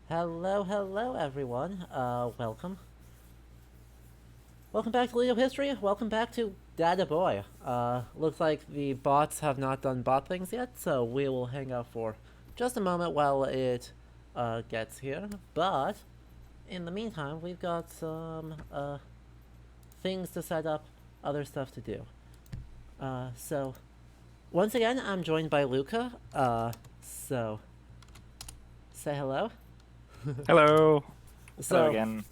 Hello everyone. Welcome. Welcome back to Leo History. Welcome back to Dada Boy. Looks like the bots have not done bot things yet, so we will hang out for just a moment while it gets here. But in the meantime, we've got some things to set up, other stuff to do. So once again, I'm joined by Luca. So say hello. Hello. So Hello again.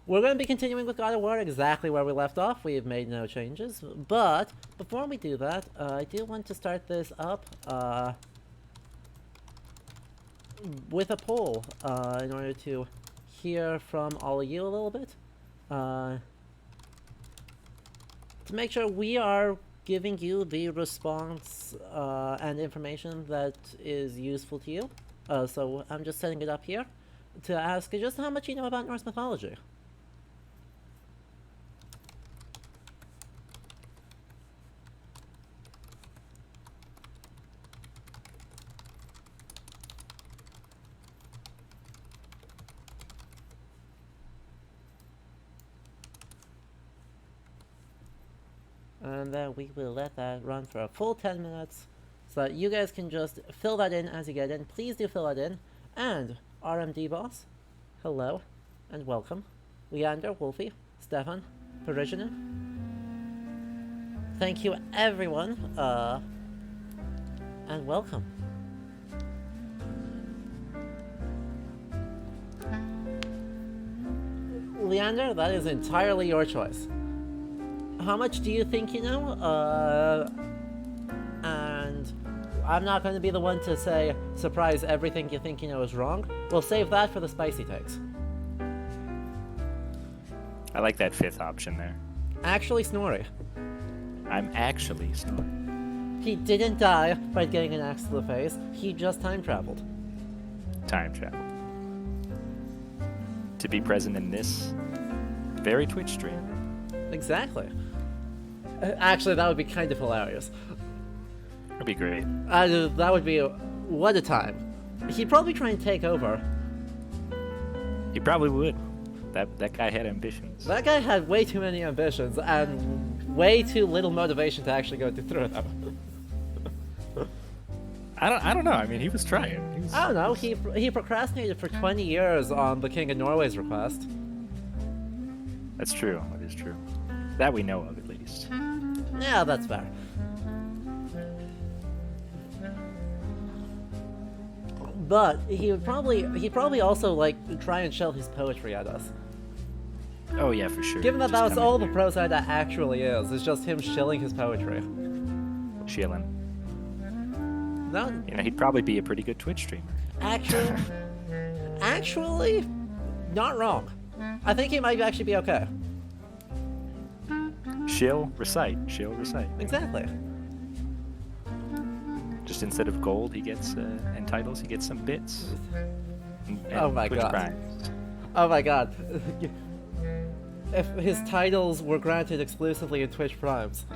we're going to be continuing with God of War exactly where we left off. We have made no changes. But before we do that, I do want to start this up with a poll in order to hear from all of you a little bit. To make sure we are giving you the response and information that is useful to you. So I'm just setting it up here to ask you just how much you know about Norse mythology. And then we will let that run for a full 10 minutes so that you guys can just fill that in as you get in. Please do fill that in. And RMD Boss, hello and welcome. Leander, Wolfie, Stefan, Parisian. Thank you everyone, and welcome. Leander, that is entirely your choice. How much do you think you know? And I'm not going to be the one to say, surprise, everything you think you know is wrong. We'll save that for the spicy takes. I like that fifth option there. Actually, Snorri. I'm actually Snorri. He didn't die by getting an axe to the face. He just time traveled. Time travel. To be present in this very Twitch stream. Exactly. Actually, that would be kind of hilarious. That'd be great. That would be... what a time. He'd probably try and take over. He probably would. That guy had ambitions. That guy had way too many ambitions and way too little motivation to actually go through them. I don't know. I mean, he was trying. I don't know. He procrastinated for 20 years on the King of Norway's request. That's true. That is true. That we know of, at least. Yeah, that's fair. But he'd probably also like try and shell his poetry at us. Oh yeah, for sure. Given that Just that was come in all the here, prose that actually is, it's just him shilling his poetry. chilling. No, You know, he'd probably be a pretty good Twitch streamer. actually, not wrong. I think he might actually be okay. Shill, recite. Shill, recite. Exactly. Just instead of gold, he gets and titles. He gets some bits. And Oh my Twitch God. primes. Oh my god. If his titles were granted exclusively in Twitch Primes.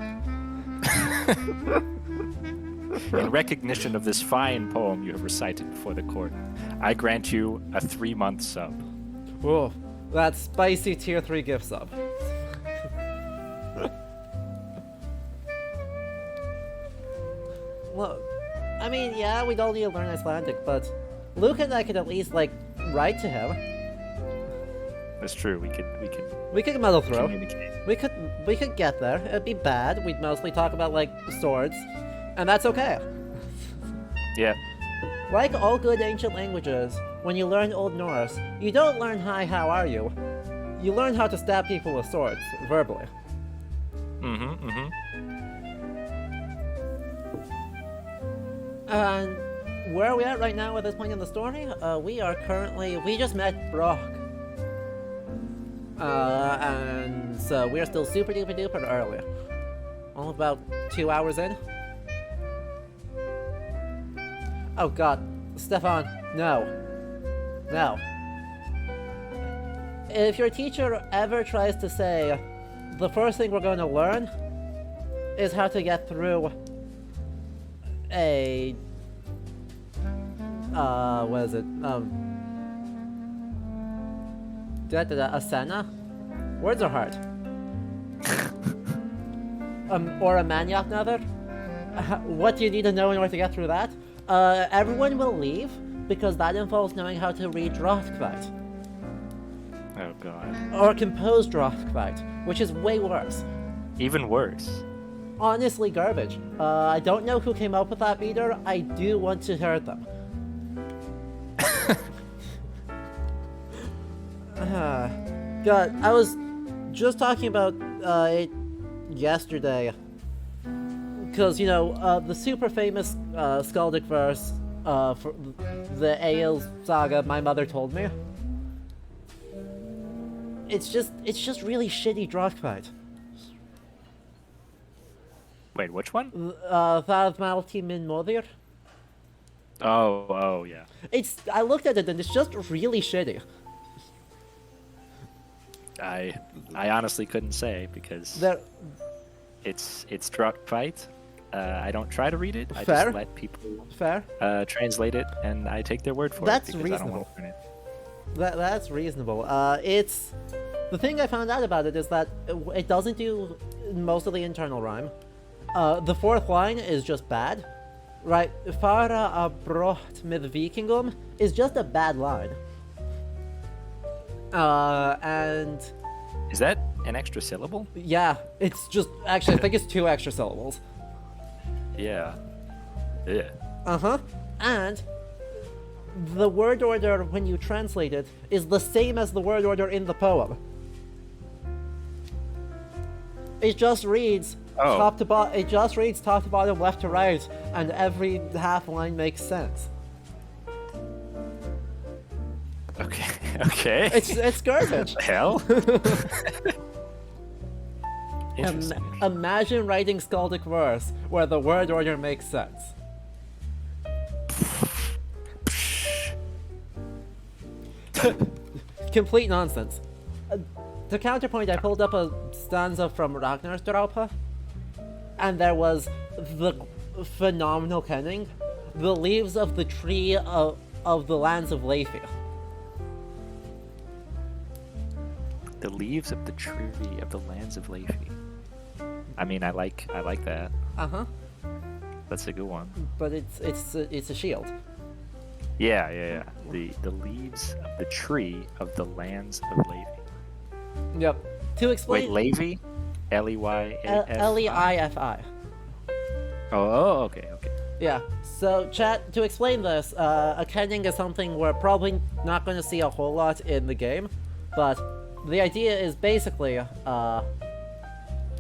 In recognition of this fine poem you have recited before the court, I grant you a 3-month sub. Whoa, that's spicy tier 3 gift sub. Look, I mean, yeah, we don't need to learn Icelandic, but Luke and I could at least, like, write to him. That's true. We could We could muddle through. communicate. We could get there. It'd be bad. We'd mostly talk about, like, swords. And that's okay. Yeah. Like all good ancient languages, when you learn Old Norse, you don't learn hi, how are you? You learn how to stab people with swords, verbally. Mm-hmm. Mm-hmm. And where are we at right now at this point in the story? We just met Brock. And so we're still super duper duper early. Only about 2 hours in. Oh god, Stefan, no. No. If your teacher ever tries to say, the first thing we're going to learn is how to get through a what is it? Asana? Words are hard. Or a maniac nether? What do you need to know in order to get through that? Everyone will leave, because that involves knowing how to read Drothkvite. Oh god. Or compose Drothkvite, which is way worse. Even worse. Honestly garbage. I don't know who came up with that meter. I do want to hurt them. God, I was just talking about it yesterday. Because, you know, the super famous Skaldic verse for the Ael saga my mother told me. It's just really shitty Drothkvite. Wait, which one? Thad Malti Min Modir. Oh, yeah. I looked at it and it's just really shitty. I honestly couldn't say because it's Drothkvite. I don't try to read it. I Fair. just let people Fair. Translate it, and I take their word for That's it because I don't reasonable. want to learn it. That's reasonable. It's the thing I found out about it is that it doesn't do most of the internal rhyme. The fourth line is just bad. Right, Fara a brott med vikingum is just a bad line. And Is that an extra syllable? yeah, it's just actually I think it's 2 extra syllables. Yeah. Yeah. Uh-huh. And the word order when you translate it is the same as the word order in the poem. It just reads top to bottom. It just reads top to bottom, left to right, and every half line makes sense. Okay. Okay. It's garbage. Hell. Interesting. Imagine writing Skaldic verse where the word order makes sense. Complete nonsense. To counterpoint, I pulled up a stanza from Ragnarsdrapa, and there was the phenomenal kenning, the leaves of the tree of the lands of Leifia. The leaves of the tree of the lands of Leify. I mean, I like that. Uh-huh. That's a good one. But it's a shield. Yeah. The leaves of the tree of the lands of Leify. Yep. To explain. Wait, Leify? L-E-Y-A-F-I? L-E-I-F-I. Oh, okay. Yeah. So, chat, to explain this, a kenning is something we're probably not going to see a whole lot in the game, but the idea is basically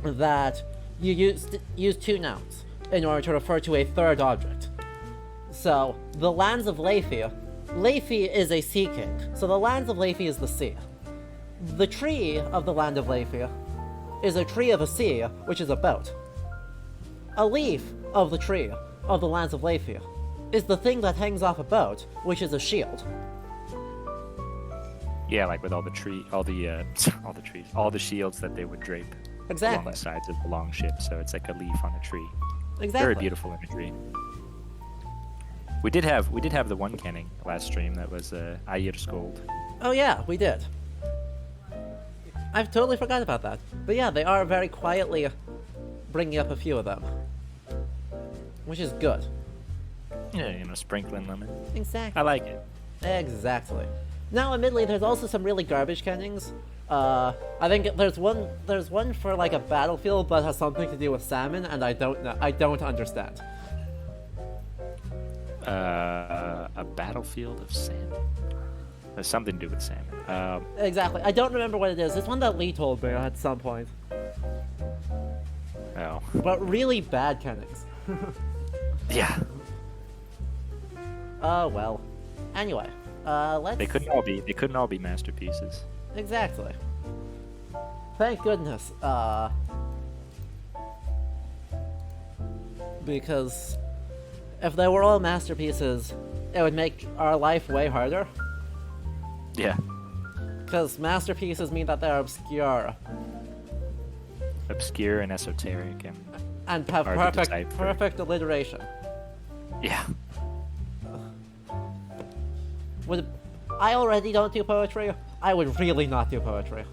that you use 2 nouns in order to refer to a third object. So, the lands of Leify is a sea king, so the lands of Leify is the sea. The tree of the land of Leify is a tree of a sea, which is a boat. A leaf of the tree of the lands of Leify is the thing that hangs off a boat, which is a shield. Yeah, like with all the shields that they would drape Exactly. along the sides of the long ship, so it's like a leaf on a tree. Exactly. Very beautiful imagery. We did have the one kenning last stream that was Ayer Skold. Oh yeah, we did. I've totally forgot about that. But yeah, they are very quietly bringing up a few of them. Which is good. Yeah, sprinkling lemon. Exactly. I like it. Exactly. Now, admittedly, there's also some really garbage kennings. I think there's one for like a battlefield, but has something to do with salmon, and I don't understand. A battlefield of salmon. There's something to do with salmon. Exactly. I don't remember what it is. It's one that Lee told me at some point. Oh. But really bad kennings. Yeah. Oh well. Anyway, let's. They couldn't all be masterpieces. Exactly. Thank goodness. Because if they were all masterpieces, it would make our life way harder. Yeah. Because masterpieces mean that they're obscure. Obscure and esoteric and have hard to decipher. perfect alliteration. Yeah. I already don't do poetry, I would really not do poetry.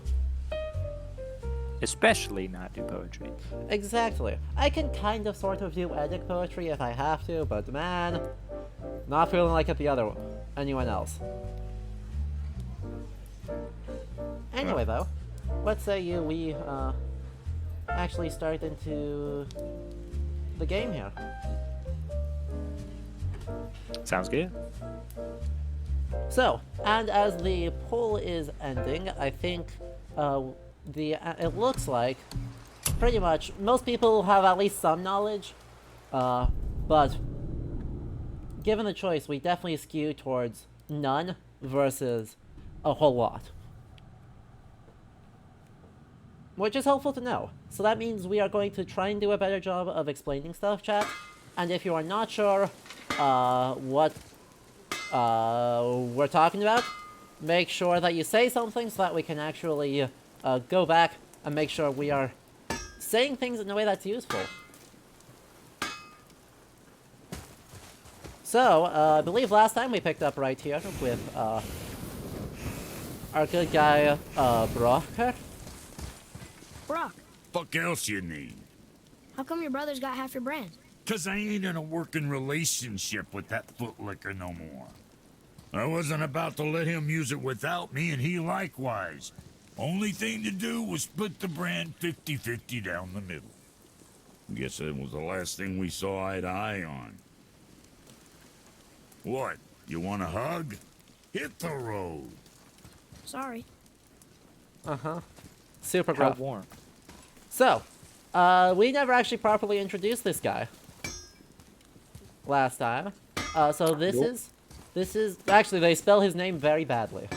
Especially not do poetry. Exactly. I can kind of sort of do Eddic poetry if I have to, but man, not feeling like it anyone else. Anyway, though, let's say we actually start into the game here. Sounds good. So, and as the poll is ending, I think it looks like pretty much most people have at least some knowledge, but given the choice, we definitely skew towards none versus a whole lot. Which is helpful to know. So that means we are going to try and do a better job of explaining stuff, chat. And if you are not sure what we're talking about, make sure that you say something so that we can actually go back and make sure we are saying things in a way that's useful. So, I believe last time we picked up right here with our good guy, Brocker. Brock, Fuck else you need? how come your brother's got half your brand? 'Cause I ain't in a working relationship with that footlicker no more. I wasn't about to let him use it without me, and he likewise. Only thing to do was split the brand 50-50 down the middle. Guess that was the last thing we saw eye to eye on. What? You want a hug? Hit the road. Sorry. Uh-huh. Super How gruff. warm. So, we never actually properly introduced this guy last time. So this is actually they spell his name very badly.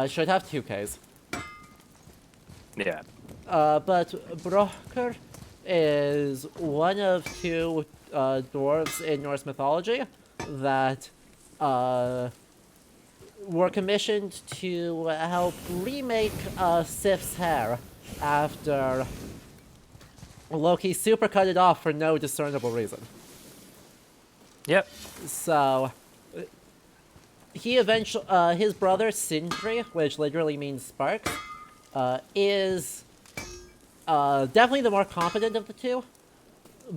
Should have 2 Ks. Yeah. But Brocker is one of 2 dwarves in Norse mythology that were commissioned to help remake Sif's hair after Loki super cut it off for no discernible reason. Yep. So he eventually, his brother Sindri, which literally means sparks, is definitely the more competent of the 2,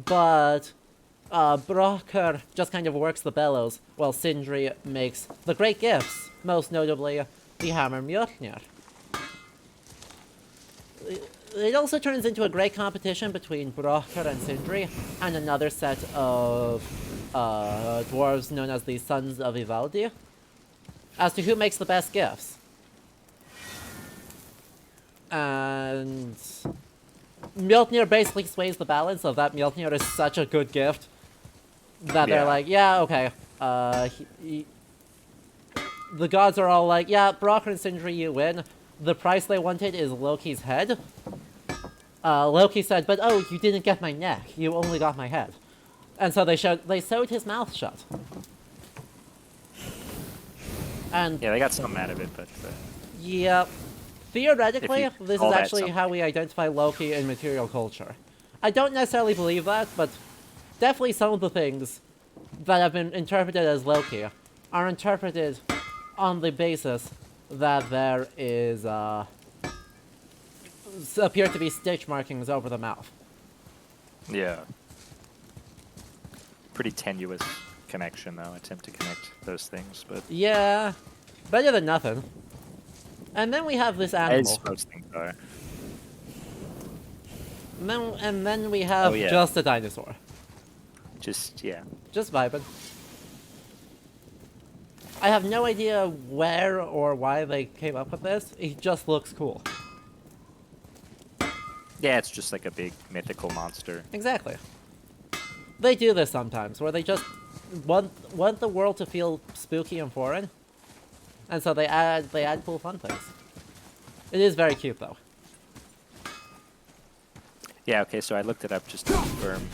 but Brocker just kind of works the bellows, while Sindri makes the great gifts, most notably the hammer Mjolnir. It also turns into a great competition between Brocker and Sindri, and another set of dwarves known as the Sons of Ivaldi, as to who makes the best gifts. And Mjolnir basically sways the balance of that. Mjolnir is such a good gift that they're like, yeah, okay. The gods are all like, yeah, Brocker and Sindri, you win. The price they wanted is Loki's head. Loki said, but oh, you didn't get my neck. You only got my head. And so they sewed his mouth shut. And Yeah, they got something out of it, but... yeah, theoretically, If you this is call that actually how we identify Loki in material culture. I don't necessarily believe that, but definitely some of the things that have been interpreted as Loki are interpreted on the basis that there is, appear to be stitch markings over the mouth. Yeah. Pretty tenuous connection, though. Attempt to connect those things, but... Yeah, better than nothing. And then we have this animal. As most things are. And then we have just a dinosaur. Just, yeah. Just vibing. I have no idea where or why they came up with this. It just looks cool. Yeah, it's just like a big mythical monster. Exactly. They do this sometimes, where they just want the world to feel spooky and foreign, and so they add cool fun things. It is very cute, though. Yeah, okay, so I looked it up just to confirm.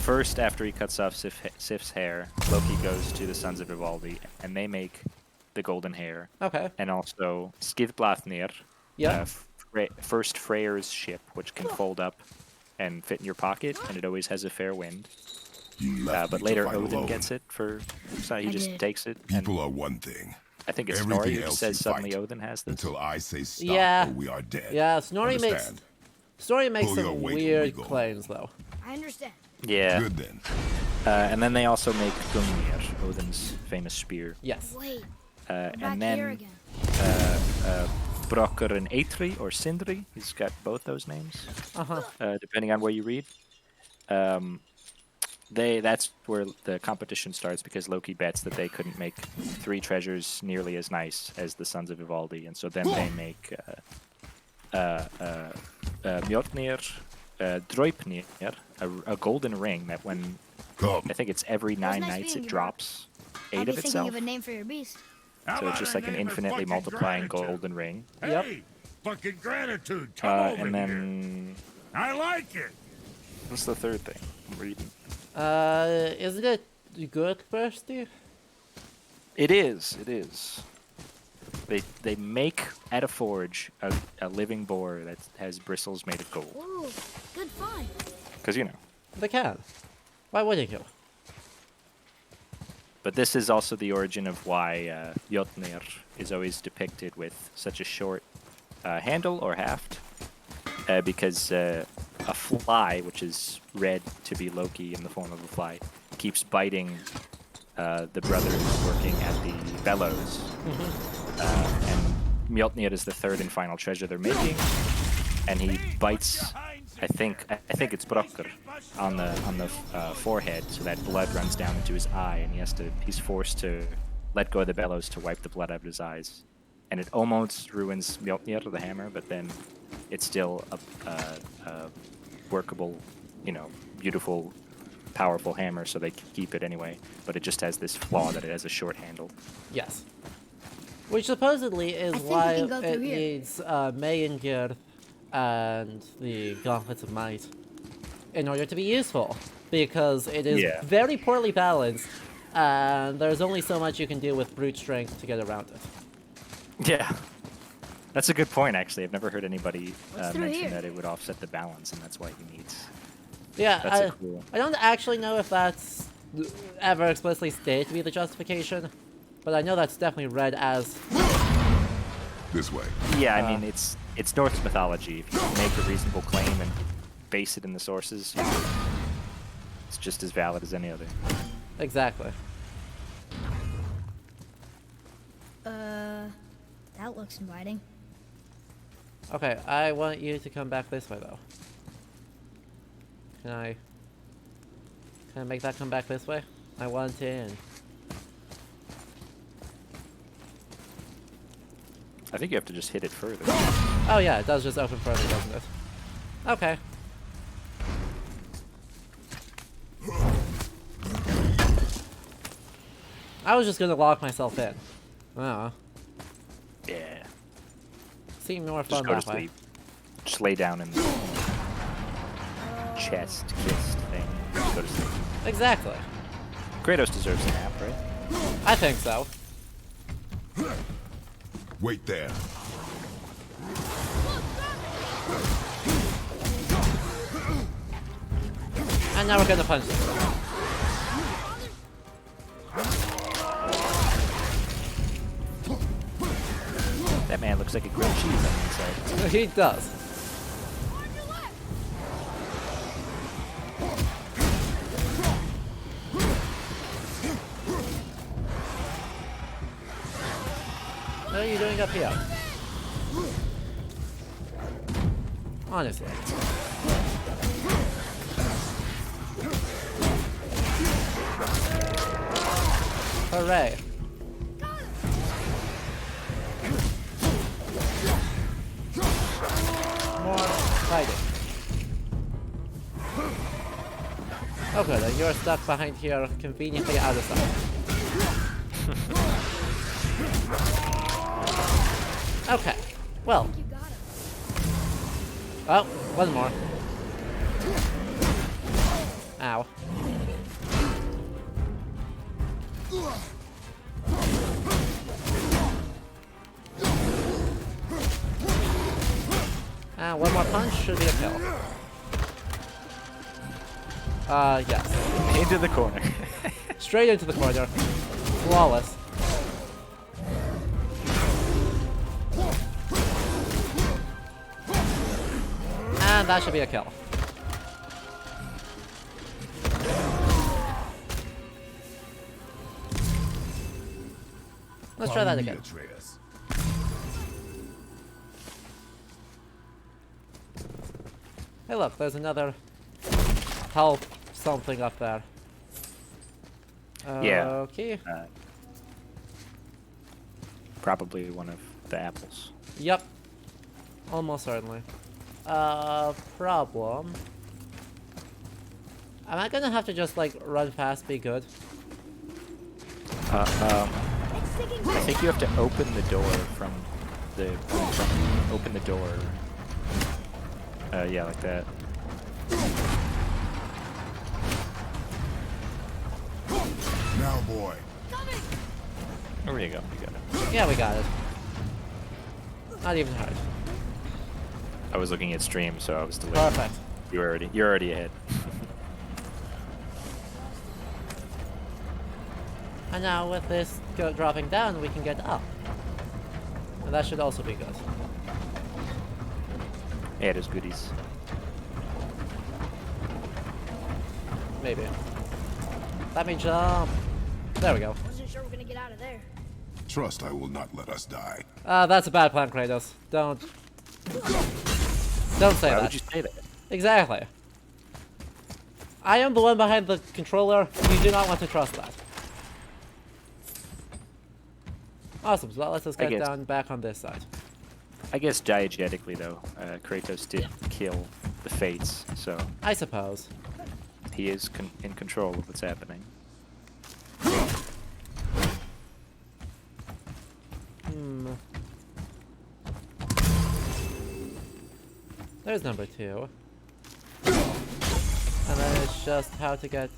First, after he cuts off Sif's hair, Loki goes to the Sons of Ivaldi, and they make the golden hair. Okay. And also Skidblathnir, Yeah. first Freyr's ship, which can fold up and fit in your pocket, and it always has a fair wind. But later Odin gets it so he just takes it. People are one thing. I think it's Everything Snorri who else says you suddenly fight Odin has this. until I say stop Yeah. or we are dead. Yeah, Snorri Understand? makes Pull your some weight when we weird go. claims, though. I understand. Yeah. Good then. And then they also make Gungnir, Odin's famous spear. Yes. Wait, we're back And here then again. Brokkr and Eitri, or Sindri, he's got both those names, depending on where you read. That's where the competition starts because Loki bets that they couldn't make 3 treasures nearly as nice as the Sons of Ivaldi, and so then they make Mjolnir, Droipnir, a golden ring that when Come. I think it's every 9 nice nights meeting it you, drops I'll 8 be of thinking itself. of a name for your beast. How So it's about just I like an name it infinitely fucking multiplying gratitude? golden ring. Yep. Hey, fucking gratitude. Come over And here. then I like it. what's the third thing I'm reading? Isn't it good, Kirsty? It is. It is. They make at a forge a living boar that has bristles made of gold. Ooh, good find. Because you know. They can. Why wouldn't you? But this is also the origin of why Mjolnir is always depicted with such a short handle or haft. Because a fly, which is read to be Loki in the form of a fly, keeps biting the brothers working at the bellows. And Mjolnir is the third and final treasure they're making. And he bites, I think it's Brokkr, on the forehead, so that blood runs down into his eye, and he's forced to let go of the bellows to wipe the blood out of his eyes. And it almost ruins Mjolnir, the hammer, but then it's still a workable, beautiful, powerful hammer, so they keep it anyway. But it just has this flaw that it has a short handle. Yes. Which supposedly is I think we why can go it through here. needs Meyengir and the Gauntlets of Might in order to be useful. Because it is Yeah. very poorly balanced, and there's only so much you can do with brute strength to get around it. Yeah. That's a good point, actually. I've never heard anybody What's through mention here? that it would offset the balance, and that's why he needs. Yeah, That's cool. I don't actually know if that's ever explicitly stated to be the justification, but I know that's definitely read as... This way. Yeah, I mean, it's Norse mythology. If you make a reasonable claim and base it in the sources, it's just as valid as any other. Exactly. That looks inviting. Okay, I want you to come back this way, though. Can I make that come back this way? I want in. I think you have to just hit it further. Oh yeah, it does just open further, doesn't it? Okay. I was just gonna lock myself in. Oh, Yeah. seemed more Just fun go to that way. sleep. Just lay down in the chest kissed thing. Just go to sleep. Exactly. Kratos deserves a nap, right? I think so. Wait there. And now we're gonna punch this. That man looks like a grilled cheese on the inside. He does. What are you doing up here? Honestly. Hooray. More fighting. Oh good, and you're stuck behind here, conveniently out of sight. Okay, well. You got him. Oh, one more. Ow. One more punch should be a kill. Yes. Into the corner. Straight into the corner. Flawless. And that should be a kill. Let's try Follow that me, again. Atreus. Hey look, there's another help something up there. Yeah. Okay. Probably one of the apples. Yep. Almost certainly. Problem. Am I gonna have to just like run fast, be good? I think you have to open the door from open the door. Yeah, like that. Now, boy. There you go. You got it. Yeah, we got it. Not even hard. I was looking at stream, so I was delayed. Perfect. You're already ahead. And now with this dropping down, we can get up. And that should also be good. Yeah, there's goodies. Maybe. Let me jump. There we go. Wasn't sure we're gonna get out of there. Trust I will not let us die. That's a bad plan, Kratos. Don't say Why that. would you say that? Exactly. I am the one behind the controller. You do not want to trust that. Awesome, so that lets us I get guess. down back on this side. I guess diegetically though, Kratos did kill the Fates, so I suppose. he is in control of what's happening. There's number 2. And then it's just how to get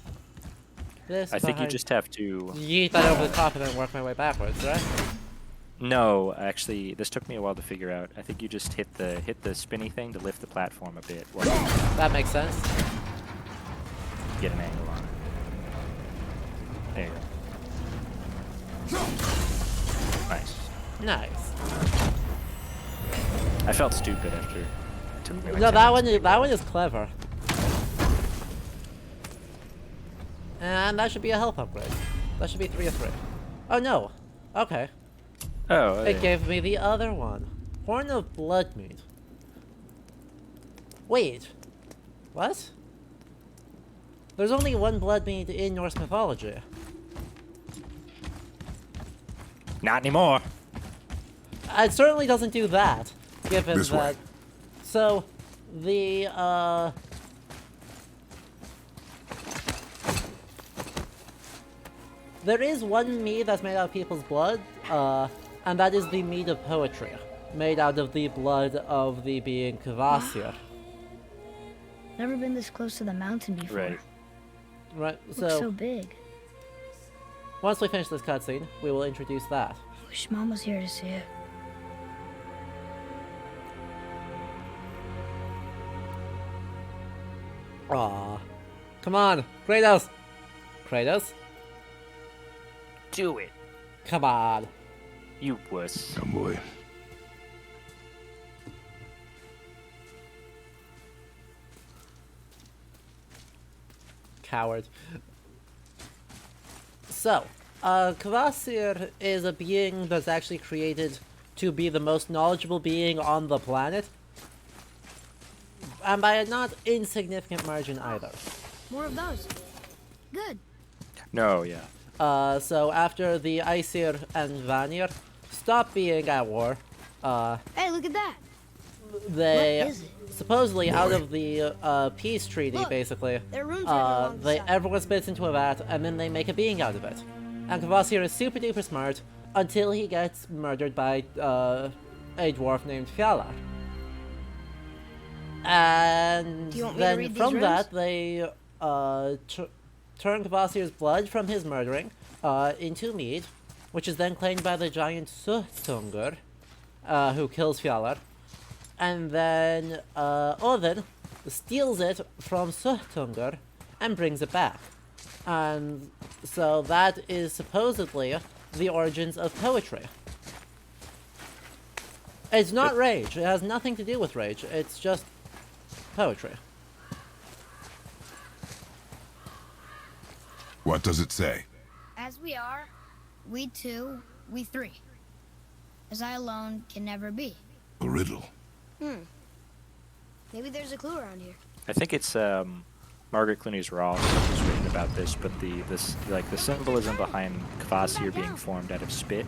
this I think you behind- just have to. yeet that over the top and then work my way backwards, right? No, actually, this took me a while to figure out. I think you just hit the spinny thing to lift the platform a bit, while you That makes sense. get an angle on it. There you go. Nice. Nice. I felt stupid after. It took me like No, 10 that minutes. one is clever. And that should be a health upgrade. That should be 3 of 3. Oh no. Okay. Oh, It gave me the other one. Horn of Bloodmeat. Wait. What? There's only one Bloodmeat in Norse mythology. not anymore. It certainly doesn't do that, given This that. way. So, the there is one mead that's made out of people's blood, and that is the mead of poetry, made out of the blood of the being Kvasir. Never been this close to the mountain before. Right. Right. Looks so big. Once we finish this cutscene, we will introduce that. Wish Mom was here to see it. Aww. Come on, Kratos! Kratos? Do it, Come on. you wuss. Come, boy. Coward. So, Kvasir is a being that's actually created to be the most knowledgeable being on the planet. And by a not insignificant margin either. More of those. Good. No, yeah. So after the Aesir and Vanir stop being at war, Hey, look at that. they What is it? supposedly out of the peace treaty, Look, basically, there are runes written along the side. everyone spits into a vat and then they make a being out of it. And Kvasir is super duper smart until he gets murdered by a dwarf named Fjalar. And Do you want me to then read these from runes? that they turn Kvasir's blood from his murdering into mead, which is then claimed by the giant Suhtungur, who kills Fjalar. And then Odin steals it from Suhtungur and brings it back. And so that is supposedly the origins of poetry. It's not rage. It has nothing to do with rage. It's just poetry. What does it say? As we are, we two, we three. As I alone can never be. A riddle. Maybe there's a clue around here. I think it's Margaret Clooney's Raw who's written about this, but the symbolism behind Kvasir being formed out of spit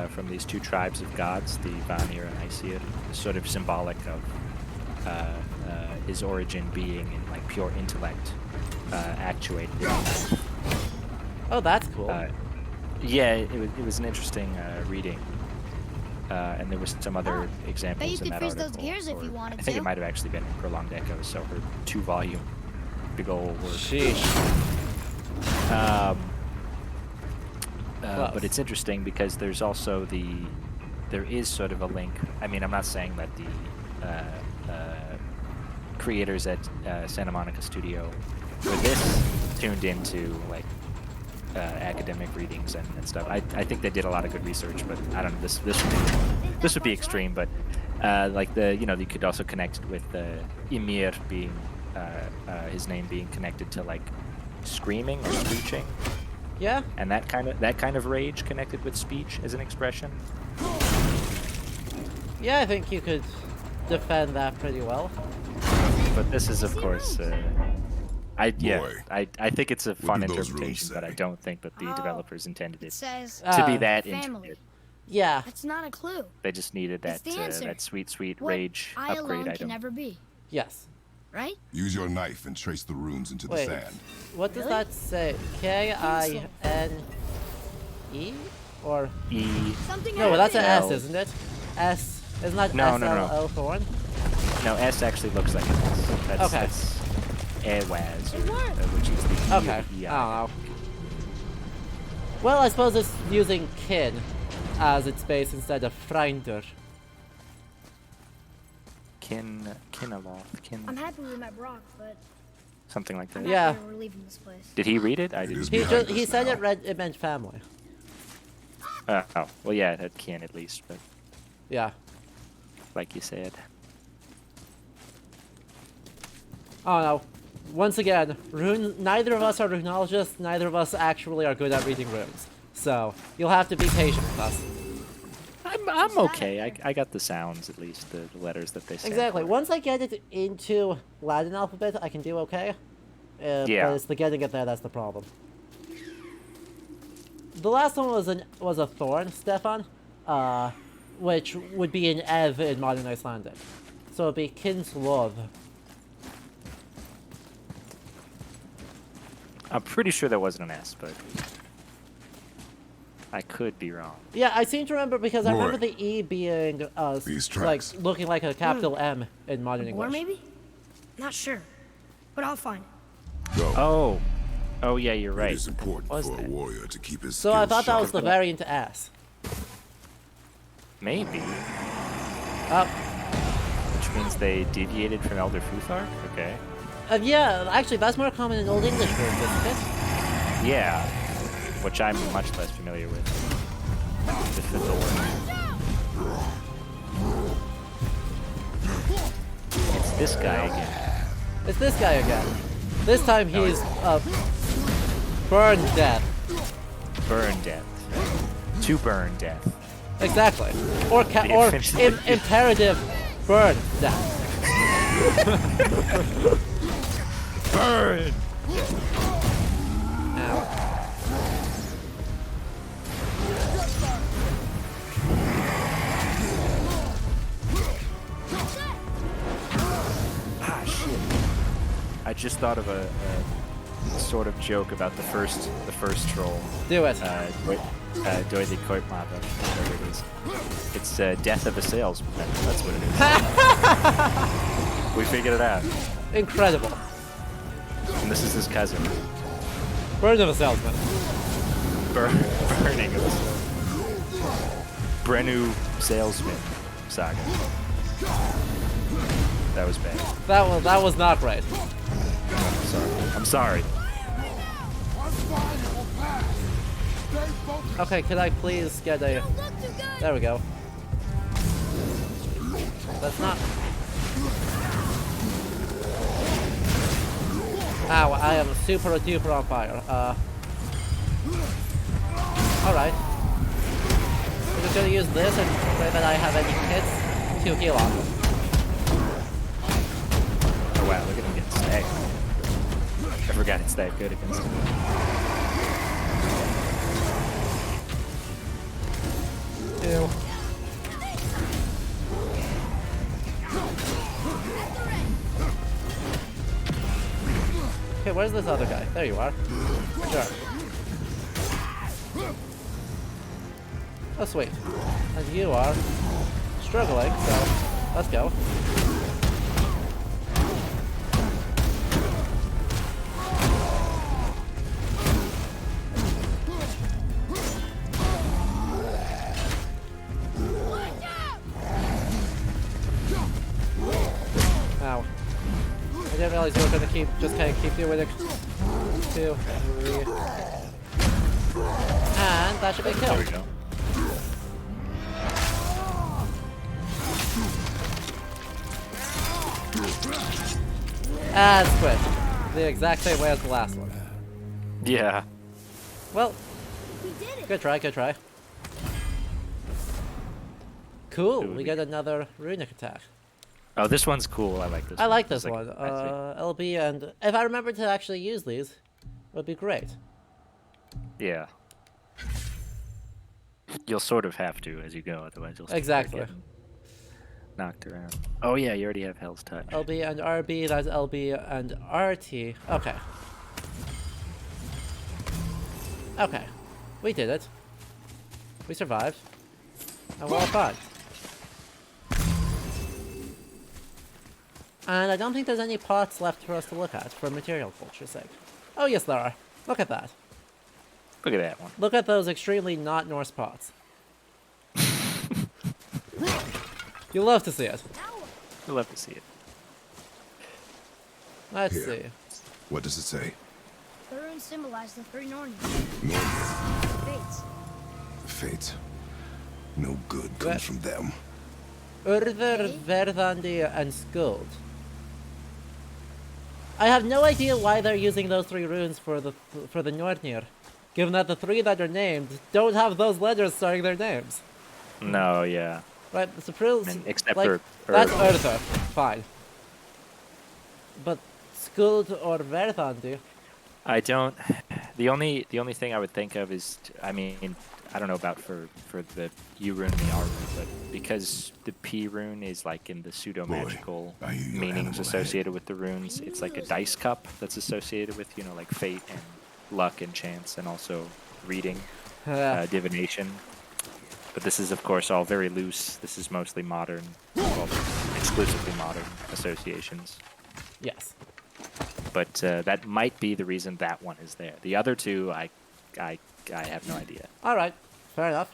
from these two tribes of gods, the Vanir and Aesir, is sort of symbolic of his origin being in like pure intellect, actuated. Oh, that's cool. Yeah, it was an interesting reading. And there was some other examples you in could that freeze article. those gears if you wanted I think to. it might have actually been Prolonged Echoes, so her 2-volume big old work. Sheesh. But it's interesting because there's also there is sort of a link. I mean, I'm not saying that the creators at Santa Monica Studio for this tuned into like academic readings and stuff. I think they did a lot of good research, but I don't know. This would be extreme, but like you could also connect with Ymir being his name being connected to like screaming or screeching. Yeah. And that kind of rage connected with speech as an expression. Yeah, I think you could defend that pretty well. But this is, of course, I think it's a fun do those runes interpretation, but I say? don't think that the developers intended It it says to be that family. intricate. Yeah. That's not a clue. They just needed It's that the answer. that sweet What rage I upgrade alone item. can never be. Yes. Right? Use your knife and trace the runes into Wait. the sand. What does Really? that say? K-I-N-E? Or... E. Something No, well, that's an S, No. isn't it? S. Isn't that No, no, S-L-O thorn? No, S actually looks like an S. That's, Okay. That's Ewaz, It worked. which is the Okay. I E. don't know. Well, I suppose it's using kin as its base instead of Freinder. Kinaloth, I'm happy with my Brock, but something like that. I'm Yeah. happy we're leaving this place. Did he read it? I It didn't. is He behind he us said now. it meant family. Oh, well, yeah, it can at least, but Yeah. like you said. Oh no. Once again, neither of us are runologists, neither of us actually are good at reading runes. So, you'll have to be patient with us. I'm okay. I got the sounds at least, the letters that they say. Exactly. Once I get it into Latin alphabet, I can do okay. Yeah. But it's the getting it there that's the problem. The last one was a thorn, Stefan, which would be an Ev in modern Icelandic. So it'd be Kinslov. I'm pretty sure that wasn't an S, but I could be wrong. Yeah, I seem to remember because I remember Roy. the E being These like tracks. looking like a capital M in modern Or English. maybe? Not sure. But I'll find it. Go. Oh yeah, you're right. It is important Was for a that? warrior to keep his So I skills thought that was sharp. the variant to S. Maybe, Uh, which means they deviated from Elder Futhark. Okay. yeah, actually that's more common in Old English runes, isn't it? Yeah, which I'm much less familiar with. The Thor. It's this guy again. It's this guy again. This time he's burn death. Burn death. To burn death. Exactly. Or The or infantry. imperative burn death. Burn. Ow. Ah shit. I just thought of a sort of joke about the first troll. Do it. Doy the Koipmava, whatever it is. It's Death of a Salesman. That's what it is. We figured it out. Incredible. And this is his cousin. Burn of a salesman. Burning of a salesman. Brenu Salesman Saga. That was bad. That was not right. I'm sorry. Okay, could I please get a... There we go. That's not... Ow, I am super duper on fire. Alright. I'm just gonna use this and pray that I have any hits to heal on them. Oh wow, look at him get stacked. I forgot it's that good against him. Ew. Okay, where's this other guy? There you are. Sure. Oh, sweet. And you are struggling, so let's go. Ow. I didn't realize you were gonna keep doing it. 2, 3. And that should be There we killed. go. And squish. The exact same way as the last one. Yeah. Well, We did it. good try, good try. Cool, Who we we get another runic attack. Oh, this one's cool. I like this. I like It's this one. I see. LB, and if I remember to actually use these, it would be great. Yeah. You'll sort of have to as you go, otherwise you'll start Exactly. getting knocked around. Oh yeah, you already have Hell's Touch. LB and RB, that's LB and RT. Okay. Okay. We did it. We survived. And we're all fine. And I don't think there's any pots left for us to look at for material culture's sake. Oh yes there are. Look at that. Look at that one. Look at those extremely not Norse pots. You love to see it. You'll love to see it. Let's Here. see. What does it say? The runes symbolize the three Norns. North. Fates. Fate. No good What? comes from them. Urður, Verðandi, and Skuld. I have no idea why they're using those three runes for the Nornir, given that the three that are named don't have those letters starting their names. No, yeah. Right, so Pril, I mean, except like, for that's Urður. Urður, fine. But Skuld or Verðandi, I don't. The only thing I would think of is, I mean, I don't know about for the U rune and the R rune, but because the P rune is like in the pseudo magical I hear your meanings animal associated with the runes, it's like a dice cup that's associated with, you know, like fate and luck and chance, and also reading, divination. But this is, of course, all very loose. This is mostly modern, well, exclusively modern associations. yes. But that might be the reason that one is there. The other two, I have no idea. Alright, fair enough.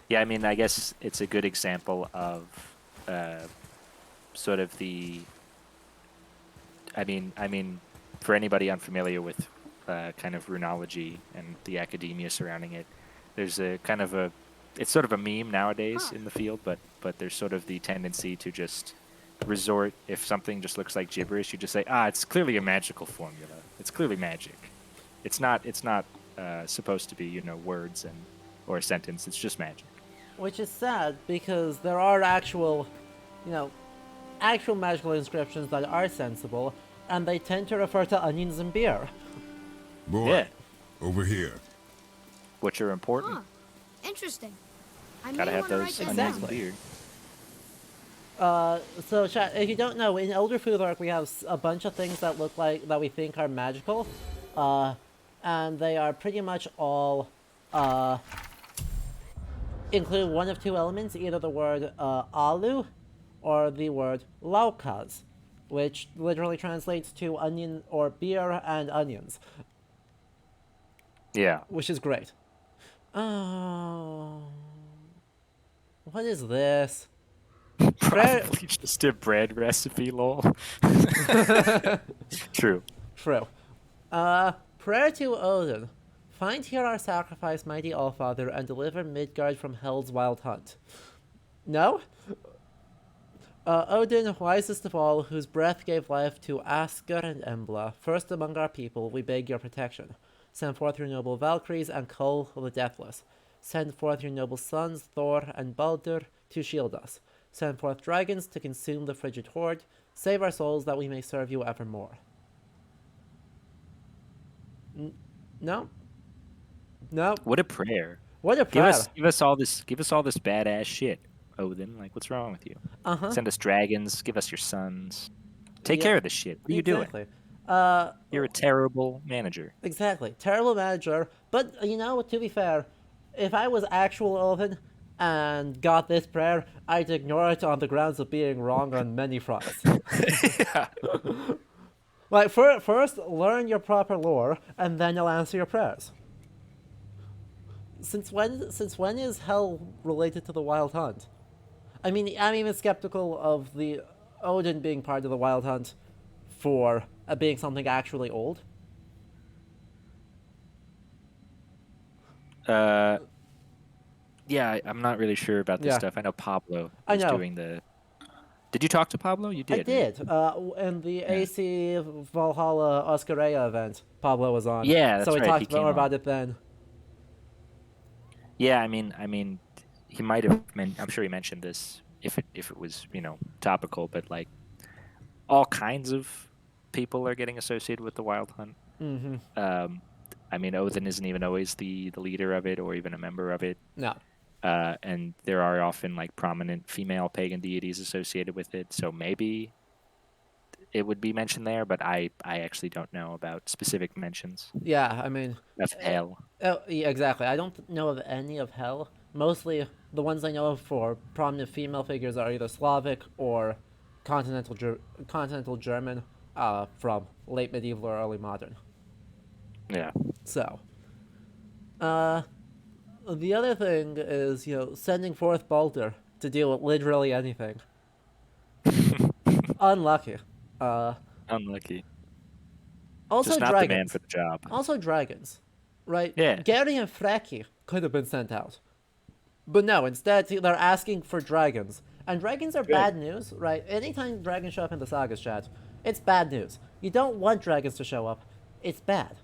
Yeah, I mean, I guess it's a good example of sort of the. I mean, for anybody unfamiliar with kind of runology and the academia surrounding it, there's a kind of a. It's sort of a meme nowadays in the field, but there's sort of the tendency to just resort, if something just looks like gibberish, you just say, it's clearly a magical formula. It's clearly magic. It's not supposed to be, you know, words or a sentence. It's just magic. Which is sad, because there are actual magical inscriptions that are sensible, and they tend to refer to onions and beer. Boy, Yeah. over here. Which are important. Huh. Interesting. I Gotta may have wanna those write that onions down. and beer. So chat, if you don't know, in Elder Futhark we have a bunch of things that look like, that we think are magical, and they are pretty much all, include one of two elements, either the word, alu, or the word laukaz, which literally translates to onion, or beer and onions, Yeah. which is great. Oh, what is this? Probably just a bread recipe, lol. True. True. Prayer to Odin. Find here our sacrifice, mighty Allfather, and deliver Midgard from Hell's wild hunt. No? Odin, wisest of all, whose breath gave life to Asker and Embla, first among our people, we beg your protection. Send forth your noble Valkyries and Kol the Deathless. Send forth your noble sons, Thor and Baldur, to shield us. Send forth dragons to consume the frigid horde. Save our souls that we may serve you evermore. No? No? What a prayer. What a prayer. Give us all this badass shit, Odin. Like, what's wrong with you? Uh-huh. Send us dragons, give us your sons. Take care of this shit. What are you Exactly. doing? You're a terrible manager. Exactly. Terrible manager. But, you know, to be fair, if I was actual Odin and got this prayer, I'd ignore it on the grounds of being wrong on many fronts. Yeah. Like, first, learn your proper lore, and then you'll answer your prayers. Since when is hell related to the Wild Hunt? I mean, I'm even skeptical of the Odin being part of the Wild Hunt for being something actually old. Yeah, I'm not really sure about this Yeah. stuff. I know Pablo I is know. doing the... Did you talk to Pablo? You did. I did. In the AC Valhalla Oscaria event, Pablo was on. Yeah, that's so we right, talked he came more on. about it then. Yeah, I mean, he might have. I'm sure he mentioned this if it was topical, but like all kinds of people are getting associated with the Wild Hunt. Mm-hmm. I mean, Odin isn't even always the leader of it or even a member of it. No. And there are often like prominent female pagan deities associated with it, so maybe it would be mentioned there, but I actually don't know about specific mentions Yeah, I mean... of hell. Oh, yeah, exactly. I don't know of any of hell. Mostly, the ones I know of for prominent female figures are either Slavic or continental German from late medieval or early modern. Yeah. So, the other thing is, sending forth Baldur to deal with literally anything. Unlucky. Unlucky. Also Just not dragons. the man for the job. Also dragons. Right? Yeah. Gary and Freki could have been sent out. But no, instead they're asking for dragons. And dragons are bad news, right? Anytime dragons show up in the Sagas chat, it's bad news. You don't want dragons to show up. It's bad.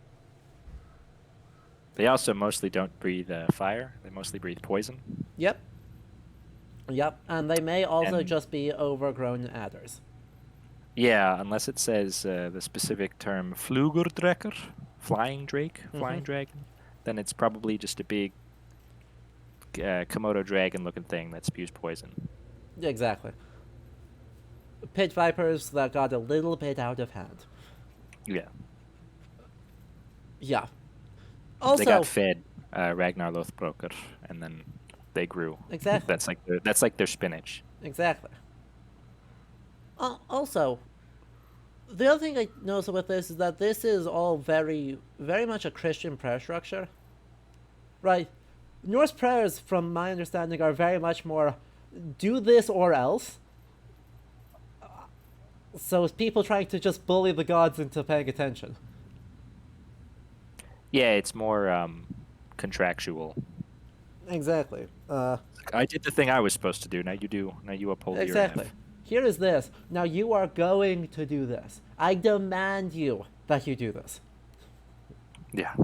They also mostly don't breathe fire. They mostly breathe poison. Yep. And they may also And- just be overgrown adders. Yeah, unless it says the specific term Flugurdrecker, flying drake, flying dragon, then it's probably just a big Komodo dragon-looking thing that spews poison. Exactly. Pit vipers that got a little bit out of hand. Yeah. Yeah. Also, They got fed Ragnar Lothbroker, and then they grew. Exactly. That's like their spinach. Exactly. Also, the other thing I noticed with this is that this is all very, very much a Christian prayer structure. Right? Norse prayers, from my understanding, are very much more do this or else. So it's people trying to just bully the gods into paying attention. Yeah, it's more contractual. Exactly. I did the thing I was supposed to do. Now you do. Now you uphold Exactly. your Here is this. Now you are going to do this. I demand you that you do this. Yeah.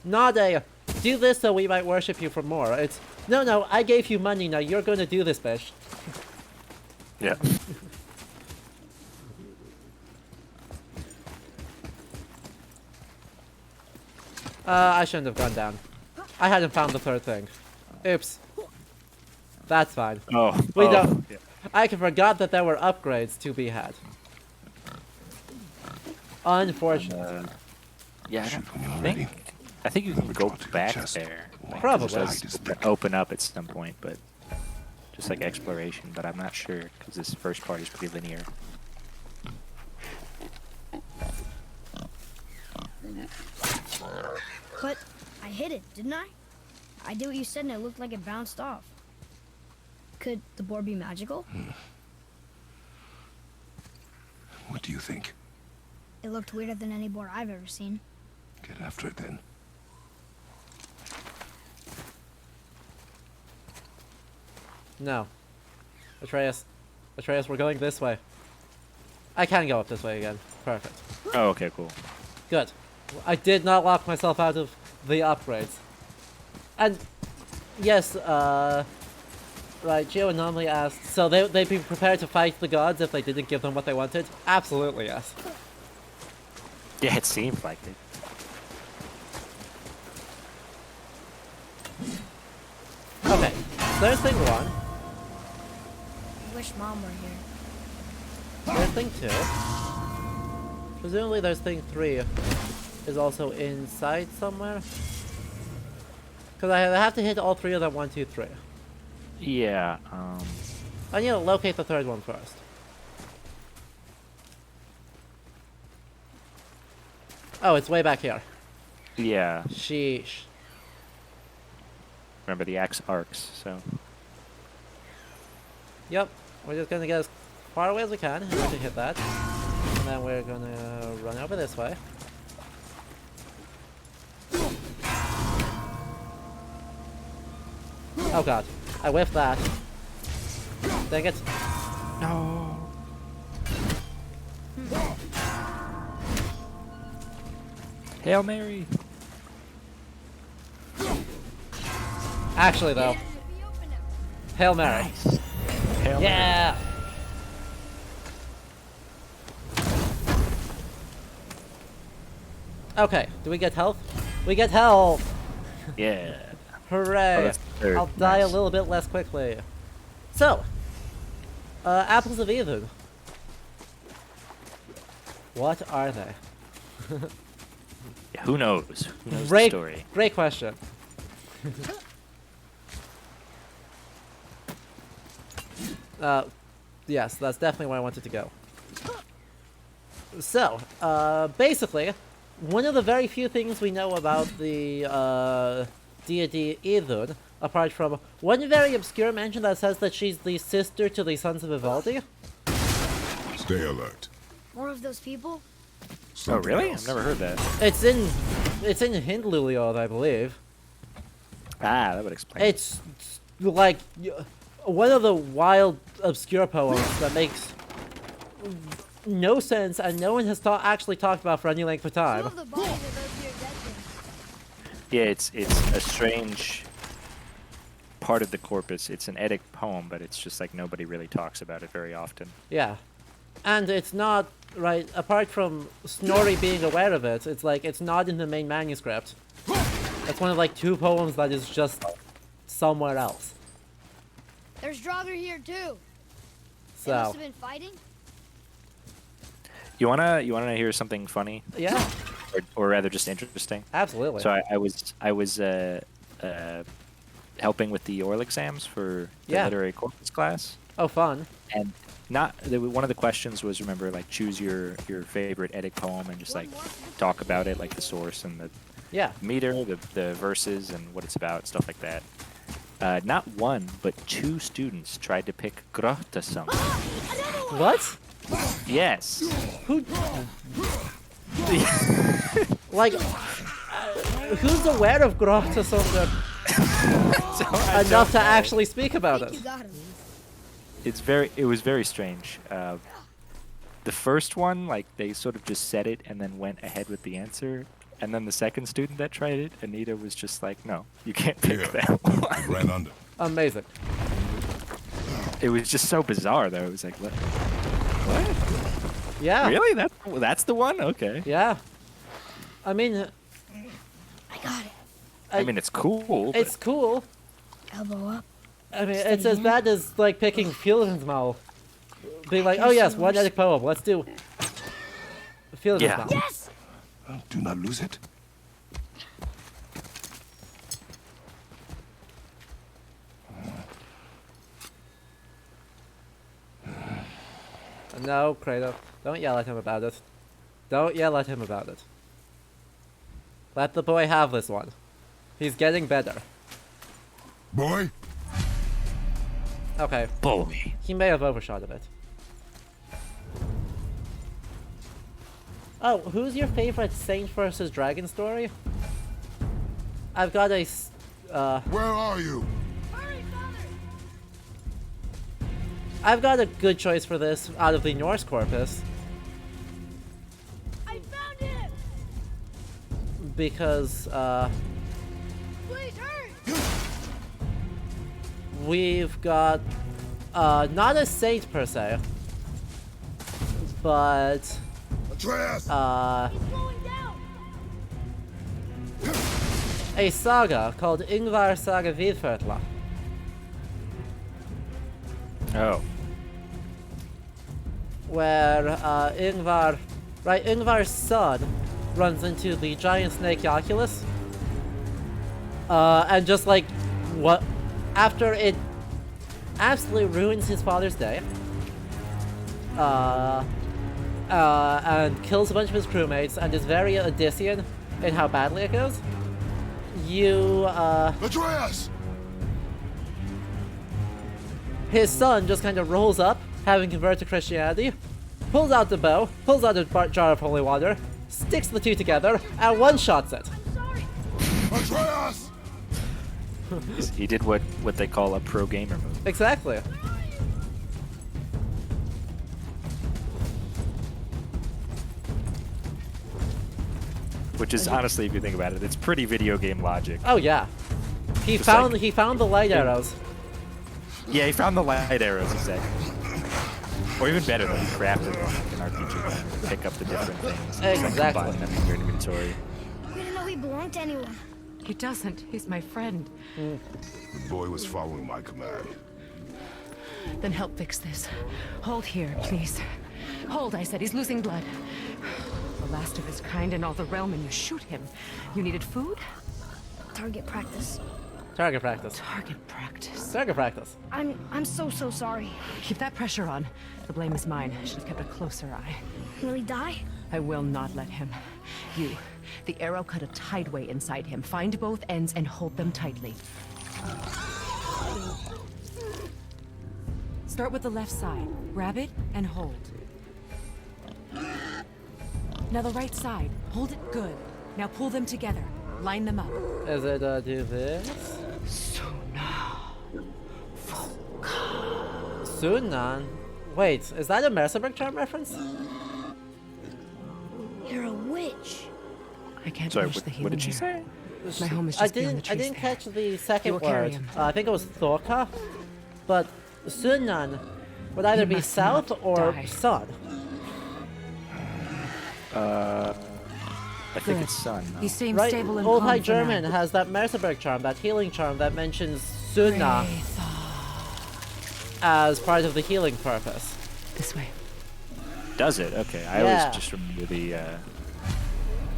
Not a, do this so we might worship you for more. It's, no, I gave you money, now you're gonna do this, bitch. Yeah. I shouldn't have gone down. I hadn't found the third thing. Oops. That's fine. Oh. We oh, don't. yeah. I forgot that there were upgrades to be had. Unfortunate. Yeah. Shoot when you're think- ready. I think you can go Draw to your back chest. there. Like, Probably. it does open up at some point, but just like exploration. But I'm not sure because this first part is pretty linear. But I hit it, didn't I? I did what you said and it looked like it bounced off. Could the board be magical? What do you think? It looked weirder than any board I've ever seen. Get after it then. No. Atreus. Atreus, we're going this way. I can go up this way again. Perfect. Oh, okay, cool. Good. I did not lock myself out of the upgrades. And, yes, right, Geo anomaly asked, so they'd be prepared to fight the gods if they didn't give them what they wanted? Absolutely, yes. Yeah, it seemed like it. Okay, there's thing 1. I wish Mom were here. There's thing 2. Presumably there's thing 3 is also inside somewhere. Because I have to hit all 3 of them 1, 2, 3. Yeah, I need to locate the 3rd one first. Oh, it's way back here. yeah. Sheesh. Remember the axe arcs, so. Yep, we're just gonna get as far away as we can in order to hit that. And then we're gonna run over this way. Oh god, I whiffed that. Dang it. No. Hail Mary. Actually though, Hail Mary. Hail Mary. Yeah! Okay, do we get health? We get health! Yeah. Hooray! Oh, that's the third. I'll die a Nice. little bit less quickly. So, apples of Eden. What are they? Yeah, who knows? Who knows the Great, story? great question. Yes, that's definitely where I wanted to go. So, basically, one of the very few things we know about the deity Idun, apart from one very obscure mention that says that she's the sister to the sons of Vivaldi. Stay alert. More of those people? Oh, Something really? else. I've never heard that. It's in Hindluliod, I believe. Ah, that would explain. It's like one of the wild, obscure poems that makes no sense and no one has actually talked about for any length of Two time. of the bodies of those here dead things. Yeah, it's a strange part of the corpus. It's an Eddic poem, but it's just like nobody really talks about it very often. Yeah. And it's not, right, apart from Snorri being aware of it, it's like, it's not in the main manuscript. It's one of like 2 poems that is just somewhere else. There's Draugr here too. They must So, have been fighting. You wanna hear something funny, yeah, or rather just interesting? absolutely. So I was helping with the oral exams for the Yeah. literary corpus class, Oh, fun. and one of the questions was, remember, like, choose your favorite Eddic poem and just like talk about it, like the source and the Yeah. meter, the verses, and what it's about, stuff like that. Not one, but 2 students tried to pick Grottasung. What? Yes. Who? Like, who's aware of Grottasund enough to actually speak about I think it? you got him. It was very strange. The first one, like, they sort of just said it and then went ahead with the answer. And then the second student that tried it, Anita, was just like, no, you can't pick Yeah. that one. Ran under. Amazing. It was just so bizarre, though. It was like, what? Yeah. Really? That's the one? Okay. Yeah. I mean, I got it. I mean, it's cool. it's cool. Elbow up. I mean, it's as bad as like picking Fieldsmouth. Being like, oh yes, one Eddic poem. Let's do Fieldsmouth. Yeah. Yes. Do not lose it. No, Kratos. Don't yell at him about it. Don't yell at him about it. Let the boy have this one. He's getting better. Boy, Okay, Boy. he may have overshot a bit. Oh, who's your favorite Saint versus Dragon story? I've got a Where are you? I've got a good choice for this out of the Norse corpus. I found it! Because, Please hurry! we've got, not a saint per se, but, Atreus! He's slowing down! a saga called Ingvar Saga Vidförtla. Oh. Where Ingvar's son runs into the giant snake Oculus, and just like after it absolutely ruins his father's day, and kills a bunch of his crewmates, and is very Odyssean in how badly it goes. Atreus! His son just kind of rolls up, having converted to Christianity, pulls out the bow, pulls out a jar of holy water, sticks the two together, and one-shots it. Atreus! He did what they call a pro gamer move. Exactly. Which is honestly, if you think about it, it's pretty video game logic. Oh yeah. He Just found like- he found the light arrows. Yeah, he found the light arrows, exactly. Or even better, though, he crafted them like an RPG to pick up the different things. and then Exactly. combine them in your inventory. We didn't know he belonged to anyone. He doesn't. He's my friend. The boy was following my command. Then help fix this. Hold here, please. Hold, I said. He's losing blood. The last of his kind in all the realm, and you shoot him. You needed food? Target practice. Target practice. Target practice. Target practice. I'm so sorry. Keep that pressure on. The blame is mine. I should have kept a closer eye. Will he die? I will not let him. You. The arrow cut a tideway inside him. Find both ends and hold them tightly. Start with the left side. Grab it and hold. Now the right side. Hold it good. Now pull them together. Line them up. Is it do this? Sunan? Wait, is that a Merseburg charm reference? You're a witch. I can't Sorry, finish the what did healing she here. say? My home is I just beyond the didn't trees there. catch the second will carry word. him. I think it was Thorka, but Sunan would either You be must south not or die. sun. I think Good. it's sun. He seems Right? stable and Old calm High for German now. has that Merseburg charm, that healing charm that mentions Sunna as part of the healing purpose. This way. Does it? Okay. I Yeah. always just remember the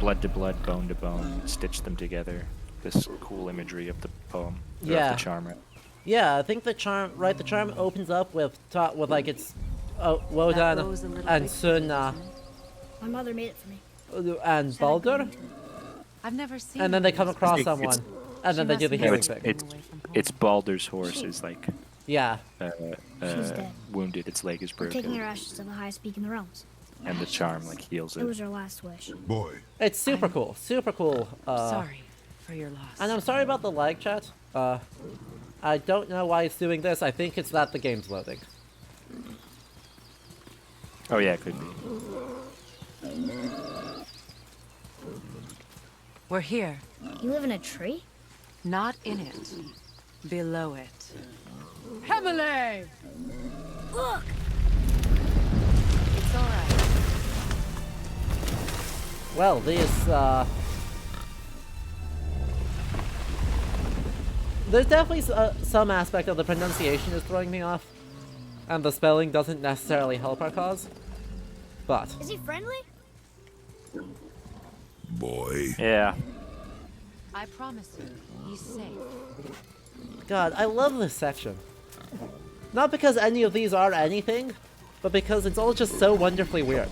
blood to blood, bone to bone, stitch them together. This cool imagery of the poem. Or Yeah. Of the charm. Right? Yeah, I think the charm, right? The charm opens up with like it's That Wodan rose a little and bit Sunna My mother made it for me. and Baldur, I've never seen and then they her. come across It's- someone, and then She they do must the be healing it's- thing. It's Baldur's horse is like Yeah, She's dead. wounded. Its leg is We're taking broken, her ashes to the highest peak in the realms. and the charm like heals It it. was her last wish. Boy, it's super cool, super cool. Sorry for your loss. And I'm sorry about the lag, chat. I don't know why it's doing this. I think it's that the game's loading. Oh yeah, it could be. We're here. You live in a tree? Not in it. Below it. Hemele! Look! It's alright. Well, there's definitely some aspect of the pronunciation is throwing me off, and the spelling doesn't necessarily help our cause. But Is he friendly? boy. Yeah. I promise you, he's safe. God, I love this section. Not because any of these are anything, but because it's all just so wonderfully weird.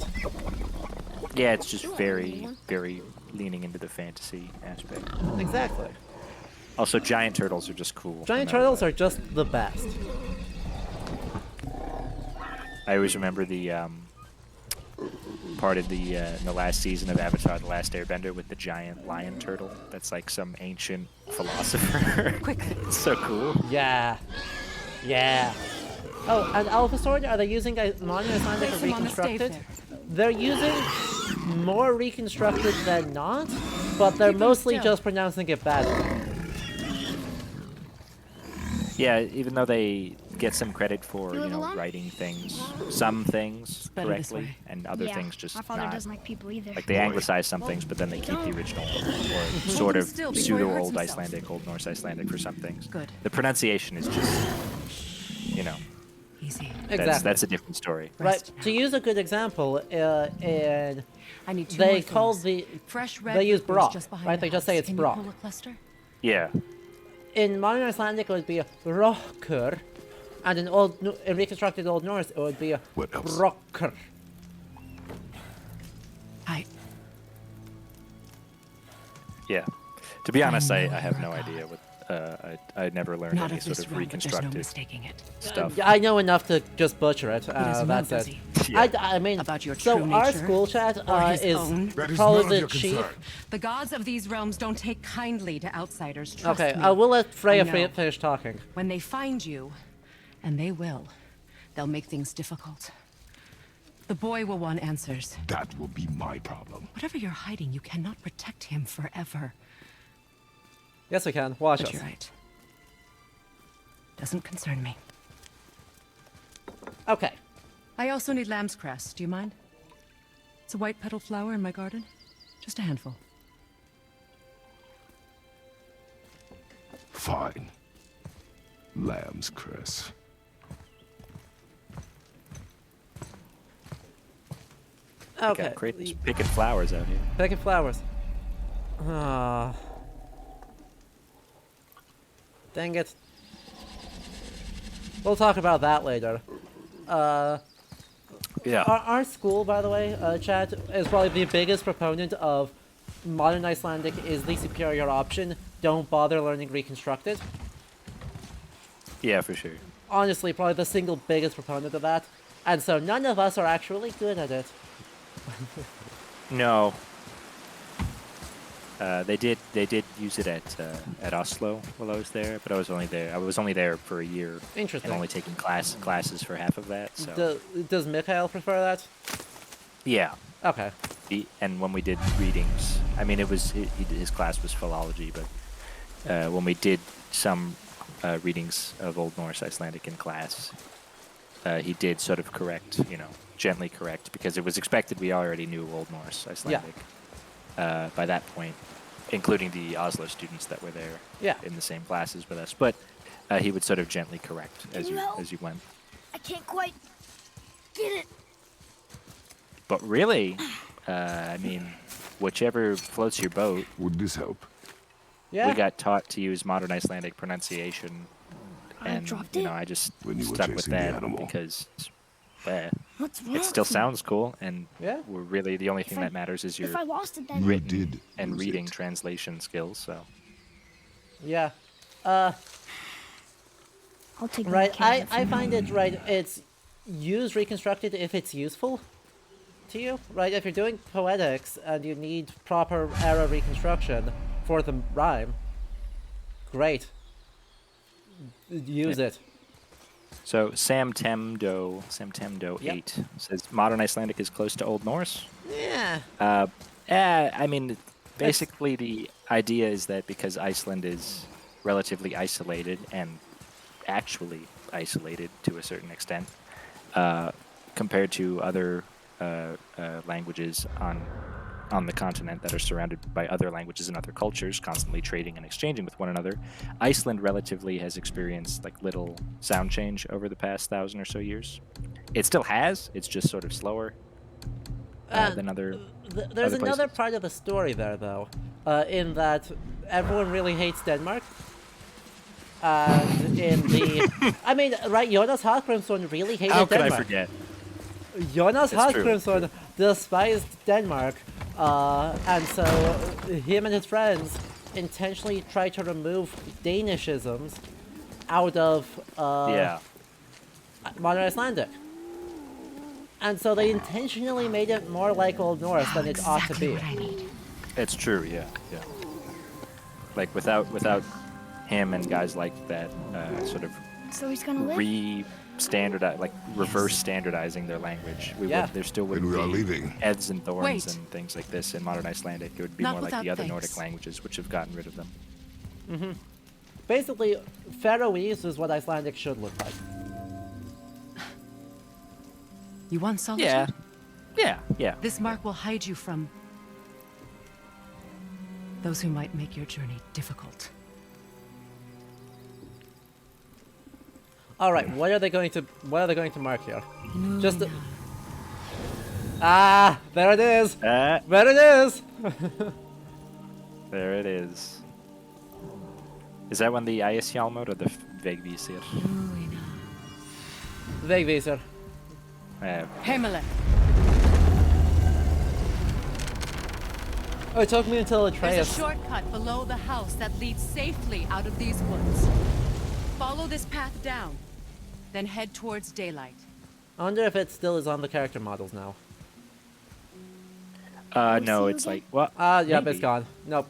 Yeah, it's just very, very leaning into the fantasy aspect. Exactly. Also, giant turtles are just cool. Giant no matter turtles what. are just the best. I always remember the part of the in the last season of Avatar: The Last Airbender with the giant lion turtle. That's like some ancient philosopher. Quick. It's so cool. Yeah. Yeah. Oh, and Alpha Sword, are they using a modern Icelandic or Place him on the stave reconstructed? there. They're using more reconstructed than not, but they're Keep him mostly still. just pronouncing it badly. Yeah, even though they get some credit for, You live alone? writing things, some things better this correctly, way. and other Yeah, things just my father not. doesn't like people either. Like they anglicize some things, but then they keep the original or sort of still before he pseudo hurts Old himself. Icelandic, Old Norse Icelandic for some things. Good. The pronunciation is just, Easy. Exactly. that's a different story. Right. Rest To now. use a good example, in I need two they more call things. the Fresh red they use liquors brock, just behind right? the They just say house. it's Can brock. You pull a cluster? Yeah. In modern Icelandic, it would be a rocker, and in reconstructed Old Norse, it would be a What else? brocker. I Yeah. To be honest, I know have you're no a idea god. what. I never learned not any of sort this of realm, but there's no reconstructed mistaking it. stuff. I know enough to just butcher it. doesn't know, That's does it. he? Yeah. I mean, About your so true our nature? school chat Or his is own? That is called none the of your chief. concern. The gods of these realms don't take kindly to outsiders. Trust Okay, me. I will let Freya I know. finish talking. When they find you, and they will, they'll make things difficult. The boy will want answers. That will be my problem. Whatever you're hiding, you cannot protect him forever. Yes, we can. Watch But us. you're right. Doesn't concern me. Okay. I also need lamb's cress. Do you mind? It's a white petal flower in my garden. Just a handful. Fine. Lamb's cress. Okay. Got Kratos picking flowers out here. Picking flowers. Ah. Dang it. We'll talk about that later. Yeah. Our school, by the way, chat, is probably the biggest proponent of modern Icelandic is the superior option. Don't bother learning reconstructed. Yeah, for sure. Honestly, probably the single biggest proponent of that. And so none of us are actually good at it. No. They did use it at Oslo while I was there, but I was only there for a year. Interesting. And only taking classes for half of that. So Does Mikhail prefer that? yeah. Okay. And when we did readings, I mean, his class was philology, but when we did some readings of Old Norse Icelandic in class, he did sort of correct, gently correct, because it was expected we already knew Old Norse Icelandic by that point, including the Oslo students that were there in the same classes with us. But he would sort of gently correct as you went. I can't quite get it. But really, I mean, whichever floats your boat. Would this help? Yeah. We got taught to use modern Icelandic pronunciation, I and dropped it. I just When you were stuck with chasing the that animal. because What's wrong? it still sounds cool, and Yeah. we're really the only thing I- that matters is your If I lost it, then You written did and lose reading it. translation skills. So Yeah. I'll take Right. care of it I for find it right. It's use reconstructed if it's useful to you, right? If you're doing poetics and you need proper era reconstruction for the rhyme, great. Use it. So Sam Temdo Yep. 8 says modern Icelandic is close to Old Norse. Yeah. I mean, basically the idea is that because Iceland is relatively isolated and actually isolated to a certain extent, compared to other languages on the continent that are surrounded by other languages and other cultures, constantly trading and exchanging with one another, Iceland relatively has experienced like little sound change over the past 1,000 or so years. It still has. It's just sort of slower than other. There's other another places. part of the story there, though, in that everyone really hates Denmark. And in the, I mean, right? Jonas Hallgrímsson really hated How could Denmark. I forget? Jonas It's true. Hallgrímsson despised Denmark, and so him and his friends intentionally tried to remove Danishisms out of Yeah. modern Icelandic. And so they intentionally made it more like Old Norse than it ought to be. What I need. It's true, yeah. Like without him and guys like that, sort of So he's gonna live? reverse standardizing their language. Yeah. There still When wouldn't we are be leaving. Eds and Thorns Wait. and things like this in modern Icelandic. It would be Not more like the without other Nordic thanks. languages, which have gotten rid of them. Basically, Faroese is what Icelandic should look like. You want solitude? Yeah. This mark will hide you from those who might make your journey difficult. All right, what are they going to mark here? Just Luna. there it is. Ah, There it is. there it is. Is that one the Æsjalmur or the Vegvisir? Luna. Vegvisir. Heimele. Oh, it took me until There's a Atreus. shortcut below the house that leads safely out of these woods. Follow this path down, then head towards daylight. I wonder if it still is on the character models now. No, see it's again? like well. Yep, maybe. it's gone. Nope.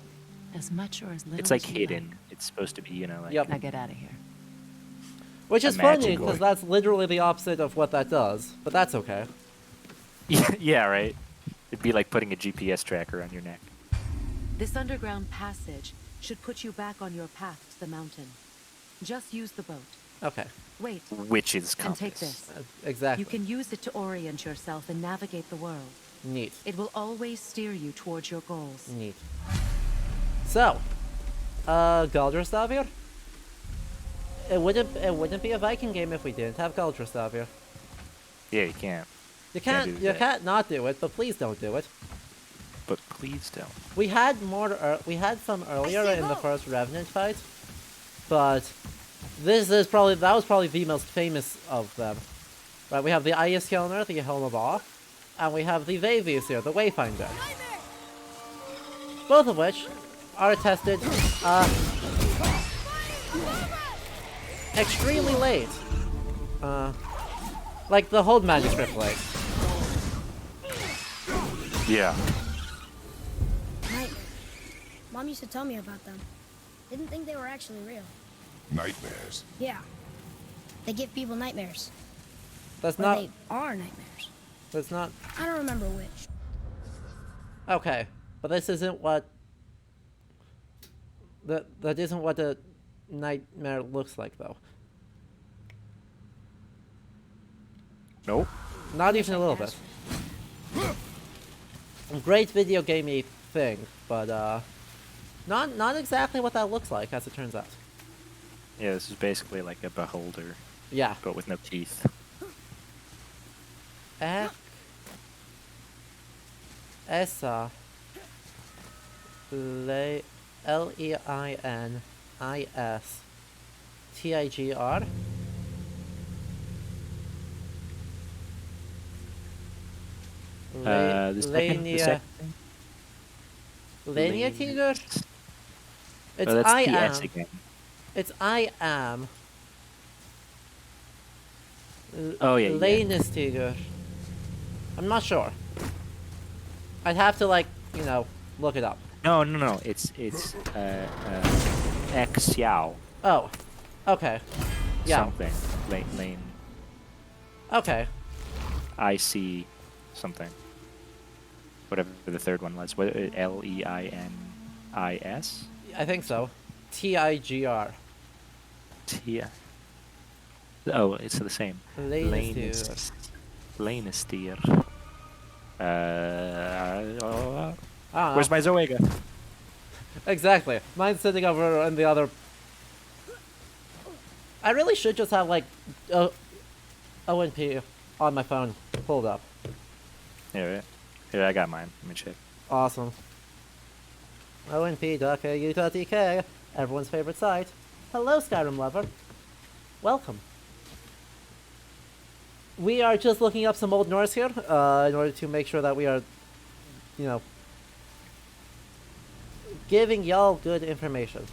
As much or as little It's like as you hidden. It's supposed to be, like. Yep. Now get out of here. Which is A funny, magical- because that's literally the opposite of what that does. But that's okay. Yeah, right. It'd be like putting a GPS tracker on your neck. This underground passage should put you back on your path to the mountain. Just use the boat. Okay. Wait, Witch's and compass. take this. Exactly. You can use it to orient yourself and navigate the world. Neat. It will always steer you towards your goals. Neat. So, Galdrastavir? It wouldn't be a Viking game if we didn't have Galdrastavir. Yeah, you can't. You Can't can't do you that. can't not do it, but please don't do it. But please don't. We had we had some earlier say in the go. first Revenant fight, but that was probably the most famous of them. Right, we have the Æsjalmur, the Helm of Awe, and we have the Vegvisir, the Wayfinder. Both of which are tested extremely late. Like the Hold manuscript late. Yeah. Nightmares. Mom used to tell me about them. Didn't think they were actually real. Nightmares. Yeah. They give people nightmares. That's Or not. they are nightmares. That's not. I don't remember which. Okay, but this isn't what. That isn't what a nightmare looks like, though. Nope. Not even a little bit. Great video gamey thing, but not exactly what that looks like, as it turns out. Yeah, this is basically like a beholder, Yeah. but with no teeth. Essa. Leinis. Tigr. The second thing? Lania Tigr? It's Oh, that's I TS am. again. It's I am. Oh, yeah, yeah. Lanus Tigr. I'm not sure. I'd have to look it up. No. It's X Yao. Oh. Okay. Yeah. Something. Lane. Okay. IC something. Whatever the third one was. What Leinis? I think so. Tigr. T. Oh, it's the same. Lanus Lannister. I don't know. Where's my Zoega? Exactly. Mine's sitting over in the other. I really should just have ONP on my phone pulled up. Here, I got mine. Let me check. Awesome. ONP.ku.dk, everyone's favorite site. Hello, Skyrim lover. Welcome. We are just looking up some Old Norse here, in order to make sure that we are, giving y'all good information.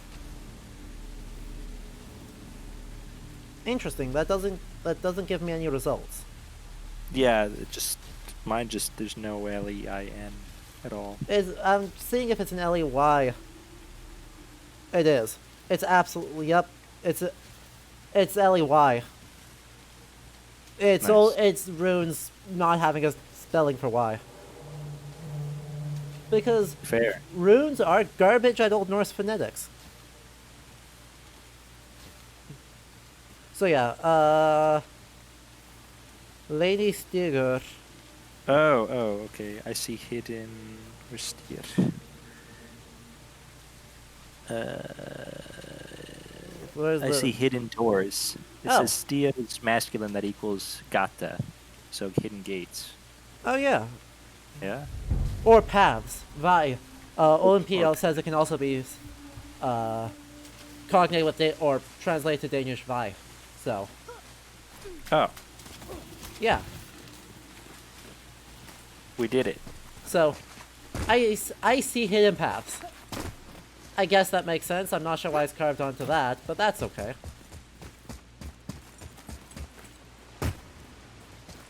Interesting. That doesn't give me any results. Yeah, mine just there's no Lein at all. I'm seeing if it's an Ley. It is. It's absolutely yep. It's Ley. It's Nice. it's runes not having a spelling for Y. Because Fair. runes are garbage at Old Norse phonetics. So yeah, Lady Stiger. Oh, okay. I see hidden. Where's here? Where's I the... see hidden doors. It Oh. says Stia is masculine, that equals gata. So hidden gates. Oh yeah. Yeah? Or paths. Vi. OMPL Or- says it can also be cognate with or translate to Danish Vi. So Oh, yeah. we did it. So I see hidden paths. I guess that makes sense. I'm not sure why it's carved onto that, but that's okay.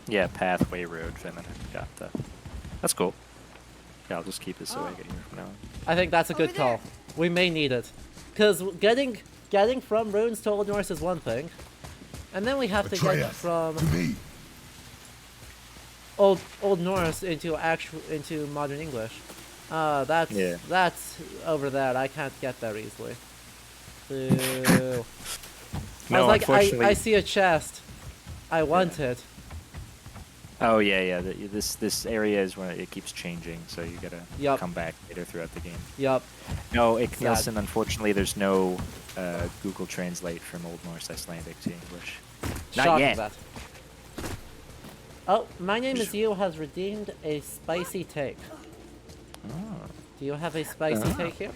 Yeah, pathway, road, feminine, gata. That's cool. Yeah, I'll just keep this so I get here from now on. I think that's a good Over there. call. We may need it. Because getting from runes to Old Norse is one thing. And then we have to get Atreus, from to me. Old Norse into modern English. That's over there. I can't get there easily. Boo. I No, was like, unfortunately. I see a chest. I want it. Oh yeah. This area is when it keeps changing, so you gotta Yup. come back later throughout the game. Yup. No, Ik Sad. Nielsen, unfortunately, there's no Google Translate from Old Norse Icelandic to English. Not Shocking yet. that. Oh, my name is you has redeemed a spicy take. Oh. Do you have a spicy Ah. take here?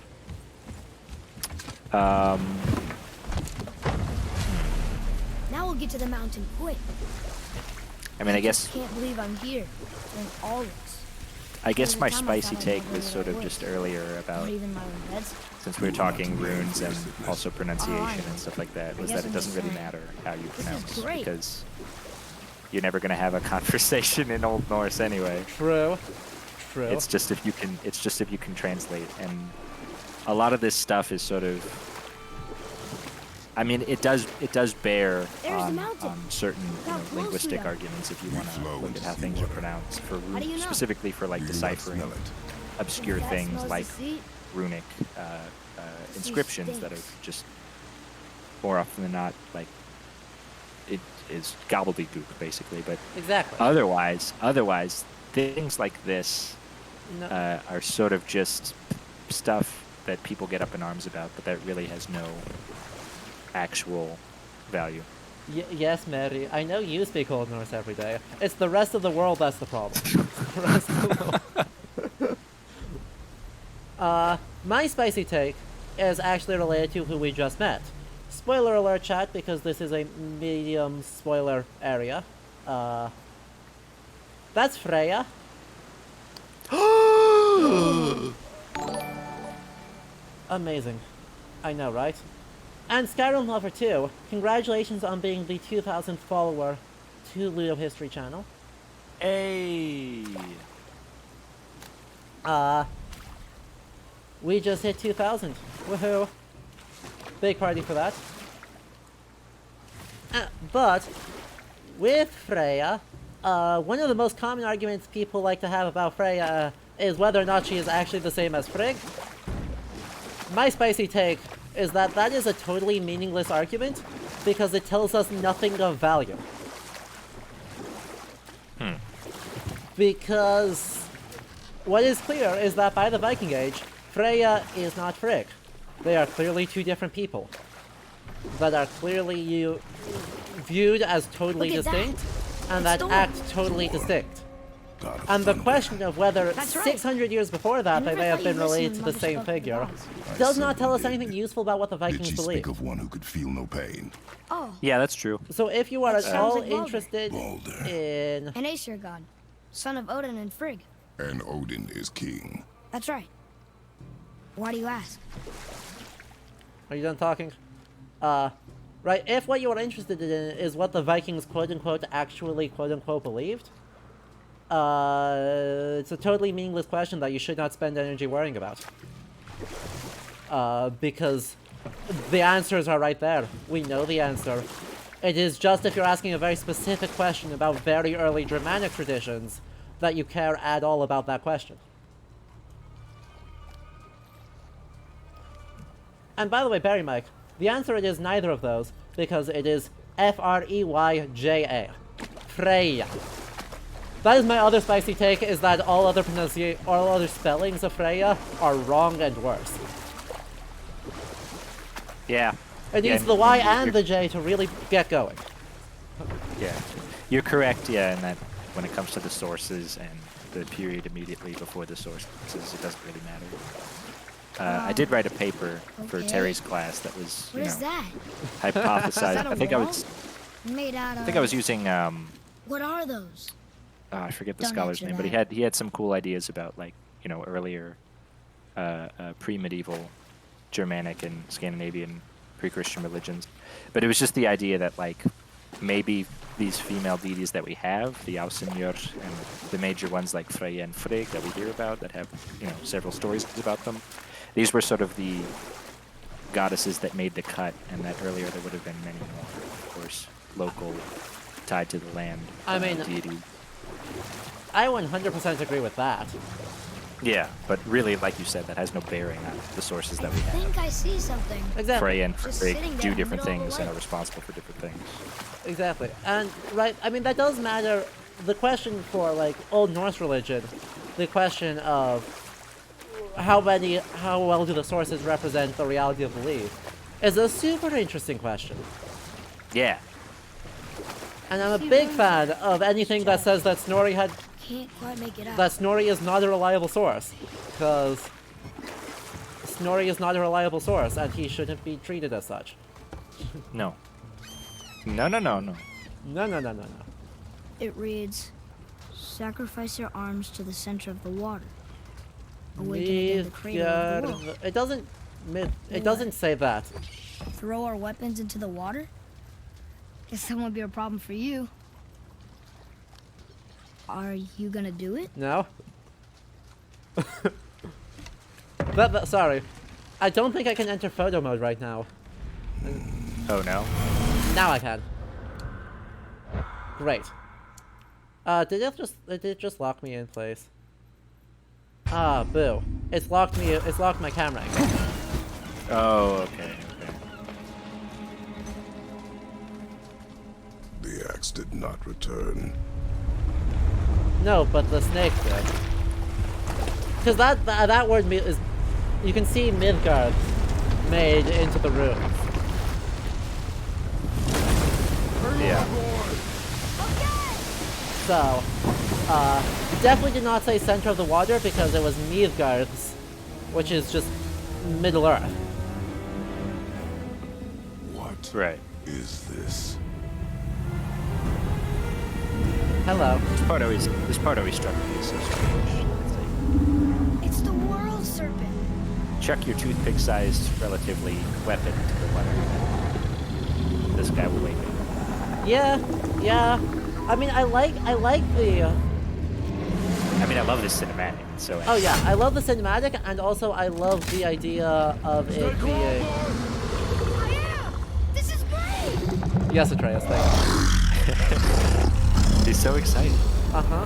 Now we'll get to the mountain quick. I mean, I guess Can't believe I'm here. Doing all this. my Every time I spicy thought I'd take never was get sort of away. just earlier about, Not even my own beds. since we were talking runes and also pronunciation Oh, I know. and stuff like that, I was guess that it I'm doesn't just really saying. matter how you This is pronounce, great. because you're never going to have a conversation in Old Norse anyway. True. True. It's just if you can translate, and a lot of this stuff is sort of, I mean, it does bear There's the on mountain. certain Look how close we linguistic are. arguments if you want to flow look at and how see things are water. pronounced for How do you know? specifically for like Do you not deciphering smell it? obscure That things smells the like sea. runic inscriptions that are stinks. just more often than not like it is gobbledygook basically, but Exactly. otherwise things like this No. are sort of just stuff that people get up in arms about, but that really has no actual value. Yes, Mary. I know you speak Old Norse every day. It's the rest of the world that's the problem. The rest of the world. My spicy take is actually related to who we just met. Spoiler alert, chat, because this is a medium spoiler area. That's Freya. Amazing. I know, right? And Skyrim Lover too. Congratulations on being the 2,000th follower to Ludo History Channel. Hey. We just hit 2,000. Woohoo! Big party for that. But with Freya, one of the most common arguments people like to have about Freya is whether or not she is actually the same as Frigg. My spicy take is that that is a totally meaningless argument because it tells us nothing of value. Because what is clear is that by the Viking Age, Freya is not Frigg. They are clearly two different people that are clearly viewed as totally Look at that. distinct and It's that Thor. act totally distinct. God of And the thunder. question of whether That's right. 600 years before I that they never may have thought you been related to listened the when same Mother spoke figure of the gods. does not tell us did. anything useful about what the Did Vikings she believe. speak of one who could feel no pain? Oh, Yeah, that's true. So if you are That at sounds all like Baldur. interested Baldur. in... an Aesir god, son of Odin and Frigg. And Odin is king. That's right. Why do you ask? Are you done talking? Right? If what you are interested in is what the Vikings quote-unquote actually quote-unquote believed, it's a totally meaningless question that you should not spend energy worrying about. Because the answers are right there. We know the answer. It is just if you're asking a very specific question about very early Germanic traditions that you care at all about that question. And by the way, Barry Mike, the answer it is neither of those, because it is Freyja. Freya. That is my other spicy take, is that all other spellings of Freya are wrong and worse. Yeah. It needs the Y and the J to really get going. Yeah. You're correct, yeah, in that when it comes to the sources and the period immediately before the sources, it doesn't really matter. I did write a paper for Terry's class that was, What is that? hypothesized. Is that a I think wall? Made out of... I think I was using What are those? I forget the Don't scholar's answer name, but that. he had some cool ideas about, like, earlier pre-medieval Germanic and Scandinavian pre-Christian religions. But it was just the idea that, like, maybe these female deities that we have, the Ausenjör and the major ones like Freya and Frigg that we hear about that have, several stories about them, these were sort of the goddesses that made the cut, and that earlier there would have been many more, of course, local, tied to the land deities. I 100% agree with that. Yeah, but really, like you said, that has no bearing on the sources that we I have. think I see something. Exactly. Freya and Just Frigg sitting there do in the different middle of things the and are lake. responsible for different things. Exactly. And, right, I mean, that does matter. The question for, like, Old Norse religion, the question of how well do the sources represent the reality of belief, is a super interesting question. Yeah. And I'm a big fan of anything that says that Snorri Can't quite make it out. that Snorri is not a reliable source, because Snorri is not a reliable source, and he shouldn't be treated as such. No. No. No. It reads, sacrifice your arms to the center of the water. Awaken again the creator of the world. It doesn't say that. Throw our weapons into the water? Guess that won't be a problem for you. Are you gonna do it? No. Sorry. I don't think I can enter photo mode right now. Oh, no? Now I can. Great. Did it just lock me in place? Ah, boo. It's locked my camera again. Oh, okay. The axe did not return. No, but the snake did. Because that word is... You can see Midgard made into the runes. Yeah. So, definitely did not say center of the water because it was Midgard's, which is just Middle Earth. What Right. is this? Hello. This part always struck me as so strange. It's the World Serpent. Chuck your toothpick-sized, relatively weapon to the water. This guy will wake up. Yeah. I mean, I like the... I mean, I love this cinematic. It's so. Oh yeah, I love the cinematic, and also I love the idea of it being... I am! This is great! Yes, Atreus, thank you. He's so excited. Uh-huh.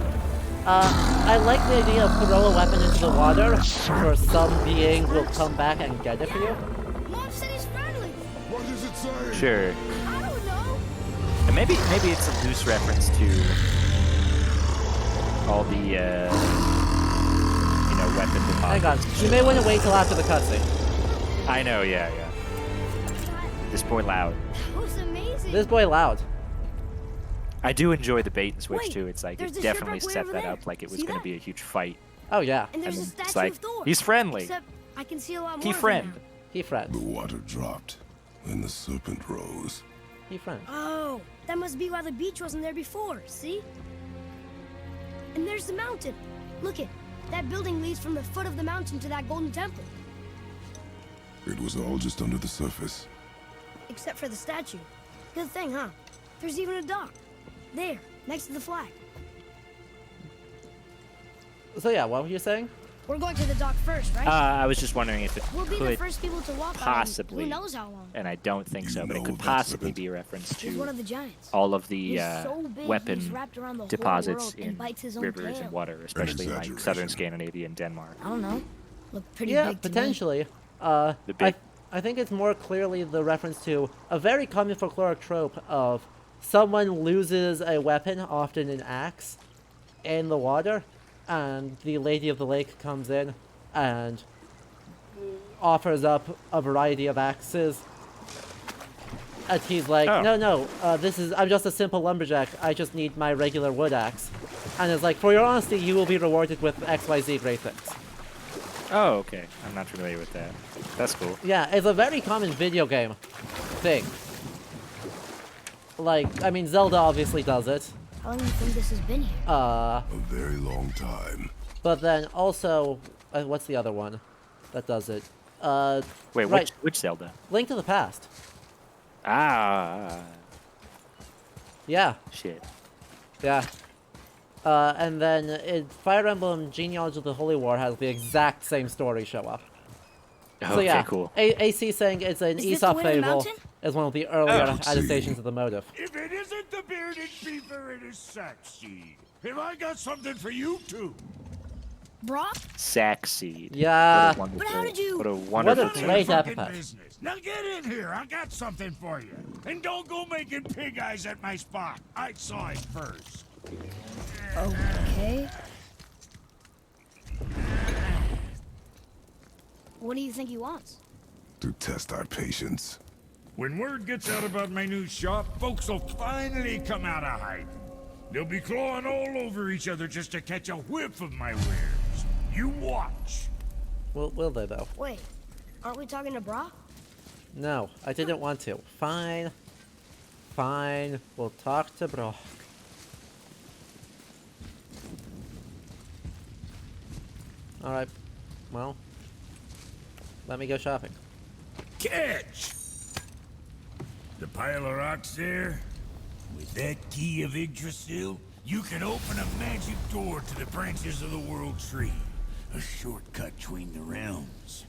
I like the idea of throw a weapon into the water, for some being will come back and get it for you. Mom said he's friendly. What does it say? Sure. I don't know. And maybe it's a loose reference to all the weapon Hang on, deposits. you may want to wait till after the cutscene. I know, yeah. This boy loud. That was amazing. This boy loud. I do enjoy the bait and switch Wait, too. It's like there's it a definitely shipwreck way set over that there. up like it was See going to that? be a huge fight. Oh yeah, And there's And a statue it's like of Thor. he's friendly. Except I can see a lot more He of him friend. now. he friend. The water dropped, and the serpent rose. He friend. Oh, that must be why the beach wasn't there before, see? And there's the mountain. Look it. That building leads from the foot of the mountain to that golden temple. It was all just under the surface. Except for the statue. Good thing, huh? There's even a dock. There, next to the flag. So yeah, what were you saying? We're going to the dock first, right? I was just wondering if it We'll be the could first people to walk on possibly, who knows how long. and I don't think so, You but it know could that possibly serpent? be a reference He's one to of the giants. all of the He's so big, he's weapon wrapped around the whole deposits world and in bites his own rivers tail. and water, especially in like southern exaggeration. Scandinavia and Denmark. I don't know. Look pretty Yeah, big to me. potentially. The big- I think it's more clearly the reference to a very common folkloric trope of someone loses a weapon, often an axe, in the water, and the Lady of the Lake comes in and offers up a variety of axes. And he's like, Oh. no, I'm just a simple lumberjack. I just need my regular wood axe. And it's like, for your honesty, you will be rewarded with XYZ great things. Oh, okay. I'm not familiar with that. That's cool. Yeah, it's a very common video game thing. Like, I mean, Zelda obviously does it. How long do you think this has been here? A very long time. But then also, what's the other one that does it? Wait, right. which Zelda? Link to the Past. Ah, Yeah, shit. yeah. And then Fire Emblem Genealogy of the Holy War has the exact same story show up. Okay, So yeah, cool. AC saying it's an Is this Aesop the way to the fable mountain? is one of the earlier Oh. adaptations of the motive. If it isn't the bearded beaver, it is Sackseed. Have I got something for you too? Brock? Sackseed. Yeah. What a But how did you- What a wonderful What a term. great Fucking epithet. business. Now get in here. I got something for you. And don't go making pig eyes at my spot. I saw it first. Okay. What do you think he wants? To test our patience. When word gets out about my new shop, folks will finally come out of hiding. They'll be clawing all over each other just to catch a whiff of my wares. You watch. Will they though? Wait, aren't we talking to Brock? No, I didn't want to. Fine. Fine. We'll talk to Brock. Alright. Well. Let me go shopping. Catch! The pile of rocks there? With that key of Yggdrasil, you can open a magic door to the branches of the World Tree. A shortcut between the realms.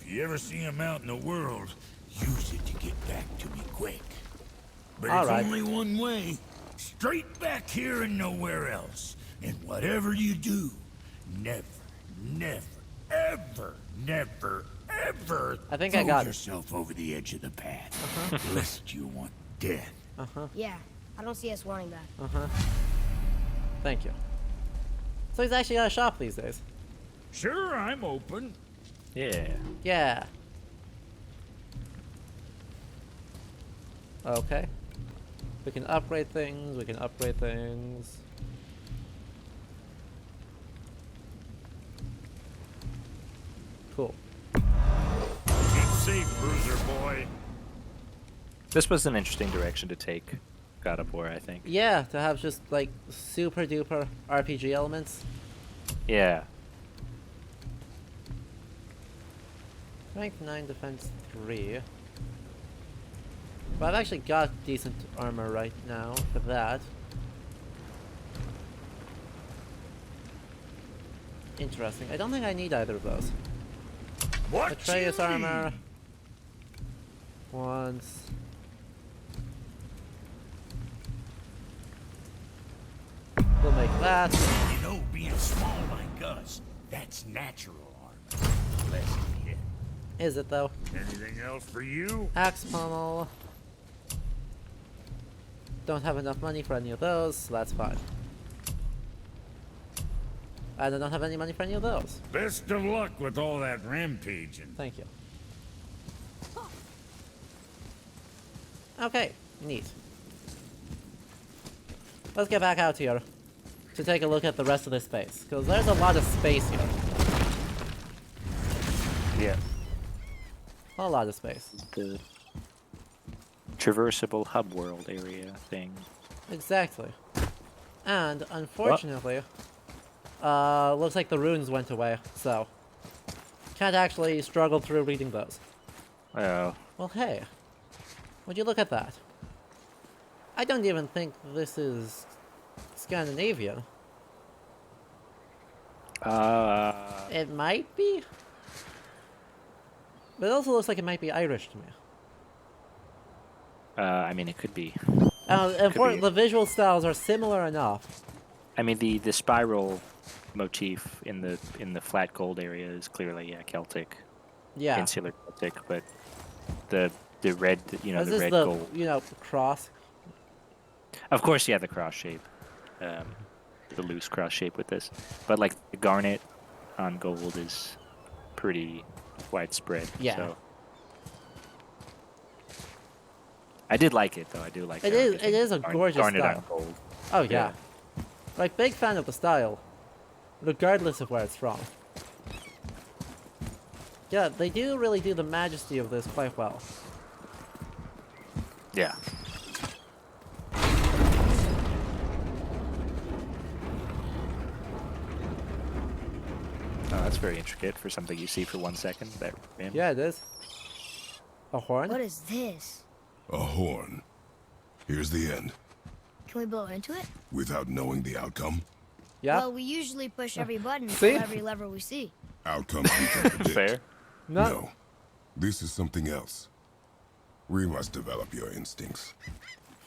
If you ever see him out in the world, use it to get back to me quick. But All it's right. only one way. Straight back here and nowhere else. And whatever you do, never, ever I think I throw got it. yourself over the edge of the path. Lest you want death. Yeah, I don't see us wanting that. Thank you. So he's actually got a shop these days. Sure, I'm open. Yeah. Yeah. Okay. We can upgrade things, we can upgrade things. Cool. Keep safe, bruiser boy. This was an interesting direction to take God of War, I think. Yeah, to have just like super duper RPG elements. Yeah. Strength 9, defense 3. But I've actually got decent armor right now for that. Interesting. I don't think I need either of those. What Atreus you armor. need? Once. We'll make that. You know, being small like us, that's natural armor. Less than hit. Is it though? Anything else for you? Axe pommel. Don't have enough money for any of those, so that's fine. And I don't have any money for any of those. Best of luck with all that rampaging. Thank you. Okay, neat. Let's get back out here to take a look at the rest of this space, because there's a lot of space here. Yeah. A lot of space. The traversable hub world area thing. Exactly. And unfortunately, looks like the runes went away, so can't actually struggle through reading those. Oh. Well, hey, would you look at that? I don't even think this is Scandinavian. It might be. But it also looks like it might be Irish to me. I mean, it could be. And Could be. the visual styles are similar enough. I mean, the spiral motif in the flat gold area is clearly Celtic, Yeah. insular Celtic, but the red, Is the this red the, gold. cross? Of course, yeah, the cross shape, the loose cross shape with this, but like the garnet on gold is pretty widespread. Yeah. So. I did like it though. I do like It how is- everything it is a gorgeous garnet on style. gold. Oh, yeah. Yeah. Like, big fan of the style. Regardless of where it's from. Yeah, they do really do the majesty of this quite well. Yeah. Oh, that's very intricate for something you see for 1 second. That rim. Yeah, it is. A horn? What is this? A horn. Here's the end. Can we blow into it? Without knowing the outcome. Yeah. Well, we usually push every button, See? pull every lever we see. Outcomes we can predict. Fair. No. This is something else. We must develop your instincts.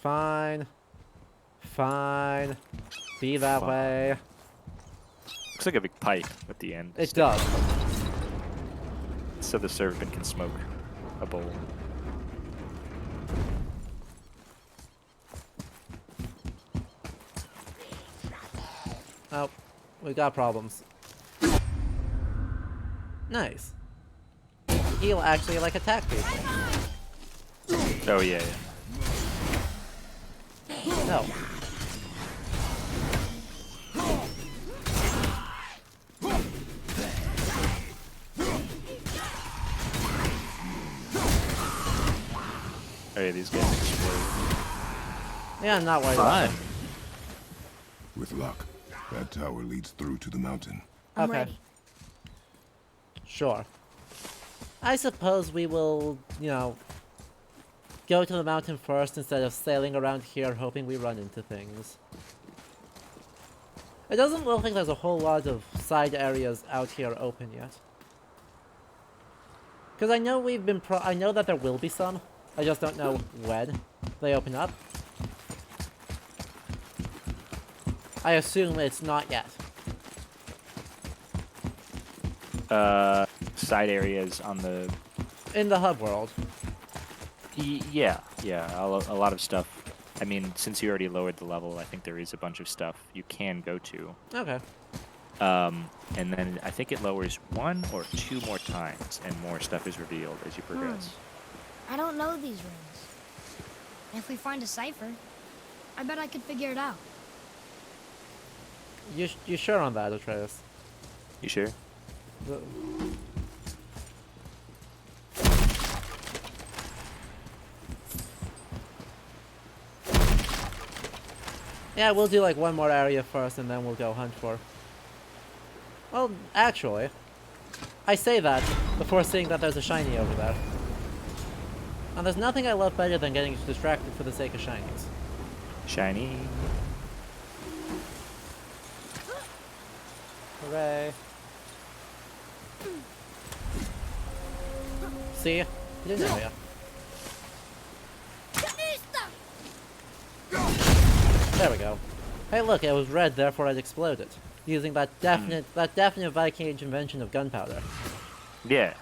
Fine. Fine. Be that Fine. way. Looks like a big pipe at the end. It does. So the serpent can smoke a bowl. Oh, we got problems. Nice. He'll actually like attack people. Oh yeah, yeah. No. Oh yeah, these guys explode. Yeah, I'm not worried about Fun. With luck, that tower leads through to the mountain. I'm Okay. ready. Sure. I suppose we will, go to the mountain first instead of sailing around here hoping we run into things. It doesn't look like there's a whole lot of side areas out here open yet. Because I know I know that there will be some. I just don't know when they open up. I assume it's not yet. Side areas on the. In the hub world. Yeah. A lot of stuff. I mean, since you already lowered the level, I think there is a bunch of stuff you can go to. Okay. And then I think it lowers 1 or 2 more times, and more stuff is revealed as you progress. I don't know these rings. And if we find a cipher, I bet I could figure it out. You sure on that, Atreus? You sure? Yeah, we'll do like one more area first and then we'll go hunt for... Well, actually, I say that before seeing that there's a shiny over there. And there's nothing I love better than getting distracted for the sake of shinies. Shiny. Hooray. See? You didn't know ya. There we go. Hey look, it was red, therefore it exploded. Using that definite Viking Age invention of gunpowder. Yeah.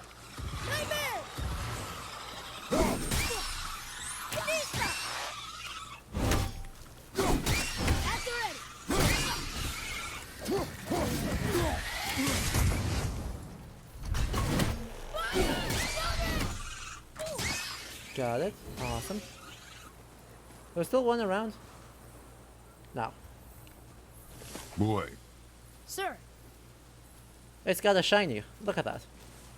Got it. Awesome. There's still one around? No. Boy, Sir, It's got a shiny. Look at that.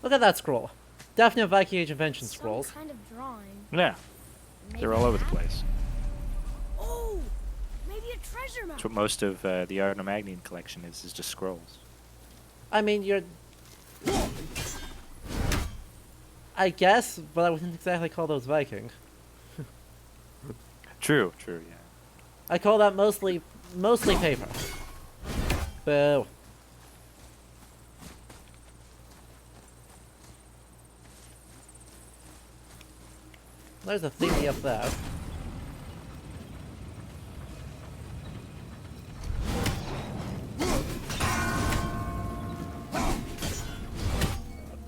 Look at that scroll. Definite Viking Age invention some scrolls. kind of drawing. Yeah. Maybe They're all over the place. Oh, maybe a treasure map. That's what most of the Arnomagnine collection is just scrolls. I mean, you're... I guess, but I wouldn't exactly call those Viking. True, yeah. I call that mostly paper. Boo. There's a thingy up there.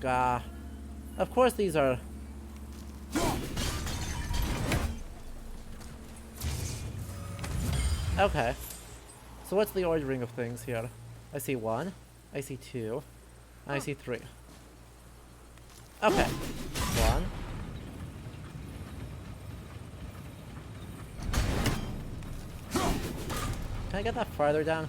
God. Of course these are... Okay. So what's the ordering of things here? I see 1, I see 2, and I see 3. Okay. 1. Can I get that farther down?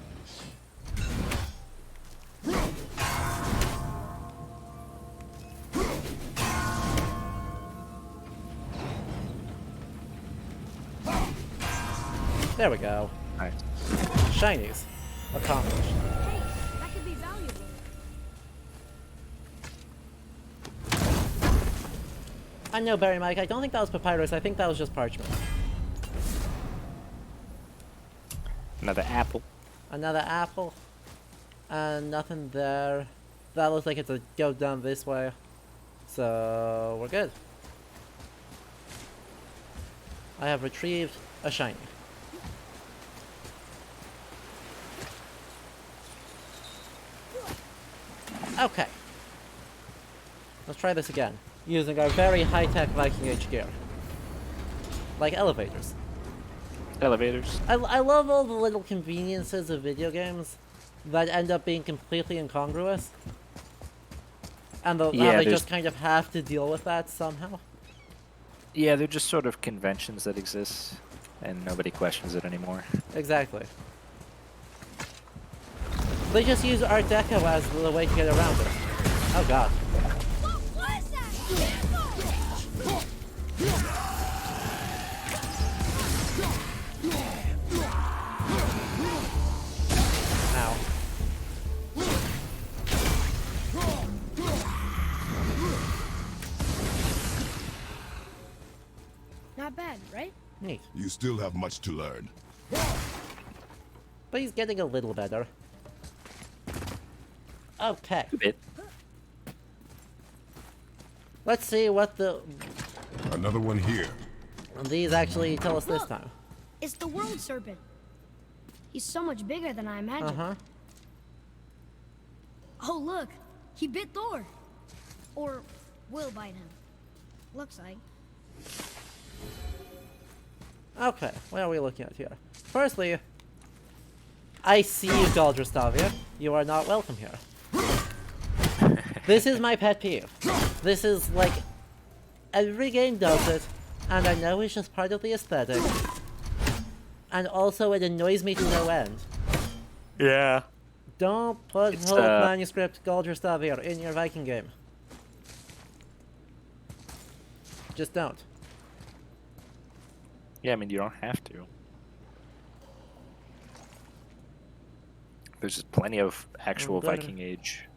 There we go. Nice. Shinies. Accomplished. Hey, that could be valuable. I know, Barry Mike, I don't think that was papyrus, I think that was just parchment. Another apple. Another apple. And nothing there. That looks like it's a go down this way. So, we're good. I have retrieved a shiny. Okay. Let's try this again. Using our very high-tech Viking Age gear. Like elevators. Elevators. I love all the little conveniences of video games that end up being completely incongruous. And how Yeah, they there's- just kind of have to deal with that somehow. Yeah, they're just sort of conventions that exist, and nobody questions it anymore. Exactly. They just use Art Deco as the way to get around it. Oh god. What was that? Ow. Not bad, right? Neat. You still have much to learn. But he's getting a little better. Okay. A bit. Let's see what Another one here. these actually tell us this time. It's the World Serpent. He's so much bigger than I imagined. Uh-huh. Oh, look. He bit Thor. Or will bite him. Looks like. Okay, what are we looking at here? Firstly, I see you, Galdrastavia. You are not welcome here. This is my pet peeve. This is like every game does it, and I know it's just part of the aesthetic. And also, it annoys me to no end. Yeah. Don't put It's, whole manuscript Galdrastavir in your Viking game. Just don't. Yeah, I mean, you don't have to. There's plenty of actual better. Viking Age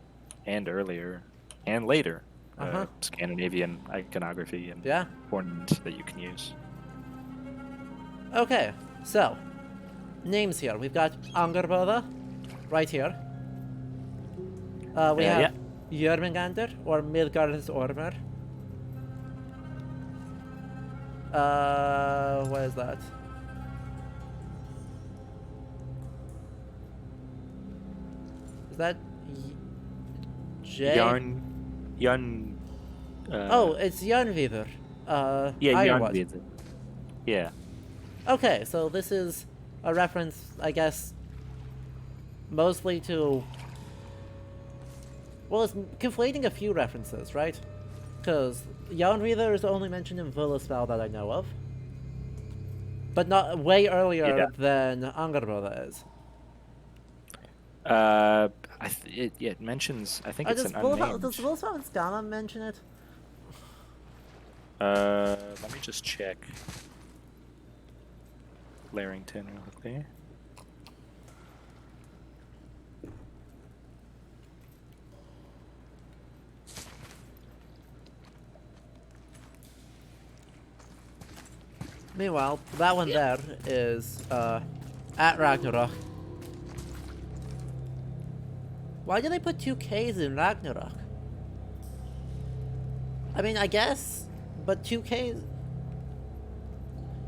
and earlier and later Uh-huh. Scandinavian iconography and Yeah. ornaments that you can use. Okay, so names here. We've got Angerboda, right here. We have Jörmungandr or Midgard's Ormer. What is that? Is that J? Jan. Oh, it's Jarnvidr. Yeah, Ironwood. Jan. Yeah. Okay, so this is a reference, I guess, mostly to... Well, it's conflating a few references, right? Because Jarnvidr is only mentioned in Völuspá that I know of. But not way earlier Yeah. than Angerboda is. It mentions. I think it's Does an unnamed. Völuspá and Skama mention it? Let me just check. Larrington real quickly. Meanwhile, that one there is at Ragnarok. Why did they put 2 Ks in Ragnarok? I mean, I guess, but 2 Ks.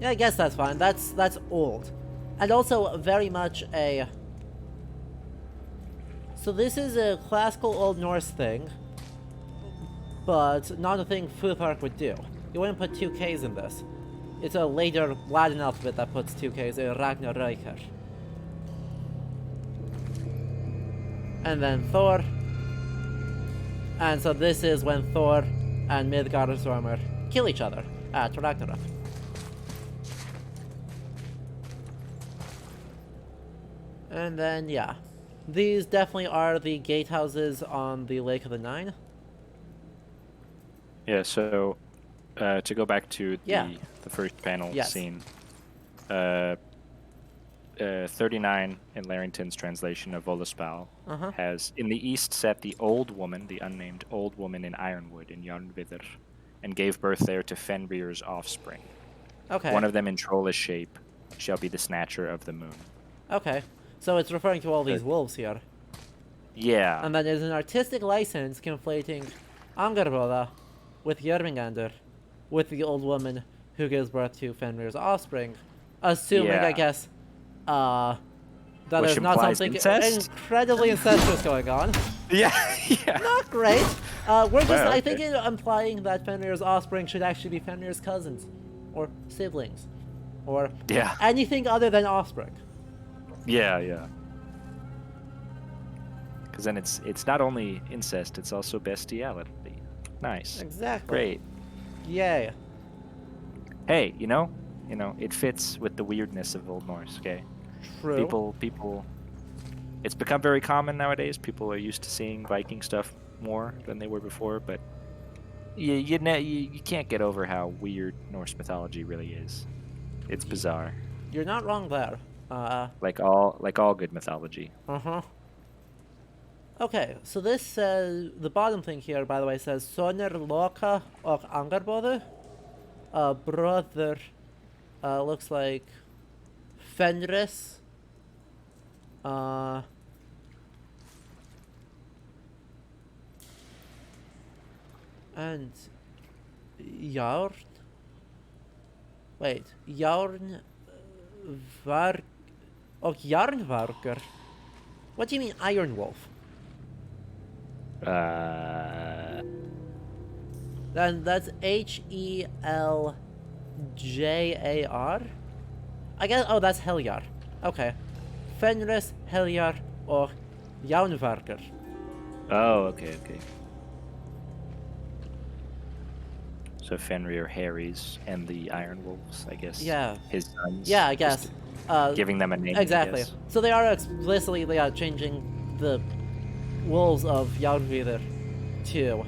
Yeah, I guess that's fine. That's old, and also very much a. So this is a classical Old Norse thing, but not a thing Futhark would do. You wouldn't put 2 Ks in this. It's a later Latin alphabet that puts 2 Ks in Ragnarökr. And then Thor. And so this is when Thor and Midgardsormr kill each other at Ragnarok. And then, yeah. These definitely are the gatehouses on the Lake of the Nine. Yeah, so to go back to Yeah. the first panel Yes. scene, 39 in Larrington's translation of Volaspal has in the east set the old woman, the unnamed old woman in Ironwood in Jarnvidr, and gave birth there to Fenrir's offspring. Okay. One of them in trollish shape shall be the snatcher of the moon. Okay. So it's referring to all these wolves here. Yeah. And then there's an artistic license conflating Angerboda with Jörmungandr with the old woman who gives birth to Fenrir's offspring. Assuming, Yeah. I guess, that Which there's not implies something incest? incredibly incestuous going on. Yeah, yeah. Not great. We're just, Well, I okay. think, implying that Fenrir's offspring should actually be Fenrir's cousins, or siblings, or Yeah. anything other than offspring. Yeah, yeah. Because then it's not only incest, it's also bestiality. Nice. Exactly. Great. Yay. Hey, it fits with the weirdness of Old Norse. Okay. True. People. It's become very common nowadays. People are used to seeing Viking stuff more than they were before, but you can't get over how weird Norse mythology really is. It's bizarre. You're not wrong there. Like all good mythology. Uh-huh. Okay, so this says, the bottom thing here, by the way, says Sonur Loka och Angerbodu. Brother, looks like Fenris. And Jarn. Wait, Jarn Var och Jarnvarker. What do you mean Iron Wolf? Then that's Heljar. I guess. Oh, that's Heljar. Okay. Fenris, Heljar, or Jarnvarker. Oh, okay. So Fenrir harries and the Iron Wolves, I guess. Yeah. His sons. Yeah, I just guess. giving them a name. I Exactly. guess. So they are explicitly changing the wolves of Jarnvidr to.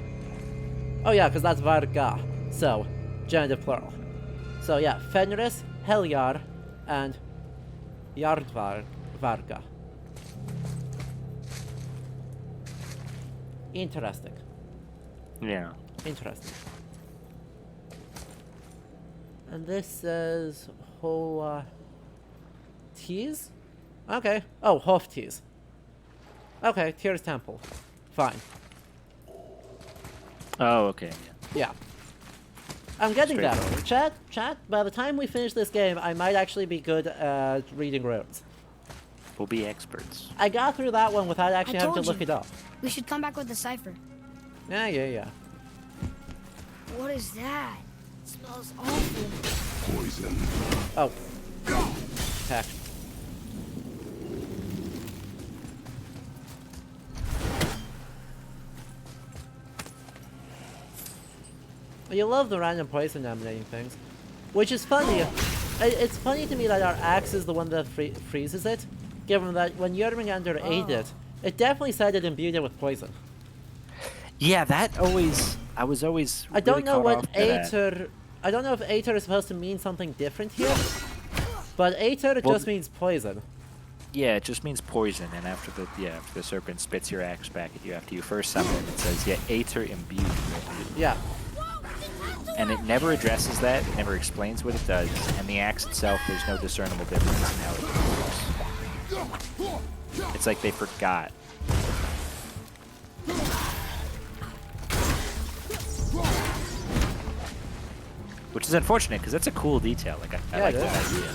Oh yeah, because that's Varga. So, genitive plural. So yeah, Fenris, Heljar, and Varga. Interesting. Yeah. Interesting. And this says Tees? Okay. Oh, Hof Tees. Okay, Tyr's Temple. Fine. Oh, okay. Yeah. I'm getting better. Straightforward. Chat, by the time we finish this game, I might actually be good at reading runes. We'll be experts. I got through that one without actually having to told look you. it up. We should come back with the cipher. Yeah. What is that? It smells awful. Poison. Oh. Heck. You love the random poison emanating things. Which is funny. It's funny to me that our axe is the one that freezes it, given that when Jörmungandr ate it, it definitely said it imbued it with poison. Yeah, that always. I was always. I don't really know caught what off by that. Aether... I don't know if Aether is supposed to mean something different here, but Aether Well, just means poison. Yeah, it just means poison, and after the serpent spits your axe back at you after you first summon it, it says, yeah, Aether imbued with you. Yeah. and it never addresses that. It never explains what it does. And the axe itself, there's no discernible difference in how it works. It's like they forgot. Which is unfortunate, because that's a cool detail. Like, I like that idea.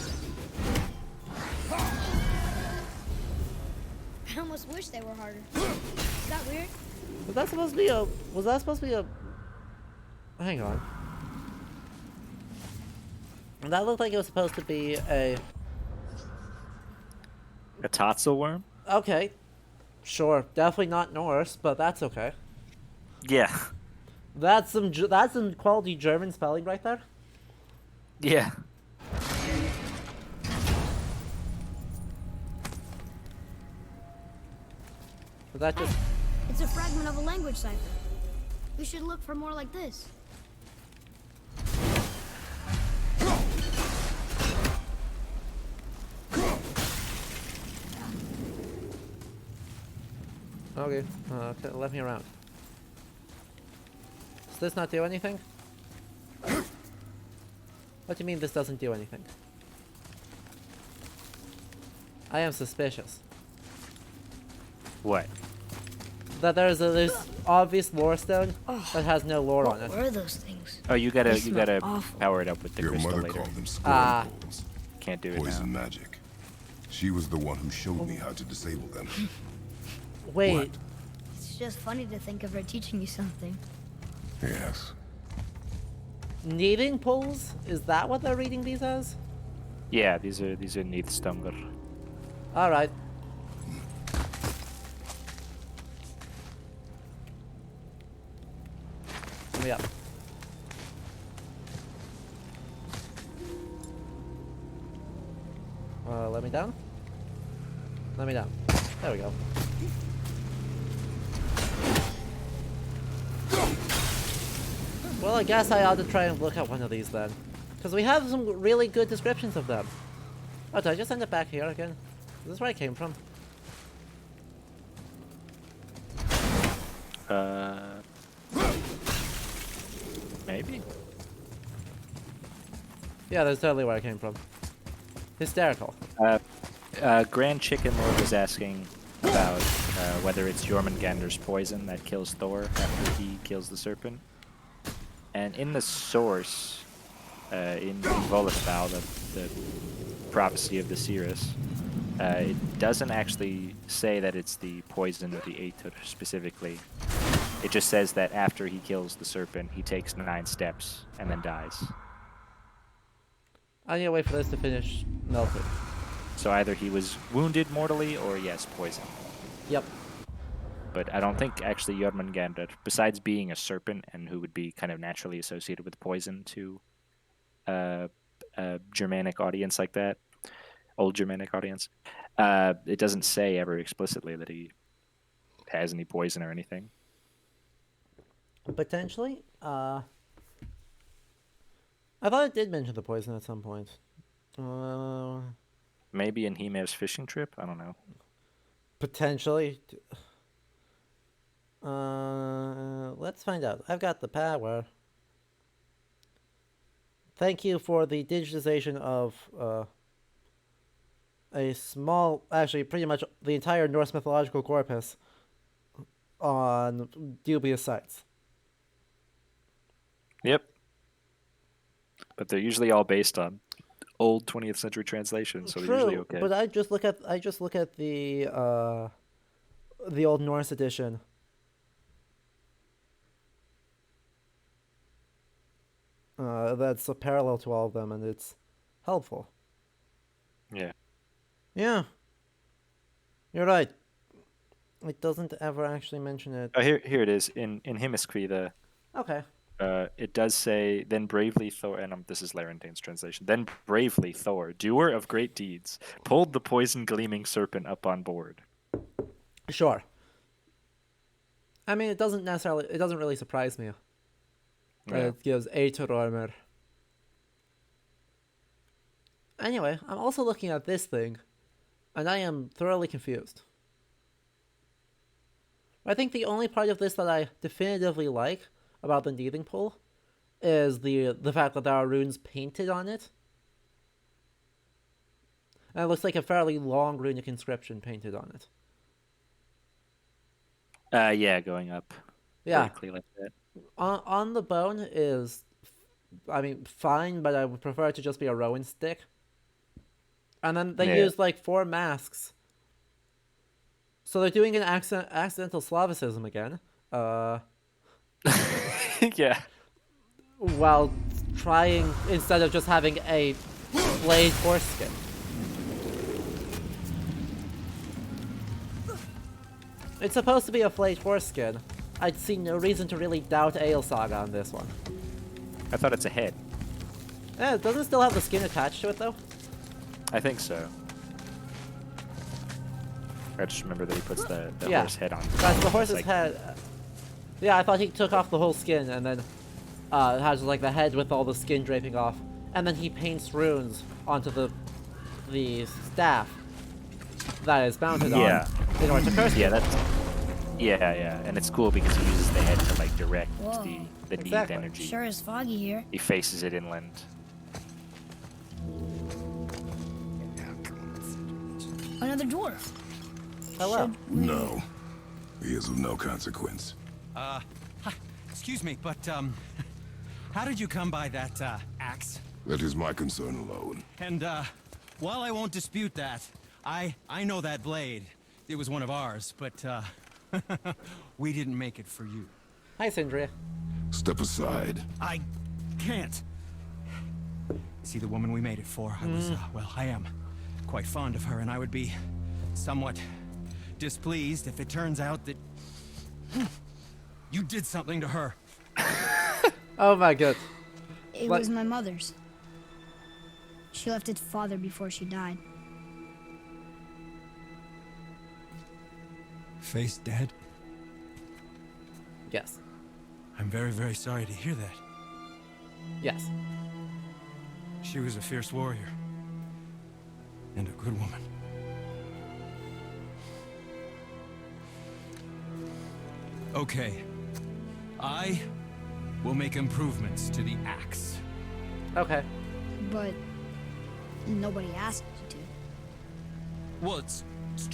I almost wish they were harder. Is that weird? Was that supposed to be a... Was that supposed to be a... Hang on. That looked like it was supposed to be a... A Totzel worm? Okay. Sure. Definitely not Norse, but that's okay. Yeah. That's some quality German spelling right there. Yeah. But that just... It's a fragment of a language cipher. We should look for more like this. Okay. Okay, let me around. Does this not do anything? What do you mean this doesn't do anything? I am suspicious. What? That there's this obvious lore stone that has no lore on What it. were those things? Oh, you They gotta smell awful. power it up with the Your crystal mother later. called them Ah. squirrel poles. Can't do it Poison now. magic. She was the one who showed me how to disable them. Wait, What? It's just funny to think of her teaching you something. Yes. kneading poles? Is that what they're reading these as? Yeah, these are Nithstungur. Alright. Let me up. Let me down? Let me down. There we go. Well, I guess I ought to try and look at one of these then. Because we have some really good descriptions of them. Oh, did I just end up back here again? Is this where I came from? Maybe? Yeah, that's totally where I came from. Hysterical. Grand Chicken Lord was asking about whether it's Jormungandr's poison that kills Thor after he kills the serpent. And in the source, in Völuspá, the prophecy of the Cirrus, it doesn't actually say that it's the poison of the Aetur specifically. It just says that after he kills the serpent, he takes 9 steps and then dies. I need to wait for this to finish melting. So either he was wounded mortally or, yes, poisoned. Yep. But I don't think actually Jormungandr, besides being a serpent and who would be kind of naturally associated with poison to a Germanic audience like that, old Germanic audience, it doesn't say ever explicitly that he has any poison or anything. Potentially. I thought it did mention the poison at some point. Maybe in Hymev's fishing trip? I don't know. Potentially. Let's find out. I've got the power. Thank you for the digitization of a small, actually pretty much the entire Norse mythological corpus on dubious sites. Yep. But they're usually all based on old 20th century translations, so they're usually okay. But I just look at the old Norse edition. That's a parallel to all of them, and it's helpful. Yeah. Yeah. You're right. It doesn't ever actually mention it. Oh, here it is in Himiskri. Okay. It does say, then bravely Thor, and this is Larendane's translation, then bravely Thor, doer of great deeds, pulled the poison gleaming serpent up on board. Sure. I mean, it doesn't really surprise me that Yeah. it gives Aetur armor. Anyway, I'm also looking at this thing, and I am thoroughly confused. I think the only part of this that I definitively like about the kneading pole is the fact that there are runes painted on it. And it looks like a fairly long runic inscription painted on it. Yeah, going up Yeah. vertically like that. On the bone is, I mean, fine, but I would prefer it to just be a Rowan stick. And then they Yeah. use like 4 masks. So they're doing an accidental Slavicism again. Yeah. While trying, instead of just having a flayed foreskin. It's supposed to be a flayed foreskin. I'd see no reason to really doubt Ale Saga on this one. I thought it's a head. Eh, doesn't it still have the skin attached to it though? I think so. I just remember that he puts the Yeah. horse head on. That's the horse's like- head. Yeah, I thought he took off the whole skin and then it has like the head with all the skin draping off, and then he paints runes onto the staff that is mounted Yeah. on in order to curse Yeah, people. that's. Yeah, and it's cool because he uses the head to like direct Whoa. the need Exactly. energy. Sure is foggy here. He faces it inland. Another dwarf. Hello. No. He is of no consequence. Hi, excuse me, but, how did you come by that, axe? That is my concern alone. And, while I won't dispute that, I know that blade. It was one of ours, but, we didn't make it for you. Hi, Sindria. Step aside. I can't. See, the woman we made it for, I was, well, I am quite fond of her, and I would be somewhat displeased if it turns out that you did something to her. Oh my god. It What? was my mother's. She left its father before she died. Face dead? Yes. I'm very, very sorry to hear that. Yes. She was a fierce warrior. And a good woman. Okay. I will make improvements to the axe. Okay. But nobody asked you to. Well, it's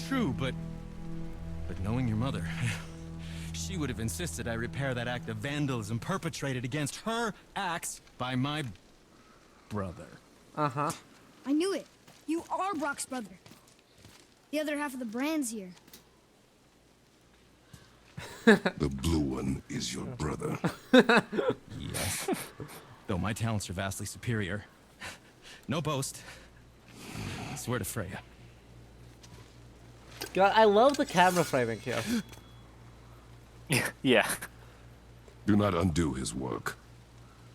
true, but knowing your mother, she would have insisted I repair that act of vandalism perpetrated against her axe by my brother. Uh-huh. I knew it. You are Brock's brother. The other half of the brand's here. The blue one is your brother. Yes. Though my talents are vastly superior. No boast. I swear to Freya. God, I love the camera framing here. Yeah. Do not undo his work.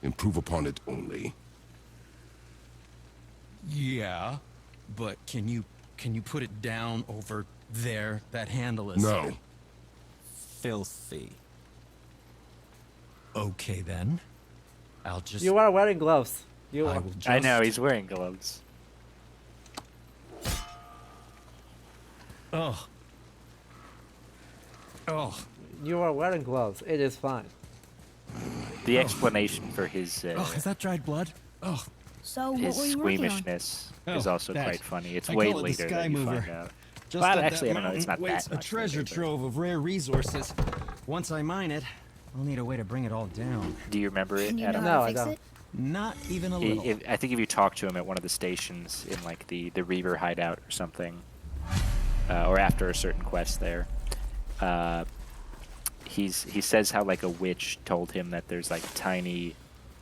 Improve upon it only. Yeah, but can you put it down over there? That handle is No. filthy. Okay then. I'll just You are wearing gloves. You I are. will just I know, he's wearing gloves. Oh. Oh. You are wearing gloves. It is fine. The explanation for his Oh, is that dried blood? Oh. So what his were you working on? squeamishness Oh, is also that. quite funny. It's I way call it the later sky that you mover. find out. Just Well, that actually, I that don't know. It's not mountain waits that a much treasure later, but- trove of rare resources. Once I mine it, I'll need a way to bring it all down. Do you remember it, And you Adam? know No, how I to fix don't. it? Not even a little. I think if you talk to him at one of the stations in like the Reaver hideout or something, or after a certain quest there, he says how like a witch told him that there's like tiny.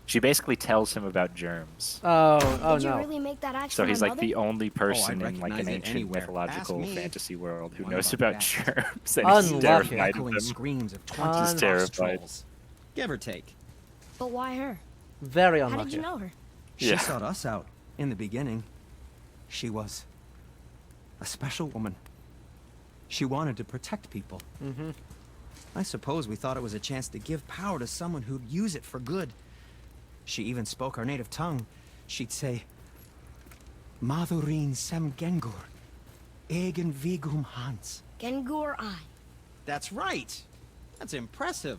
She basically tells him about germs. Oh Did you no. really make that axe So for he's my like mother? the only person in like recognize an it ancient anywhere. mythological Ask me. fantasy world who One knows of our about best. germs, and he's Unlucky. terrified of Echoing them. screams of 20 He's fox terrified. trolls. Give or take. But why her? Very How unlucky. did you know her? She Yeah. sought us out in the beginning. She was a special woman. She wanted to protect people. Mm-hmm. I suppose we thought it was a chance to give power to someone who'd use it for good. She even spoke our native tongue. She'd say, Madurin sem gengur, egen vigum hans. Gengur I. That's right. That's impressive.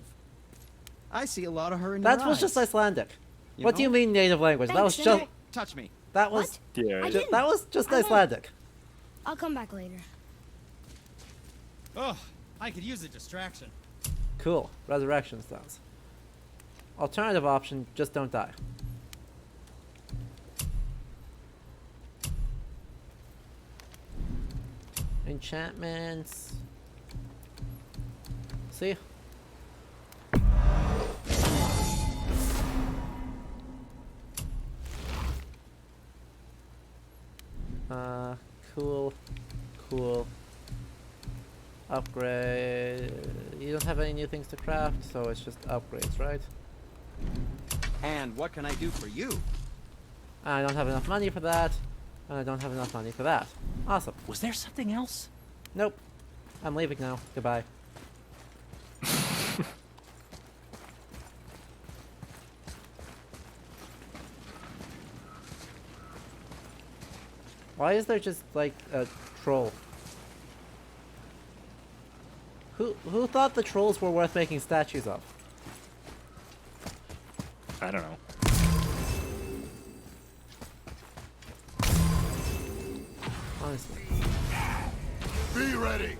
I see a lot of her in That your was just eyes. Icelandic. What do you mean native language? That was Thanks, just. Henry. Touch me. That was. Yeah. I didn't. That was just I won't. Icelandic. I'll come back later. Oh, I could use a distraction. Cool. Resurrection stones. Alternative option, just don't die. Enchantments. See? Cool. Cool. Upgrade. You don't have any new things to craft, so it's just upgrades, right? And what can I do for you? I don't have enough money for that, and I don't have enough money for that. Awesome. Was there something else? Nope. I'm leaving now. Goodbye. Why is there just like a troll? Who thought the trolls were worth making statues of? I don't know. Honestly. Be ready.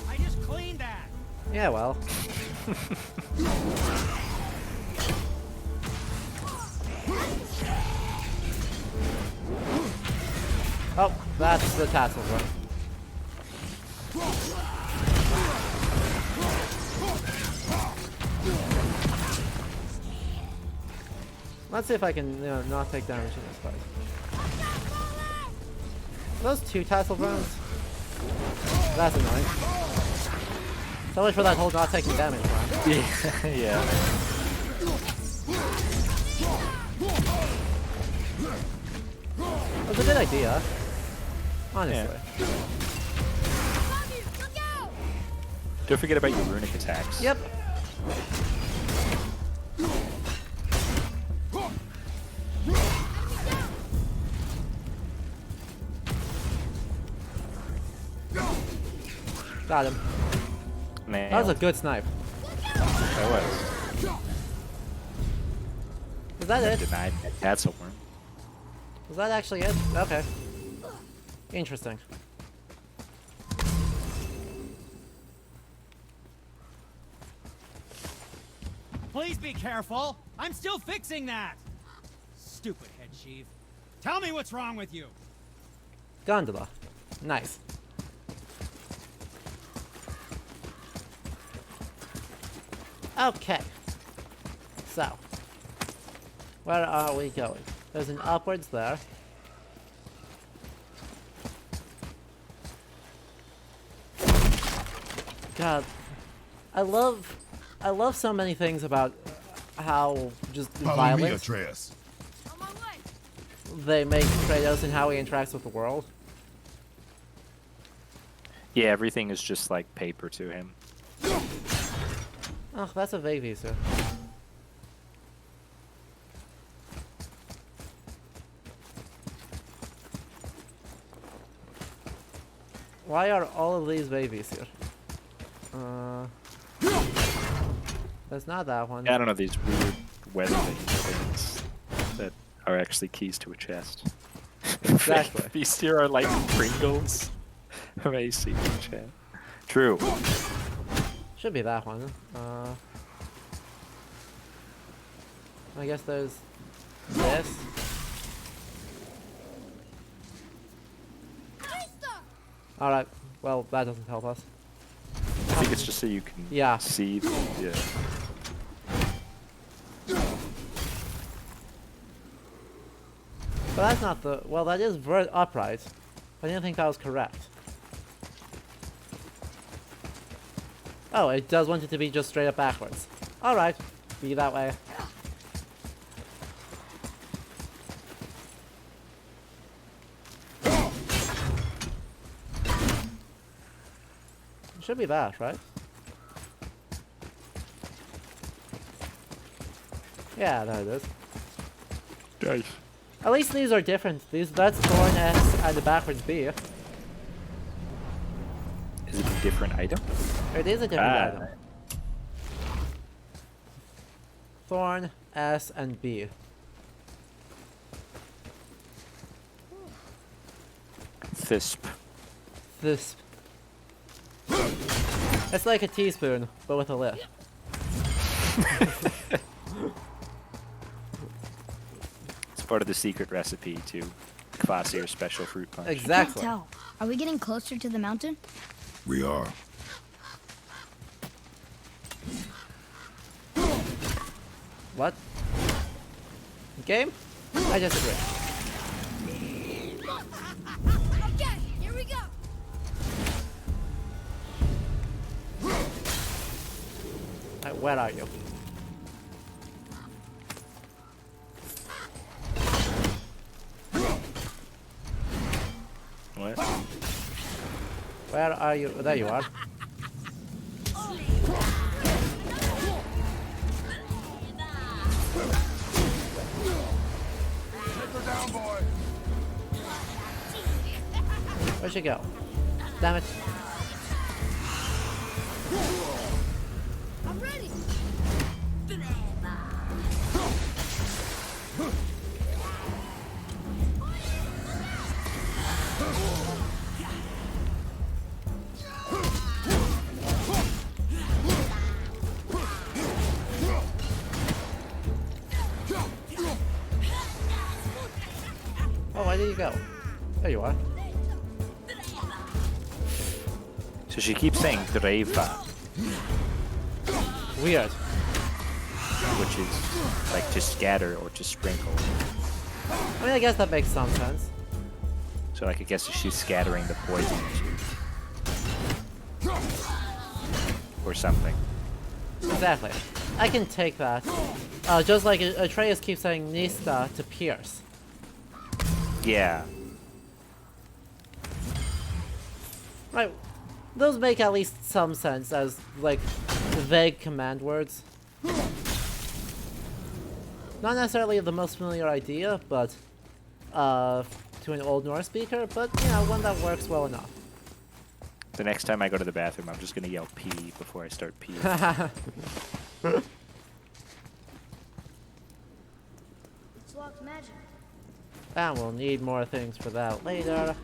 I just cleaned that. Yeah, well. Oh, that's the tassel one. Let's see if I can, not take damage in this fight. Those two tassel runs? That's annoying. So much for that whole not taking damage run. Yeah. That's a good idea. Honestly. Don't forget about your runic attacks. Yep. Got him. Man. That was a good snipe. That was. Was that it? Denied that tassel worm. Was that actually it? Okay. Interesting. Please be careful. I'm still fixing that. Stupid head chief. Tell me what's wrong with you. Gondola. Nice. Okay. So. Where are we going? There's an upwards there. God. I love so many things about how just Follow me, violent Atreus. On my way. they make Kratos and how he interacts with the world. Yeah, everything is just like paper to him. Oh, that's a vague visa. Why are all of these babies here? That's not that one. Yeah, I don't know, these weird weather things that are actually keys to a chest. Exactly. These here are like Pringles. Amazing chat. True. Should be that one. I guess there's this. Alright, well, that doesn't help us. I think it's just so you can Yeah. see. Yeah. But that's not the... Well, that is upright. I didn't think that was correct. Oh, it does want it to be just straight up backwards. Alright, be that way. It should be that, right? Yeah, there it is. Nice. At least these are different. That's Thorn S and the backwards B. Is it a different item? It is a different item. Thorn, S, and B. Thisp. This. It's like a teaspoon, but with a lip. It's part of the secret recipe to classier special fruit punch. Can't Exactly. tell. Are we getting closer to the mountain? We are. What? Game? I disagree. Okay, here we go. Alright, where are you? What? Where are you? There you are. Where'd you go? Damn it. I'm ready. Oh, where did you go? There you are. So she keeps saying Dreva, Weird. which is like to scatter or to sprinkle. I mean, I guess that makes some sense. So like I guess she's scattering the poison or something. Exactly. I can take that. Just like Atreus keeps saying Nista to pierce. Yeah. Right. Those make at least some sense as, like, vague command words. Not necessarily the most familiar idea, but, to an Old Norse speaker, but, you know, one that works well enough. The next time I go to the bathroom, I'm just gonna yell pee before I start peeing. It's locked magic. And we'll need more things for that later.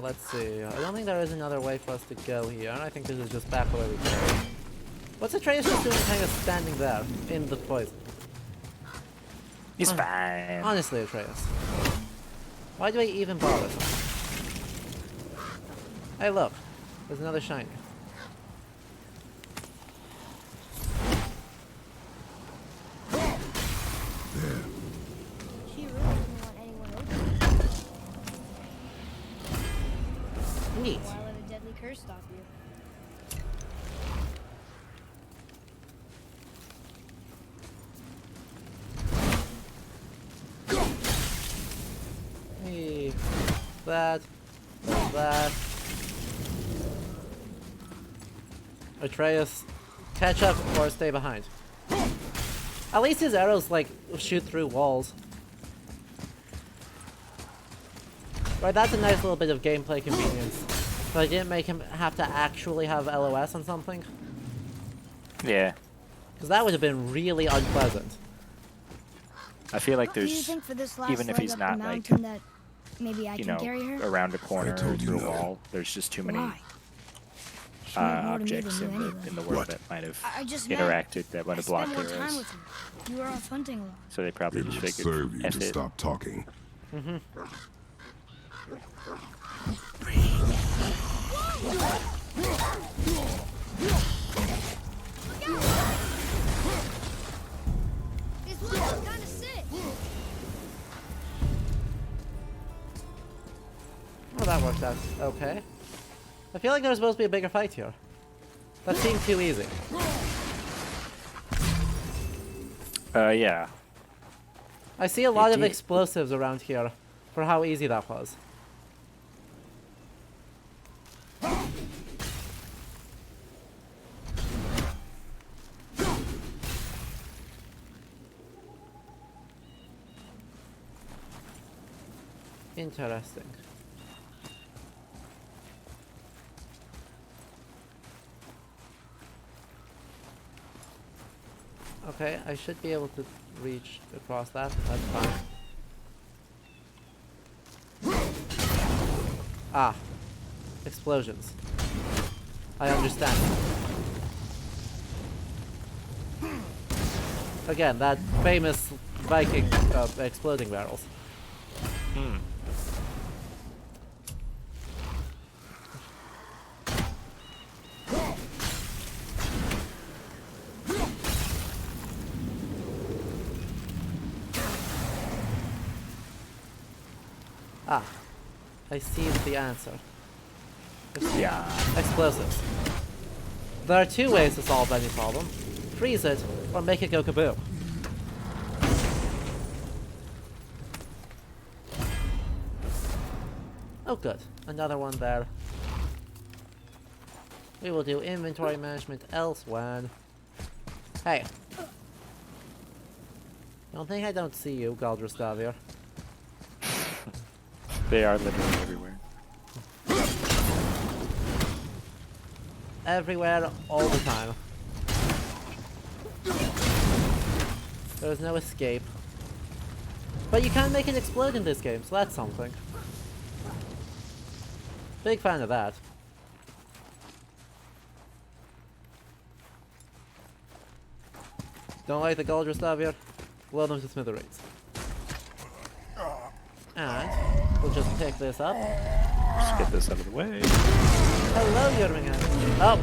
Let's see. I don't think there is another way for us to go here. I think this is just back where we came. What's Atreus just doing kind of standing there in the poison? He's fine. Honestly, Atreus. Why do I even bother? Hey, look. There's another shiny. She really doesn't want anyone over. Neat. Why let a deadly curse stop you? Hey, that, that. Atreus, catch up or stay behind. At least his arrows, like, shoot through walls. Right, that's a nice little bit of gameplay convenience. But I didn't make him have to actually have LOS on something. Yeah. Because that would have been really unpleasant. I feel like Do you there's, think for this last even if leg he's up not the like, mountain that maybe I you can know, carry her? around a corner or told you through a no. wall, there's just too many Why? She meant more to me objects than in you the anyway. in the world What? that might have I just meant interacted that would I have spent blocked more their time arrows. with you. You were off hunting a lot. So they probably It just would figured, serve you F to it. stop talking. This one's kind of sick. Well, that worked out okay. I feel like there was supposed to be a bigger fight here. That seemed too easy. Yeah. I see a lot It of did. explosives around here for how easy that was. Interesting. Okay, I should be able to reach across that, but that's fine. Ah. Explosions. I understand. Again, that famous Viking exploding barrels. Hmm. Ah. I see the answer. Yeah. Explosives. There are two ways to solve any problem. Freeze it, or make it go kaboom. Oh good, another one there. We will do inventory management elsewhere. Hey. Don't think I don't see you, Galdrastavir. They are literally everywhere. Everywhere, all the time. There's no escape. But you can't make it explode in this game, so that's something. Big fan of that. Don't like the Galdrastavir? Blow them to smithereens. And we'll just pick this up. Just get this out of the way. Hello, Jormungand. Oh!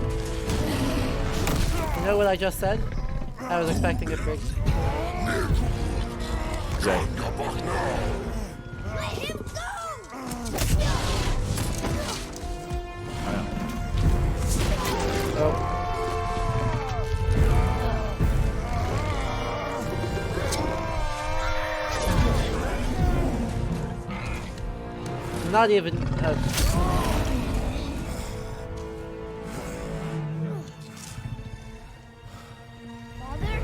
You know what I just said? I was expecting a big... Right. Let him go! Oh. Not even... Father?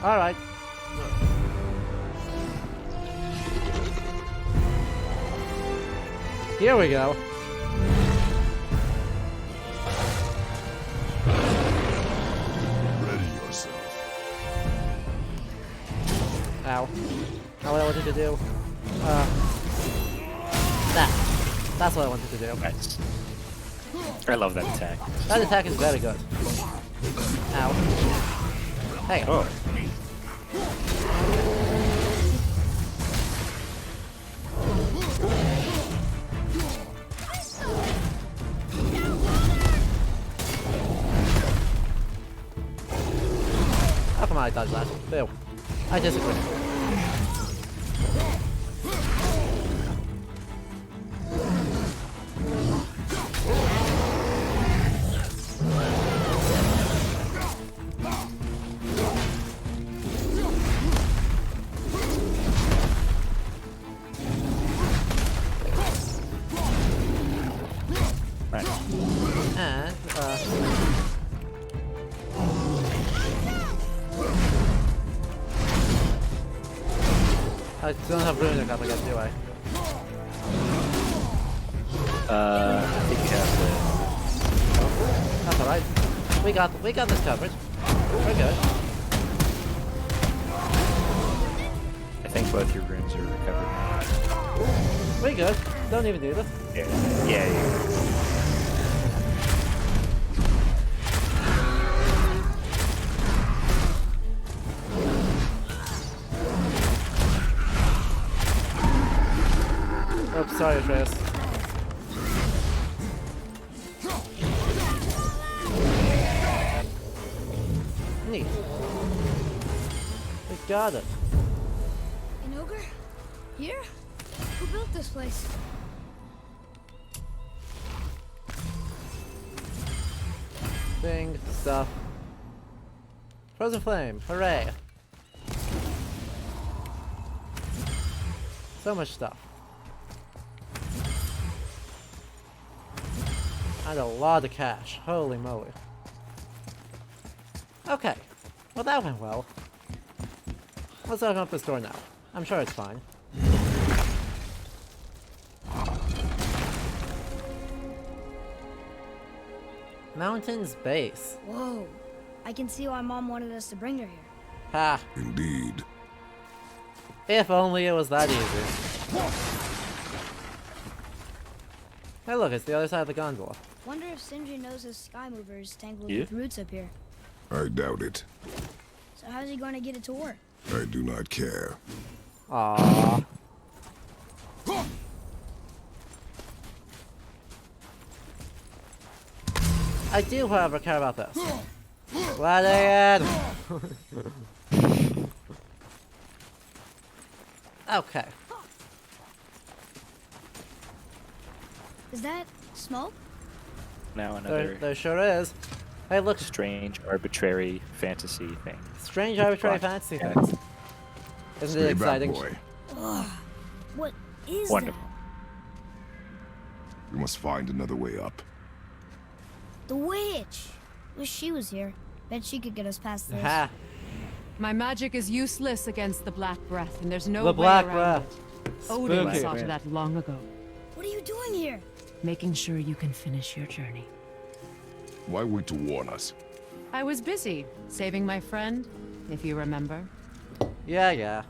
Alright. Here we go. Ready yourself. Ow. Not what I wanted to do. That's what I wanted to do. Nice. I love that attack. That attack is very good. Ow. Hey. Oh. How come I dodged that? Ew. I disagree. Right. And, I don't have Runic up again, do I? I think you have That's alright. We got this covered. We're good. I think both your runes are recovered. We good. Don't even do this. Yeah. Oops, sorry, Atreus. Neat. We got it. An ogre? Here? Who built this place? Thing, stuff. Frozen flame, hooray! So much stuff. And a lot of cash. Holy moly. Okay. Well, that went well. Let's open up this door now. I'm sure it's fine. Mountain's base. Whoa. I can see why Mom wanted us to bring her here. Ha. Indeed. If only it was that easy. Hey look, it's the other side of the gondola. Wonder if Sindri knows his sky mover is tangled Yeah. with roots up here. I doubt it. So how's he going to get it to work? I do not care. Aww. I do, however, care about this. Let it in. Okay. Is that smoke? Now another There sure is. Hey, look. strange, arbitrary fantasy thing. Strange arbitrary Fine. fantasy Yeah. things. Isn't it Stay exciting? back, boy. What is Wonderful. We must find another way up. that? The witch! Wish she was here. Bet she could get us past this. Ha. My magic is useless against the Black Breath, and there's no The way Black around Breath. it. Odin Spooky. saw to that long ago. What are you doing here? Making sure you can finish your journey. Why wait to warn us? I was busy saving my friend, if you remember. Yeah.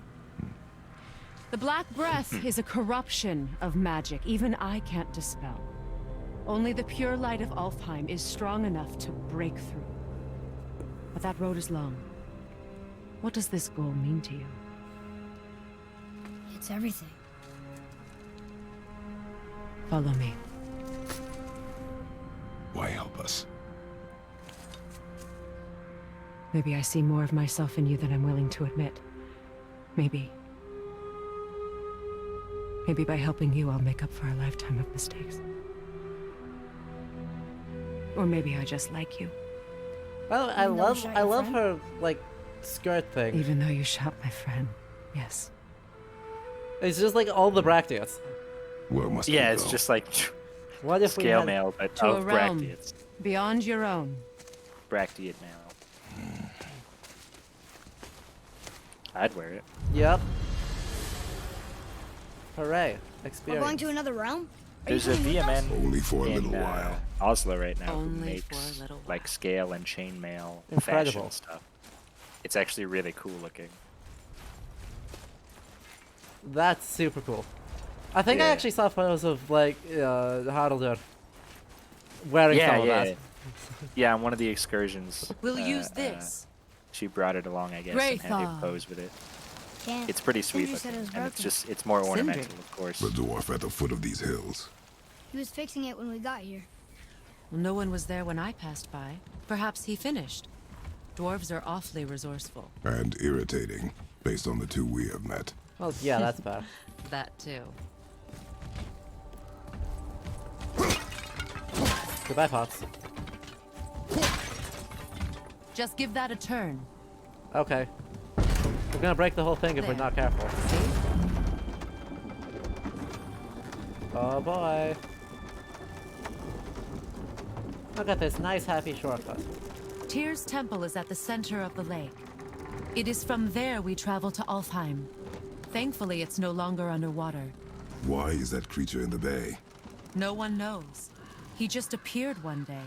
The Black Breath is a corruption of magic even I can't dispel. Only the pure light of Alfheim is strong enough to break through. But that road is long. What does this goal mean to you? It's everything. Follow me. Why help us? Maybe I see more of myself in you than I'm willing to admit. Maybe by helping you, I'll make up for a lifetime of mistakes. Or maybe I just like you, Well, I Even though love you shot I your love friend? her like skirt thing. even though you shot my friend. Yes. It's just like all the Bracteates. Where must we Yeah, it's go? just like What if we scale had... mail, but To a of realm. bracteates. Beyond your own. Bracteate mail. I'd wear it. Yep. Hooray. We're Experience. going to another realm? Are you There's a coming with us? VMN Only for a in little while. Oslo right now who Only for makes a little like while. scale and chainmail Incredible. fashion stuff. It's actually really cool looking. That's super cool. I think I Yeah. actually saw photos of like Haraldur wearing some of that. Yeah, on one of the excursions. We'll use this. She brought it along, I guess, and had Graythaw. it pose with it. Can't. It's pretty sweet Sindri said it looking, was and it's broken. just it's more ornamental, Sindri? of course. The dwarf at the foot of these hills. He was fixing it when we got here. No one was there when I passed by. Perhaps he finished. Dwarves are awfully resourceful. And irritating, based on the two we have met. Well, yeah, that's bad. That too. Goodbye, Pops. Just give that a turn. Okay. We're gonna break the whole thing if we're There. not careful. See? Oh boy. Look at this nice, happy shortcut. Tyr's temple is at the center of the lake. It is from there we travel to Alfheim. Thankfully, it's no longer underwater. Why is that creature in the bay? No one knows. He just appeared one day.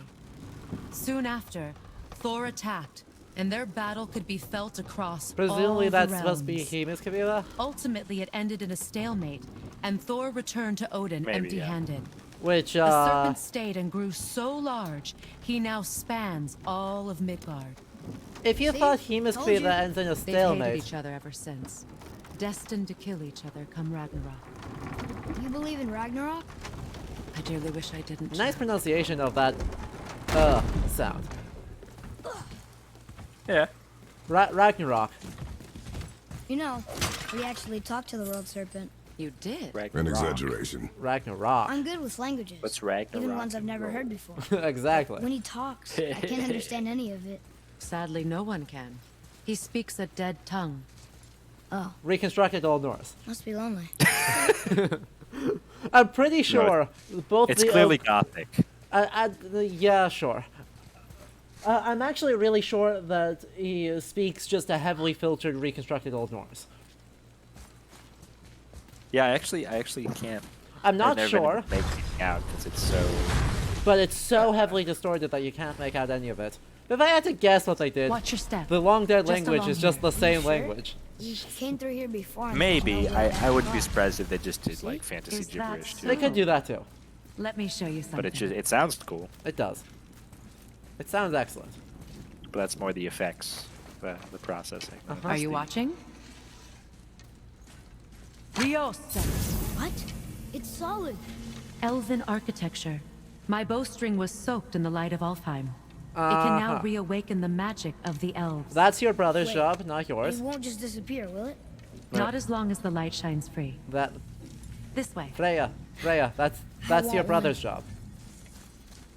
Soon after, Thor attacked, and their battle could be felt across Presumably all that's the supposed to be realms. Hemus Kabila, Ultimately, it ended in a stalemate, and Thor returned to Odin Maybe, yeah. empty-handed. which The serpent stayed and grew so large, he now spans all of Midgard. if you See? thought Hemus Told you. Kabila ends in a They've hated stalemate, each other ever since. Destined to kill each other come Ragnarok. You believe in Ragnarok? I dearly wish I didn't. nice pronunciation of that sound. Yeah. Ragnarok. You know, we actually talked to the World Serpent. You did? An Ragnarok. exaggeration. Ragnarok. I'm good with languages. What's Ragnarok? Even ones I've in never Rome? heard before. Exactly. When he talks, I can't understand any of it. Sadly, no one can. He speaks a dead tongue. Oh, Reconstructed Old Norse. must be lonely. I'm pretty sure both It's the clearly Gothic. yeah, sure. I'm actually really sure that he speaks just a heavily filtered, reconstructed Old Norse. Yeah, I actually can't. I'm I've not never been able sure. to make anything out because it's so but it's so heavily distorted that you can't make out any of it. If I had to guess what they did, Watch your step. the long dead Just language along is just here. the same sure? language. You came through here before. and Maybe. there's no way I wouldn't back be up. surprised if they just did like fantasy Is that gibberish too. They could do that too. Let me show you something. But it sounds cool. It does. It sounds excellent. But that's more the effects, the processing. Uh-huh. Are you watching? Riosta. What? It's solid. Elven architecture. My bowstring was soaked in the light of Alfheim. It can now Uh-huh. reawaken the magic of the elves. That's your brother's Wait. job, not It yours. won't just disappear, will it? Not as long as the light shines free. That This way. Freya, that's your want brother's job.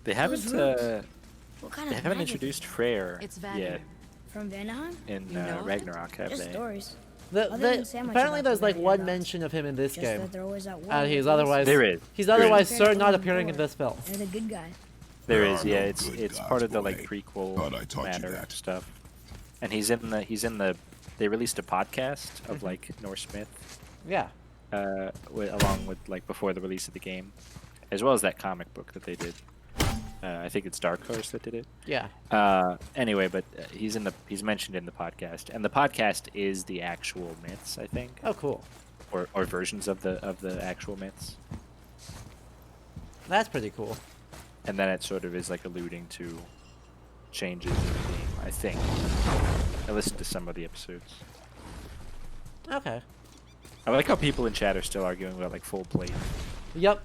They haven't roots. What kind they of haven't magic? introduced Freyr It's yet Vanir. From Vanaheim? in You know it? Ragnarok, have Just they? stories. The, Other than the, sandwich apparently about there's the like Vanir one gods. mention of him in this Just game, that they're always at war and with he's us. otherwise There is. he's There is. otherwise They're not on appearing in board. this film. They're the good guy. There There is, are yeah. no It's good it's gods, part of the boy. like prequel Thought I taught you matter that. stuff. And he's in the. They released a podcast of like Norse myth, Yeah. along with like before the release of the game, as well as that comic book that they did. I think it's Dark Horse that did it. Yeah. Anyway, but he's mentioned in the podcast, and the podcast is the actual myths, I think, Oh, cool. or versions of the actual myths, That's pretty cool. and then it sort of is like alluding to changes in the game. I think. I listened to some of the episodes. Okay. I like how people in chat are still arguing about like full plate. Yep.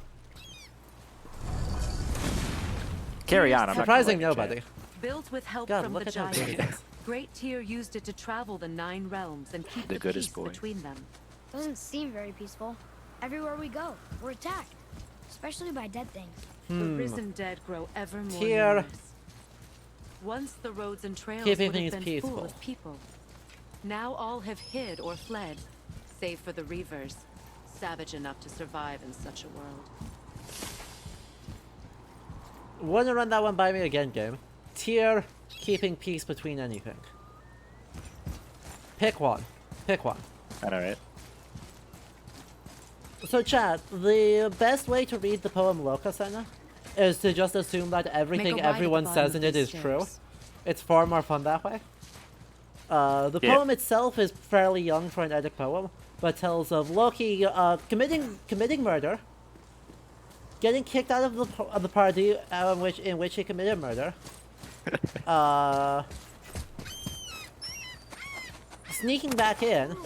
Carry on. I'm not gonna Surprising let you nobody. chat. Built with help God, from look the at how big it giants. is. Great Tyr used it to travel the 9 realms and keep The the goodest peace boy. between them. Doesn't seem very peaceful. Everywhere we go, we're attacked. Especially by dead things. The risen dead grow ever more Tyr. numerous. Once the roads and trails Keeping would have things been full peaceful. of people. Now all have hid or fled, save for the Reavers, savage enough to survive in such a world. Wanna run that one by me again, game? Tier keeping peace between anything. Pick one. Pick one. All right. So, chat, the best way to read the poem Lokasena is to just assume that everything Make a right at the everyone bottom says in of it these is true. stairs. It's far more fun that way. The Yeah. poem itself is fairly young for an Eddic poem, but tells of Loki committing murder, getting kicked out of the party in which he committed murder, sneaking back in,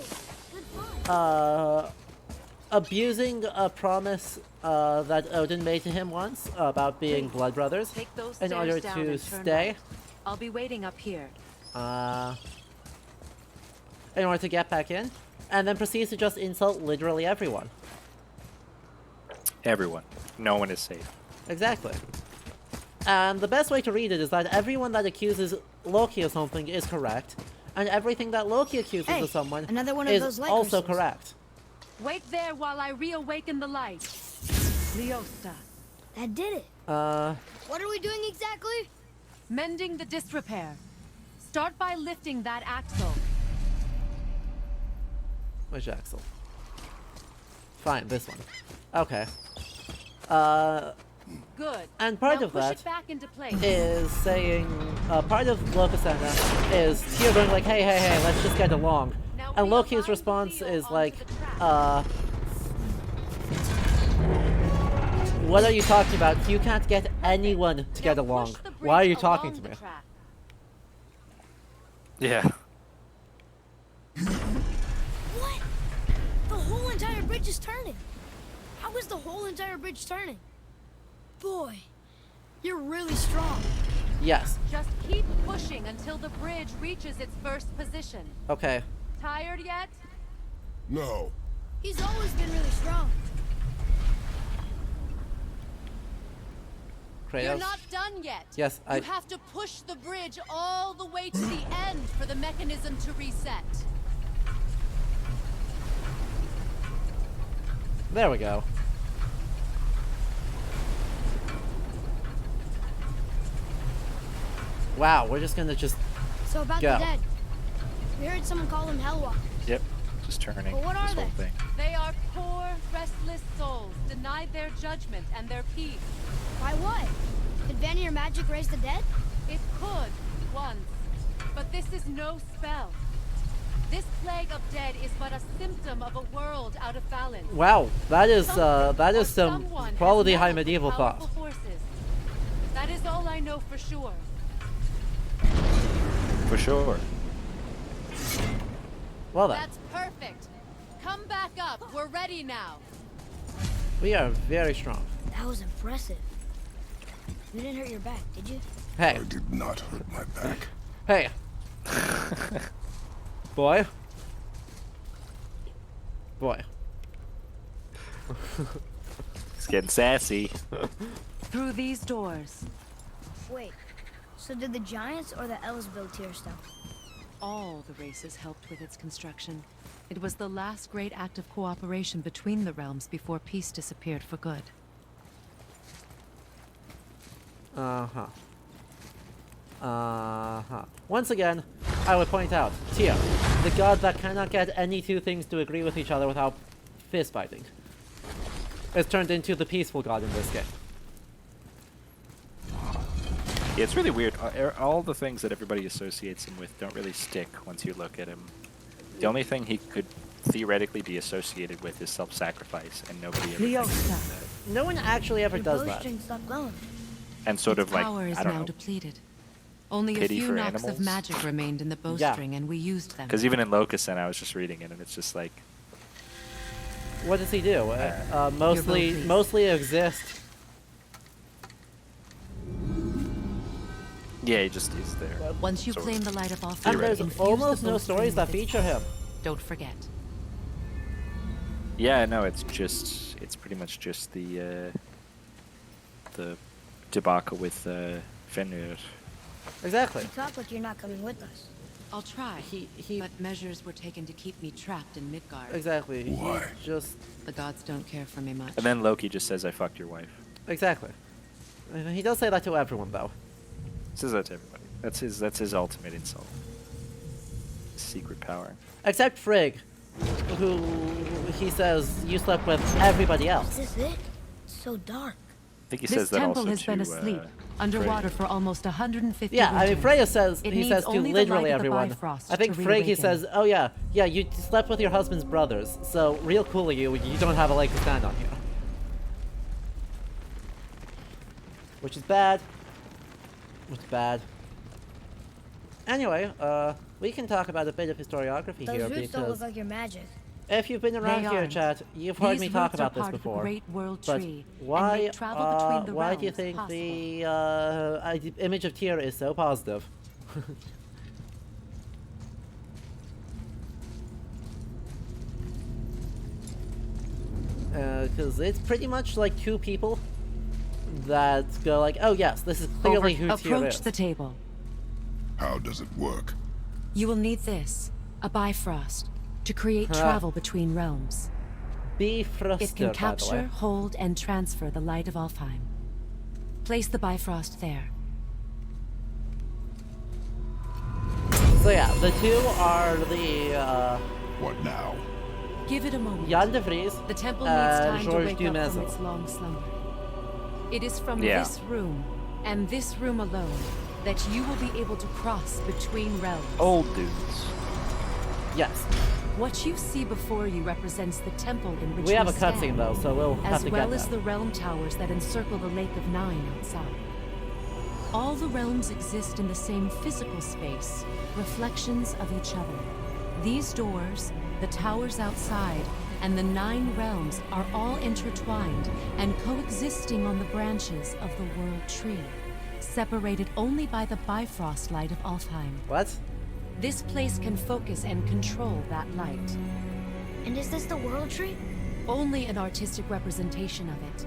abusing a promise that Odin made to him once about being blood brothers Take those in stairs order down to and turn stay. right. I'll be waiting up here. In order to get back in, and then proceeds to just insult literally everyone. Everyone. No one is safe. Exactly. And the best way to read it is that everyone that accuses Loki of something is correct, and everything that Loki accuses Hey, of someone another one of is those light also crystals. correct. Wait there while I reawaken the light. Leosta. That did it. What are we doing exactly? Mending the disrepair. Start by lifting that axle. Which axle? Fine, this one. Okay. Good. And part now of push that it back into place. is saying, part of Lokasena is Tyr going like, hey, let's just get along. Now And Loki's realign response Theo is onto like, the track. what are you talking about? You can't get anyone to get Now along. push the Why are bridge you talking along to the me? track. Yeah. What? The whole entire bridge is turning. How is the whole entire bridge turning? Boy, you're really strong. Yes. Just keep pushing until the bridge reaches its first position. Okay. Tired yet? No. He's always been really strong. Kratos. You're not done yet. Yes, You have to push the bridge all the way to the end for the mechanism to reset. There we go. Wow, we're just gonna just... So about Go. the dead. We heard someone call them Hellwalkers. Yep. Just turning But what are this whole they? thing. They are poor, restless souls, denied their judgment and their peace. By what? Could Vanir magic raise the dead? It could, once. But this is no spell. This plague of dead is but a symptom of a world out of balance. Wow, that is Something or some someone quality has high meddled with medieval powerful thought. forces. That is all I know for sure. For sure. Well then, That's perfect. Come back up. We're ready now. we are very strong. That was impressive. You didn't hurt your back, did you? Hey, I did not hurt my back. hey. Boy. Boy. It's getting sassy. Through these doors, Wait, so did the giants or the elves build Tyr stuff? all the races helped with its construction. It was the last great act of cooperation between the realms before peace disappeared for good. Uh-huh. Uh-huh. Once again, I would point out, Tyr, the god that cannot get any two things to agree with each other without fist fighting, is turned into the peaceful god in this game. Yeah, it's really weird. All the things that everybody associates him with don't really stick once you look at him. The only thing he could theoretically be associated with is self-sacrifice, and nobody ever thinks of that. No one actually ever Your does that. bowstring stopped glowing. And sort of like, Power is I don't now know, depleted. Only a pity few for knocks animals? of magic remained in the bowstring, and we used them. because even in Locust, and I was just reading it, and it's just like, What does he do? both pleased. Mostly exist. yeah, he just is there. Once you sort claim of. the light of all And fire, there's infuse almost the no bowstring stories that with its feature him. strength. Don't forget. Yeah, no, it's pretty much just the debacle with Fenrir. Exactly. You talk like you're not coming with us. I'll try. He But measures were taken to keep me trapped in Midgard. exactly. He Why? just The gods don't care for me much. And then Loki just says, "I fucked your wife." exactly. He does say that to everyone though. Says that to everybody. That's his ultimate insult. His secret power. Except Frigg, who he says you slept with everybody Is else. this it? It's so dark. I think he This says that temple also has been to, asleep, underwater Freya. for almost 150 Yeah, I mean winters. Freya says It he needs says to only the literally light of the everyone. Bifrost I think to Frigg he reawaken. says, oh yeah, you slept with your husband's brothers, so real cool of you, you don't have a leg to stand on here. Which is bad. Which is bad. Anyway, we can talk about a bit of historiography Those here roots don't look because like your magic. if you've been around They here, aren't. chat, you've heard These me talk roots about are this part of the before. great world But tree, and why, make travel between the why do you realms think possible. the image of Tyr is so positive? Because it's pretty much like two people that go like, oh yes, this is clearly who Tyr Approach is. the table. How does it work? You will need this, a Bifrost, to create Huh. travel between realms. Bifrost, It can by the capture, way. hold, and transfer the light of Alfheim. Place the Bifrost there. So yeah, the two are the What now? Give it a moment. Jan de Vries The temple needs and time to George wake up from Dumazel. its long slumber. It is from Yeah. this room, and this room alone, that you will be able to cross between realms. Old dudes. Yes, What you see before you represents the temple in which we have a stand, cutscene though, so we'll have as to well get as that. the realm towers that encircle the Lake of Nine outside. All the realms exist in the same physical space, reflections of each other. These doors, the towers outside, and the 9 realms are all intertwined and coexisting on the branches of the World Tree, separated only by the Bifrost light of Alfheim. What? This place can focus and control that light. And is this the World Tree? Only an artistic representation of it.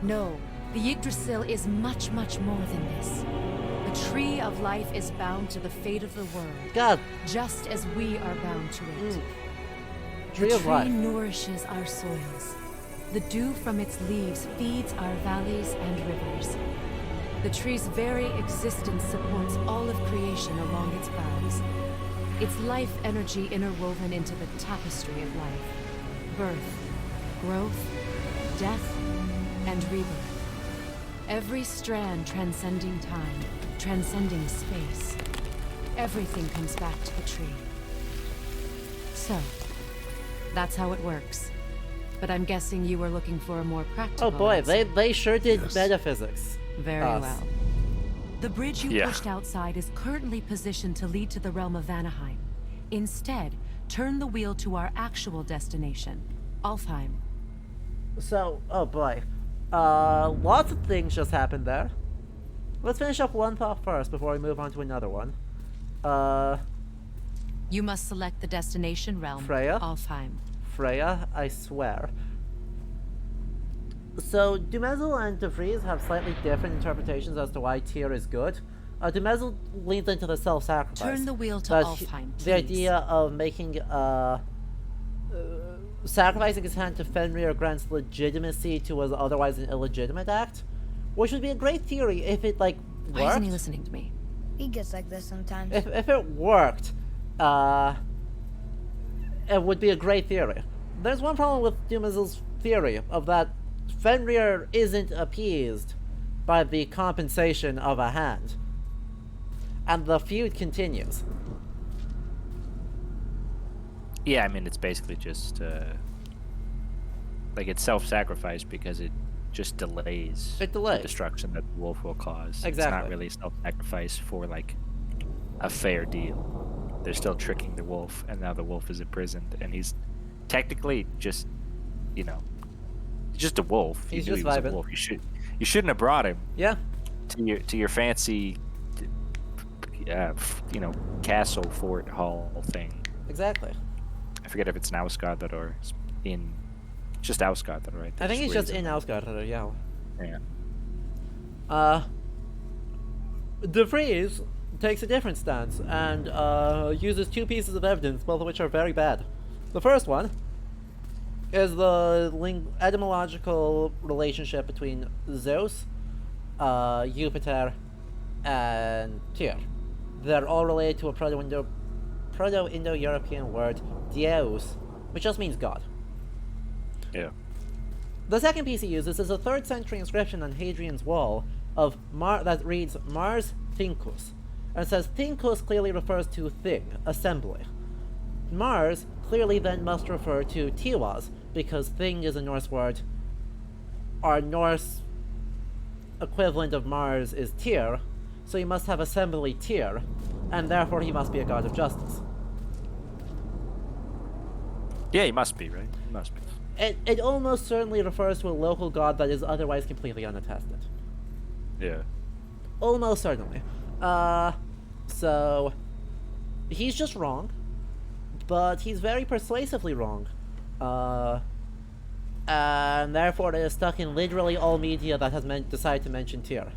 No, the Yggdrasil is much, much more than this. The Tree of Life is bound to the fate of the world, God, just as we are bound to it. Tree The of Life. nourishes our soils. The dew from its leaves feeds our valleys and rivers. The tree's very existence supports all of creation along its boughs. Its life energy interwoven into the tapestry of life. Birth, growth, death, and rebirth. Every strand transcending time, transcending space. Everything comes back to the tree. So, that's how it works. But I'm guessing you were looking for a more practical Oh boy, answer. they sure did Yes. metaphysics. Very Us. well. The bridge you Yeah. pushed outside is currently positioned to lead to the realm of Vanaheim. Instead, turn the wheel to our actual destination, Alfheim. So, oh boy. Lots of things just happened there. Let's finish up one thought first before we move on to another one. You must select the destination realm, Freya? Alfheim. Freya, I swear. So, Dumezel and De Vries have slightly different interpretations as to why Tyr is good. Dumezel leans into the self-sacrifice. Turn the wheel to That Alfheim, The please. idea of making, sacrificing his hand to Fenrir grants legitimacy to what is otherwise an illegitimate act, which would be a great theory if it, like, Why isn't he worked. listening to me? He gets like this sometimes. If it worked, it would be a great theory. There's one problem with Dumezel's theory of that Fenrir isn't appeased by the compensation of a hand. And the feud continues. Yeah, I mean, it's basically just like it's self-sacrifice because it just delays It delays. the destruction that the wolf will cause. It's Exactly. not really self-sacrifice for like a fair deal. They're still tricking the wolf, and now the wolf is imprisoned, and he's technically just, you know, just a wolf. He's you knew just he was vibing. a wolf. You shouldn't have brought him Yeah, to your fancy, you know, castle fort hall thing. exactly. I forget if it's in Ausgard or in just Ausgard, right? I think he's just in out. Asgard, yeah. Yeah. De Vries takes a different stance and uses two pieces of evidence, both of which are very bad. The first one is the etymological relationship between Zeus, Jupiter, and Tyr. They're all related to a Proto-Indo-European word, Deus, which just means God. Yeah. The second piece he uses is a 3rd century inscription on Hadrian's wall of that reads Mars Thincus, and says Thincus clearly refers to thing, assembly. Mars clearly then must refer to Tiwaz, because thing is a Norse word. Our Norse equivalent of Mars is Tyr, so he must have assembly Tyr, and therefore he must be a god of justice. Yeah, he must be, right? He must be. It almost certainly refers to a local god that is otherwise completely unattested. Yeah. Almost certainly. So he's just wrong, but he's very persuasively wrong. And therefore it is stuck in literally all media that has decided to mention Tyr.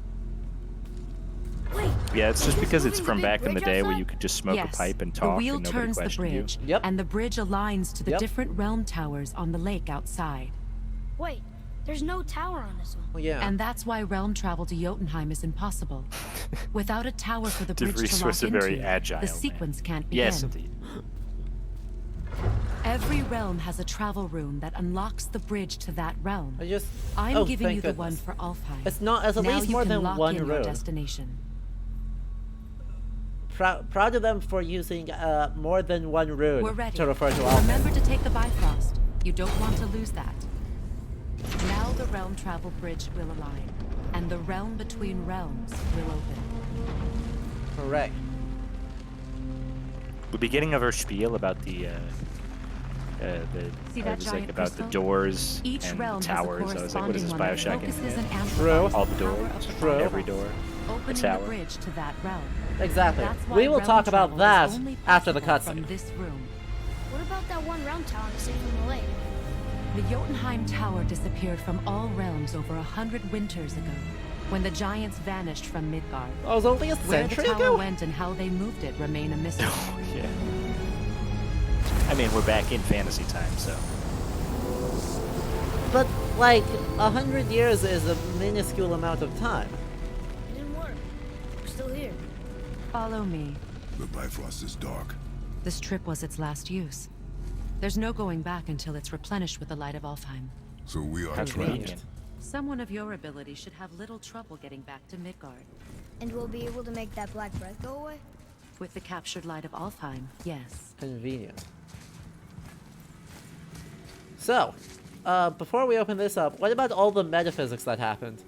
Wait, Yeah, it's just Is this because it's moving from the big back in the bridge day where outside? you could just smoke Yes, a pipe and the talk wheel and nobody turns the questioned you. bridge, Yep. and the bridge aligns to the Yep. different realm towers on the lake outside. wait, there's no tower on this one. Well, yeah. And that's why realm travel to Jotunheim is impossible. Without a tower for the De bridge Vries to was lock a very into, agile the man. sequence can't begin. Yes, indeed. Every realm has a travel room that unlocks the bridge to that realm. I just. I'm oh, giving thank you the goodness. one for Alfheim. It's not. It's at now least you more can than lock one in your room. destination. Proud of them for using more than one rune We're ready. to refer to all. Remember to take the Bifrost. You don't want to lose that. Now the realm travel bridge will align, and the realm between realms will open. Hooray. The beginning of her spiel about the See it that was giant like about the crystal? doors Each and realm the has a towers. I was like, what is corresponding this, one that Bioshock focuses and Infinite? amplifies All the the power doors, of the True. every Bifrost, door, a opening the tower. bridge to that realm. Exactly. That's why We will realm talk about travel that is only after the possible cutscene. from this room. What about that one round tower missing from the lake? The Jotunheim Tower disappeared from all realms over 100 winters ago, when the giants vanished from Midgard. Oh, it was only a Where the century tower ago? went and how they moved it remain a mystery. Yeah. I mean, we're back in fantasy time, so. But, like, 100 years is a minuscule amount of time. It didn't work. We're still here. Follow me. The Bifrost is dark. This trip was its last use. There's no going back until it's replenished with the light of Alfheim. So we are How trapped. convenient. Someone of your ability should have little trouble getting back to Midgard. And we'll be able to make that black breath go away? With the captured light of Alfheim, yes. Convenient. So, before we open this up, what about all the metaphysics that happened?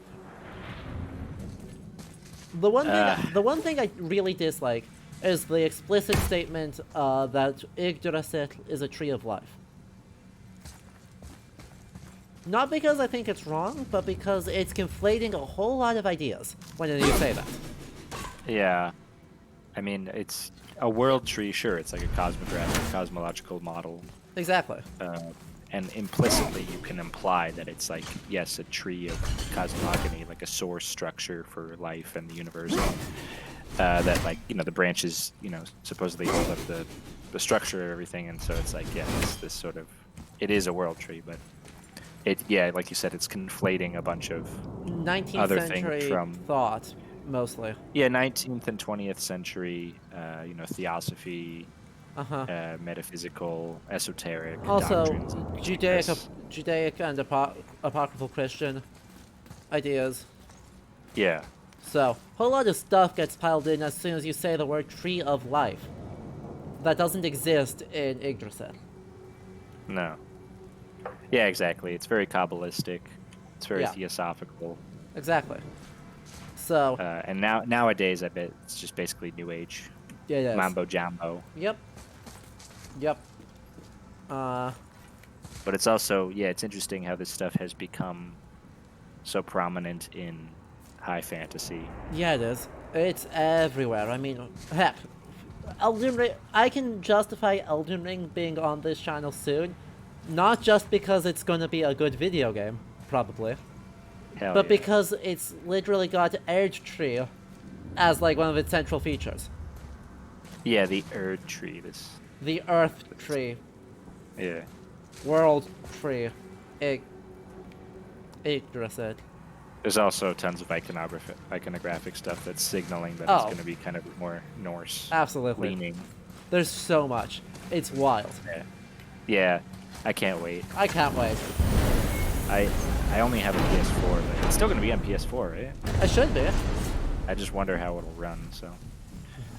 The one thing I really dislike is the explicit statement that Yggdrasil is a tree of life. Not because I think it's wrong, but because it's conflating a whole lot of ideas when you say that. Yeah. I mean, it's a world tree, sure, it's like a cosmological model. Exactly. And implicitly you can imply that it's like, yes, a tree of cosmogony, like a source structure for life and the universe. That, like, you know, the branches, you know, supposedly hold up the structure of everything, and so it's like, yeah, this sort of, it is a world tree, but it, yeah, like you said, it's conflating a bunch of 19th other century things from thought, mostly. Yeah, 19th and 20th century, you know, theosophy, metaphysical, esoteric Also, doctrines. Judaic and apocryphal Christian ideas. Yeah. So, a whole lot of stuff gets piled in as soon as you say the word tree of life. That doesn't exist in Yggdrasil. No. Yeah, exactly. It's very Kabbalistic. It's very Yeah. theosophical. Exactly. So, And nowadays, I bet it's just basically New Age. yeah, it is. Mambo Jambo. Yep. Yep. But it's also, yeah, it's interesting how this stuff has become so prominent in high fantasy. Yeah, it is. It's everywhere. I mean, heck, Elden Ring. I can justify Elden Ring being on this channel soon, not just because it's going to be a good video game, probably, Hell but yeah. because it's literally got Erd Tree as like one of its central features. Yeah, the Erd tree. This. The Earth Tree, Yeah. World Tree, Yggdrasil. There's also tons of iconographic stuff that's signaling that Oh. it's going to be kind of more Norse Absolutely. leaning. There's so much. It's wild. Yeah. Yeah, I can't wait. I can't wait. I only have a PS4, but it's still going to be on PS4, right? I should be. I just wonder how it'll run. So,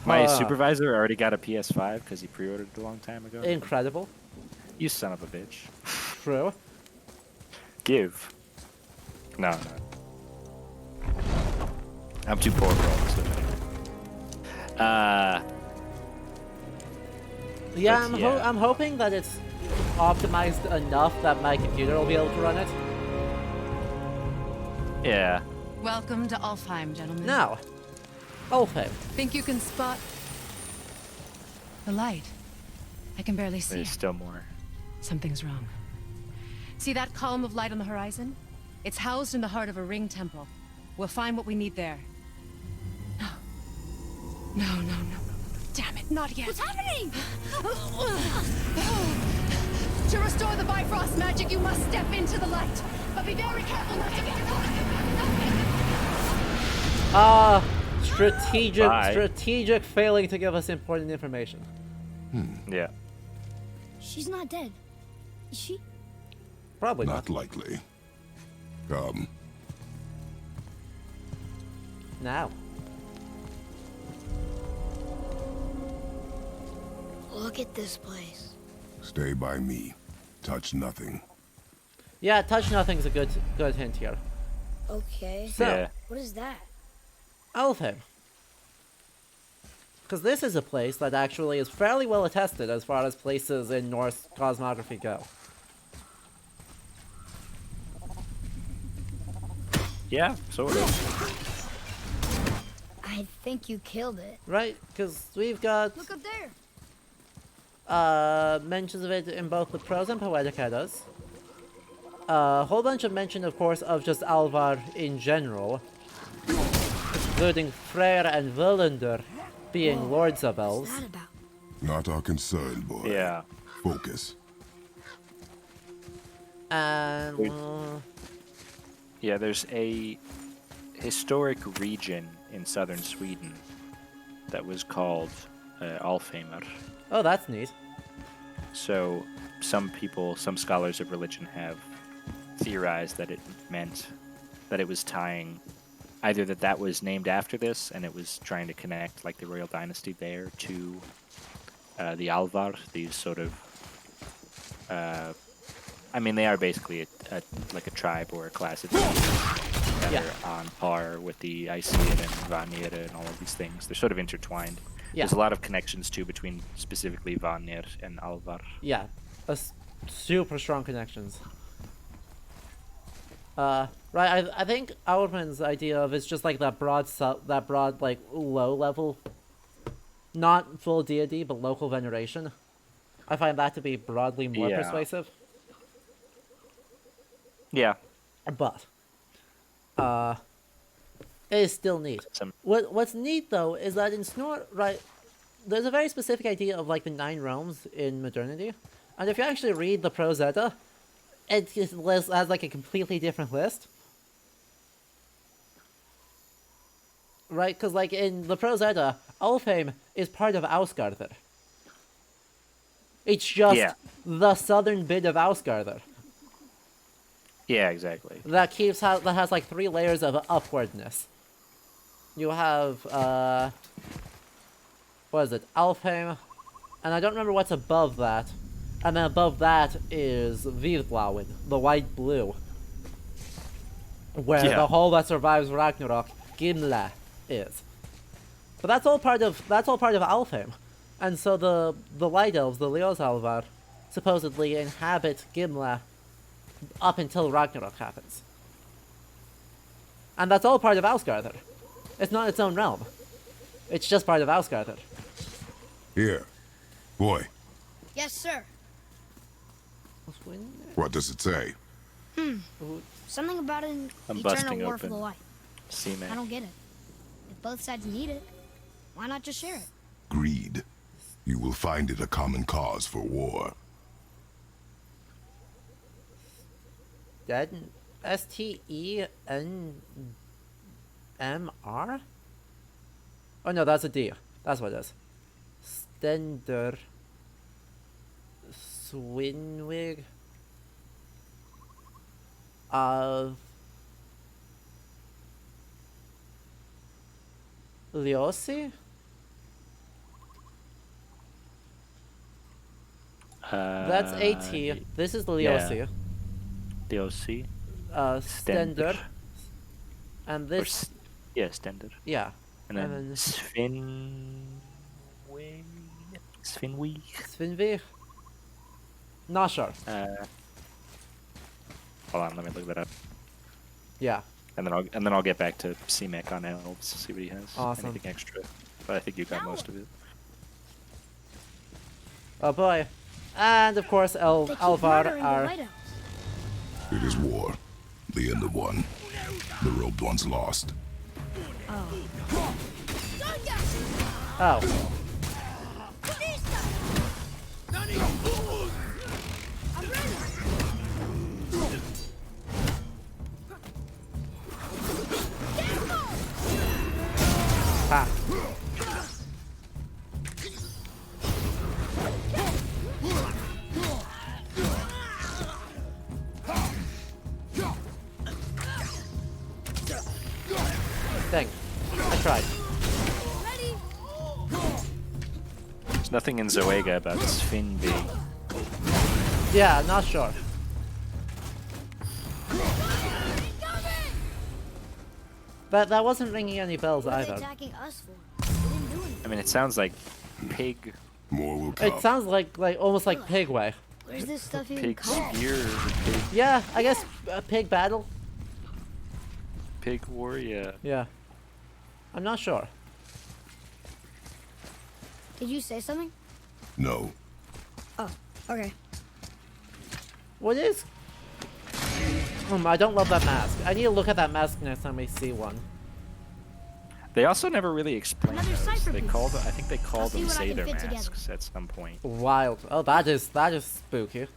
my supervisor already got a PS5 because he pre-ordered it a long time ago. Incredible. You son of a bitch. True. Give. No. I'm too poor for all this stuff anyway. Yeah, But yeah. I'm hoping that it's optimized enough that my computer will be able to run it. Yeah. Welcome to Alfheim, gentlemen. Now, Ulfheim. Think you can spot the light? I can barely see There's it. still more. Something's wrong. See that column of light on the horizon? It's housed in the heart of a ring temple. We'll find what we need there. No. Damn it, not yet. What's happening? To restore the Bifrost magic, you must step into the light. But be very careful not to get caught. Strategic failing to give us important information. Yeah. She's not dead. Is she? Probably Not likely. Come. Now. Look at this place. Stay by me. Touch nothing. Yeah, touch nothing's a good hint here. Okay. So, Yeah. What is that? Ulfheim. Because this is a place that actually is fairly well attested as far as places in Norse cosmography go. Yeah, sort of. I think you killed it. Right? Because we've got Look up there. mentions of it in both the prose and poetic Eddas. A whole bunch of mention, of course, of just Alvar in general, including Freyr and Völundur being lords of elves. What's that about? Not our concern, boy. Yeah. Focus. And Yeah, there's a historic region in southern Sweden that was called Alfheimr. oh, that's neat. So some scholars of religion have theorized that it meant that it was tying either that was named after this and it was trying to connect like the royal dynasty there to the Alvar, these sort of I mean, they are basically like a tribe or a class of that are on par with the Aesir and Vanir and all of these things. They're sort of intertwined. Yeah. There's a lot of connections too between specifically Vanir and Alvar. Yeah, super strong connections. Right, I think Alvarman's idea of it's just like that broad like low level, not full deity but local veneration. I find that to be broadly more Yeah. persuasive. Yeah. But it is still neat. What's neat though is that in Snort, right, there's a very specific idea of like the 9 realms in modernity, and if you actually read the Prose Edda, it just has like a completely different list. Right, because like in the Prose Edda, Alfheim is part of Ausgarder. It's just the southern bit of Ausgarder. Yeah, exactly. That has like 3 layers of upwardness. You have what is it? Alfheim, and I don't remember what's above that. And then above that is Vidblauen, the white blue, where the hole that survives Ragnarok, Gimle, is. But that's all part of Alfheim, and so the Light Elves, the Ljósalvar, supposedly inhabit Gimle up until Ragnarok happens. And that's all part of Ausgarder. It's not its own realm. It's just part of Ausgarder. Here. Boy, Yes, sir. what does it say? Something about an I'm eternal busting war for open. the light. See, man. I don't get it. If both sides need it, why not just share it? Greed. You will find it a common cause for war. Stenmr? Oh no, that's a D. That's what it is. Stender Swinwig of Liosi? That's AT. This is the Liosi. Liosi. Stender. And this. Stender. Yeah. And then Svinwi. Svinvi? Not sure. Hold on, let me look that up. Yeah. And then I'll get back to C-Mech on elves, see what he has. Awesome. Anything extra. But I think you got most of it. Oh boy. And of course, They keep Alvar murdering the are. Light Elves. It is war. The end of one. The robed one's lost. Oh. Ha. Dang. I tried. There's nothing in Zoega about Svinvi. Yeah, not sure. That wasn't ringing any bells What are they either. attacking us for? We didn't do anything. I mean, it sounds like pig More will come. It sounds like almost like Pigway. Where's this stuff even pig come? spear, pig, Yeah, I guess pig battle. pig war, yeah. Yeah. I'm not sure. Did you say something? No. Oh, okay. What is? I don't love that mask. I need to look at that mask next time I see one. They also never really explained Another those. cipher They piece. called, I think they called see them what I can Sather fit together. masks at some point, Wild. Oh, that is spooky.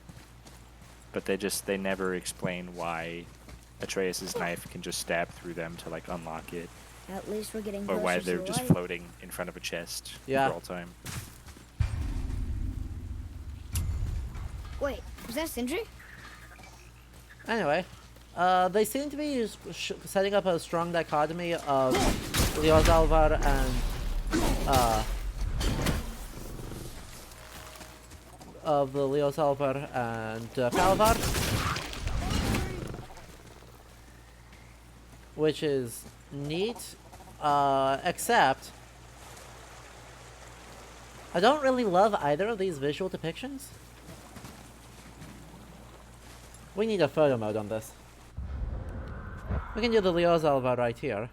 but they never explain why Atreus's knife can just stab through them to like unlock it, At least we're getting or closer why to they're the just light. floating in front of a chest Yeah. for all time. Wait, was that Sindri? Anyway, They seem to be setting up a strong dichotomy of Leosalvar and Palavar, which is neat, except I don't really love either of these visual depictions. We need a photo mode on this. We can do the Leosalva right here.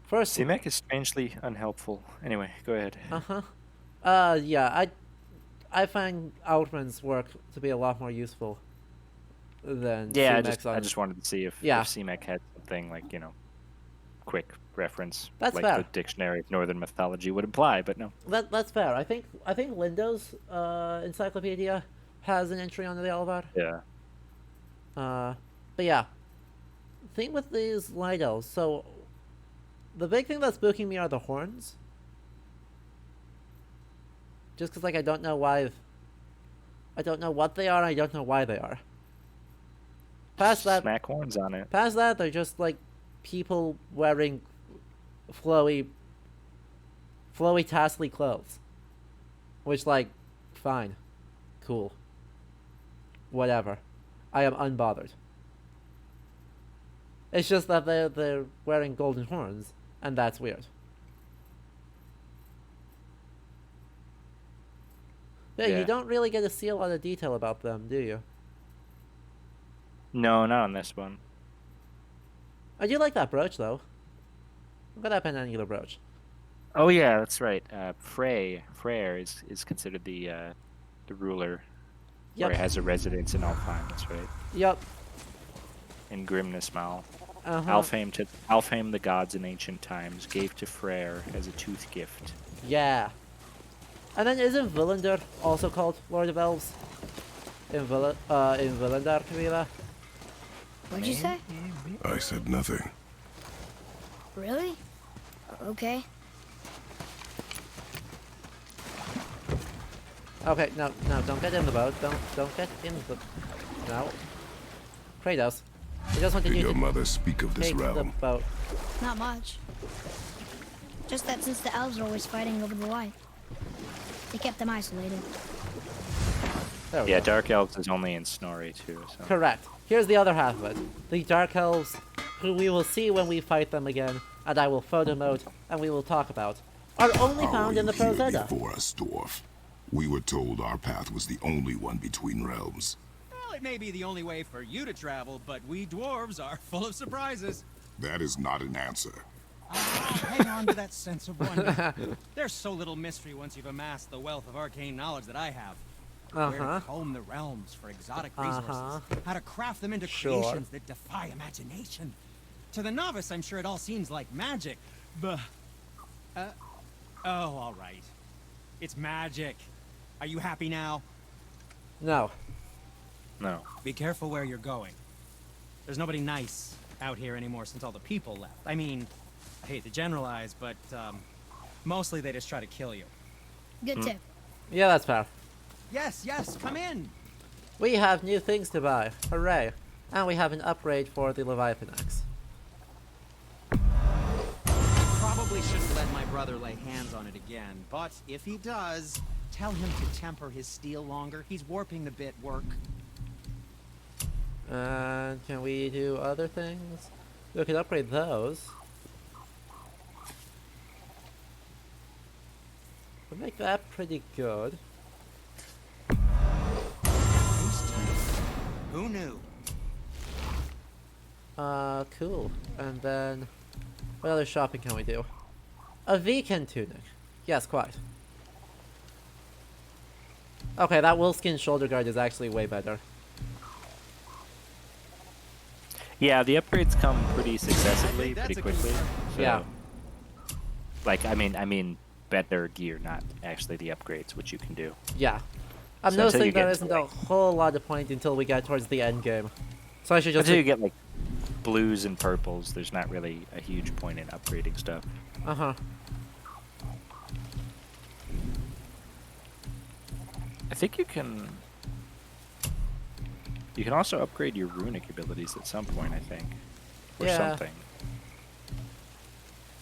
First, CMAC is strangely unhelpful. Anyway, go ahead. yeah, I find Outman's work to be a lot more useful than Yeah, CMAC's I just wanted to see if CMAC had something like, you know, quick reference, That's like fair. the Dictionary of Northern Mythology would imply, but no. That's fair. I think Lindo's encyclopedia has an entry on the Alvar. Yeah. But yeah, thing with these light elves. So the big thing that's spooking me are the horns. Just because, like, I don't know why. I don't know what they are. I don't know why they are. Past that, Smack horns on it. Past that, they're just like people wearing flowy, tassely clothes. Which, like, fine, cool, whatever. I am unbothered. It's just that they're wearing golden horns, and that's weird. Yeah, you don't really get to see a lot of detail about them, do you? No, not on this one. I do like that brooch, though. Look at that penannular brooch. Oh yeah, that's right. Freyr is considered the ruler, Yep. or has a residence in Alfheim. That's right. Yep. In Grimnismal. Uh-huh. Alfheim, the gods in ancient times, gave to Freyr as a tooth gift. Yeah. And then isn't Villander also called Lord of Elves? In Villandar, Kavila? What'd you say? I said nothing. Really? Okay. Okay, no, don't get in the boat. Don't get in the... No. Kratos. We just wanted Did you your to mother speak of this take the realm? boat. Not much. Just that since the elves are always fighting over the light, they kept them isolated. There we Yeah, go. Dark Elves is only in Snorri too. So. Correct. Here's the other half of it. The Dark Elves, who we will see when we fight them again, and I will photo mode, and we will talk about, are only How found were in the you here Prose Edda. before us, dwarf? We were told our path was the only one between realms. Well, it may be the only way for you to travel, but we dwarves are full of surprises. That is not an answer. Hang on to that sense of wonder. There's so little mystery once you've amassed the wealth of arcane knowledge that I have. Where to comb the realms for exotic resources. How to craft them into creations that defy imagination. To the novice, I'm sure it all seems like magic, but... oh, all right. It's magic. Are you happy now? No. No. Be careful where you're going. There's nobody nice out here anymore since all the people left. I mean, I hate to generalize, but mostly they just try to kill you. Good tip. Yeah, that's fair. Yes, come in. We have new things to buy. Hooray. And we have an upgrade for the Leviathan axe. Probably shouldn't let my brother lay hands on it again, but if he does, tell him to temper his steel longer. He's warping the bit work. And can we do other things? We could upgrade those. We'll make that pretty good. Who knew? Cool. And then, what other shopping can we do? A Viken tunic. Yes, quite. Okay, that wolfskin shoulder guard is actually way better. Yeah, the upgrades come pretty successively, That's pretty a quickly. concern. So, Yeah. Like, I mean, better gear, not actually the upgrades, which you can do. Yeah. I'm So until noticing you there get isn't to, a like- whole lot of point until we get towards the end game. So I should just... Until you get like blues and purples, there's not really a huge point in upgrading stuff. Uh-huh. I think you can. You can also upgrade your runic abilities at some point, I think. Or Yeah. something.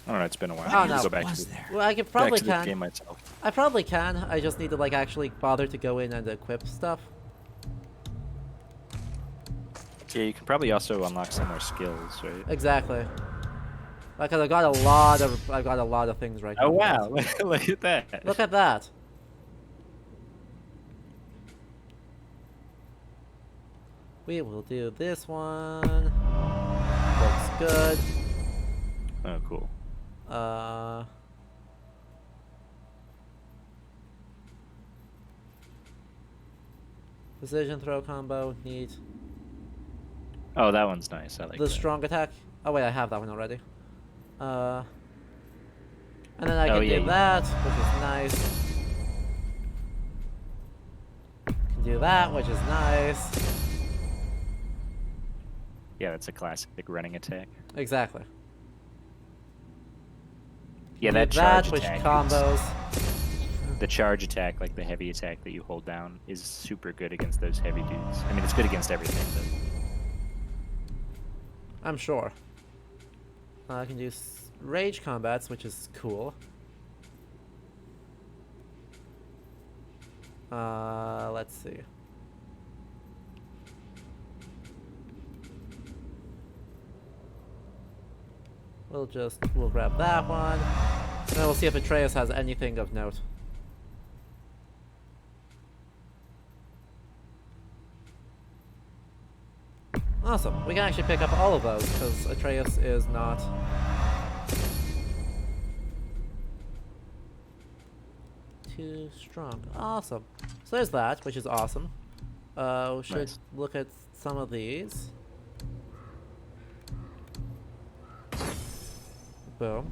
I don't know, it's been a while. Oh, I need to no. go back Was to, there? Well, I could back probably to the can. game myself. I probably can. I just need to like actually bother to go in and equip stuff. Yeah, you can probably also unlock some more skills, right? Exactly. Because I got a lot of things right now. Oh wow, look at that. Look at that. We will do this one. Looks good. Oh, cool. Precision throw combo, neat. Oh, that one's nice. I like The that. strong attack. Oh wait, I have that one already. And then I Oh, can yeah, do you- that, which is nice. Can do that, which is nice. Yeah, that's a classic running attack. Exactly. Yeah, Do that charge which attack. is- combos. The charge attack, like the heavy attack that you hold down, is super good against those heavy dudes. I mean, it's good against everything, but I'm sure. I can do rage combats, which is cool. Let's see. We'll grab that one. And then we'll see if Atreus has anything of note. Awesome. We can actually pick up all of those because Atreus is not too strong. Awesome. So there's that, which is awesome. We should Nice. look at some of these. Boom.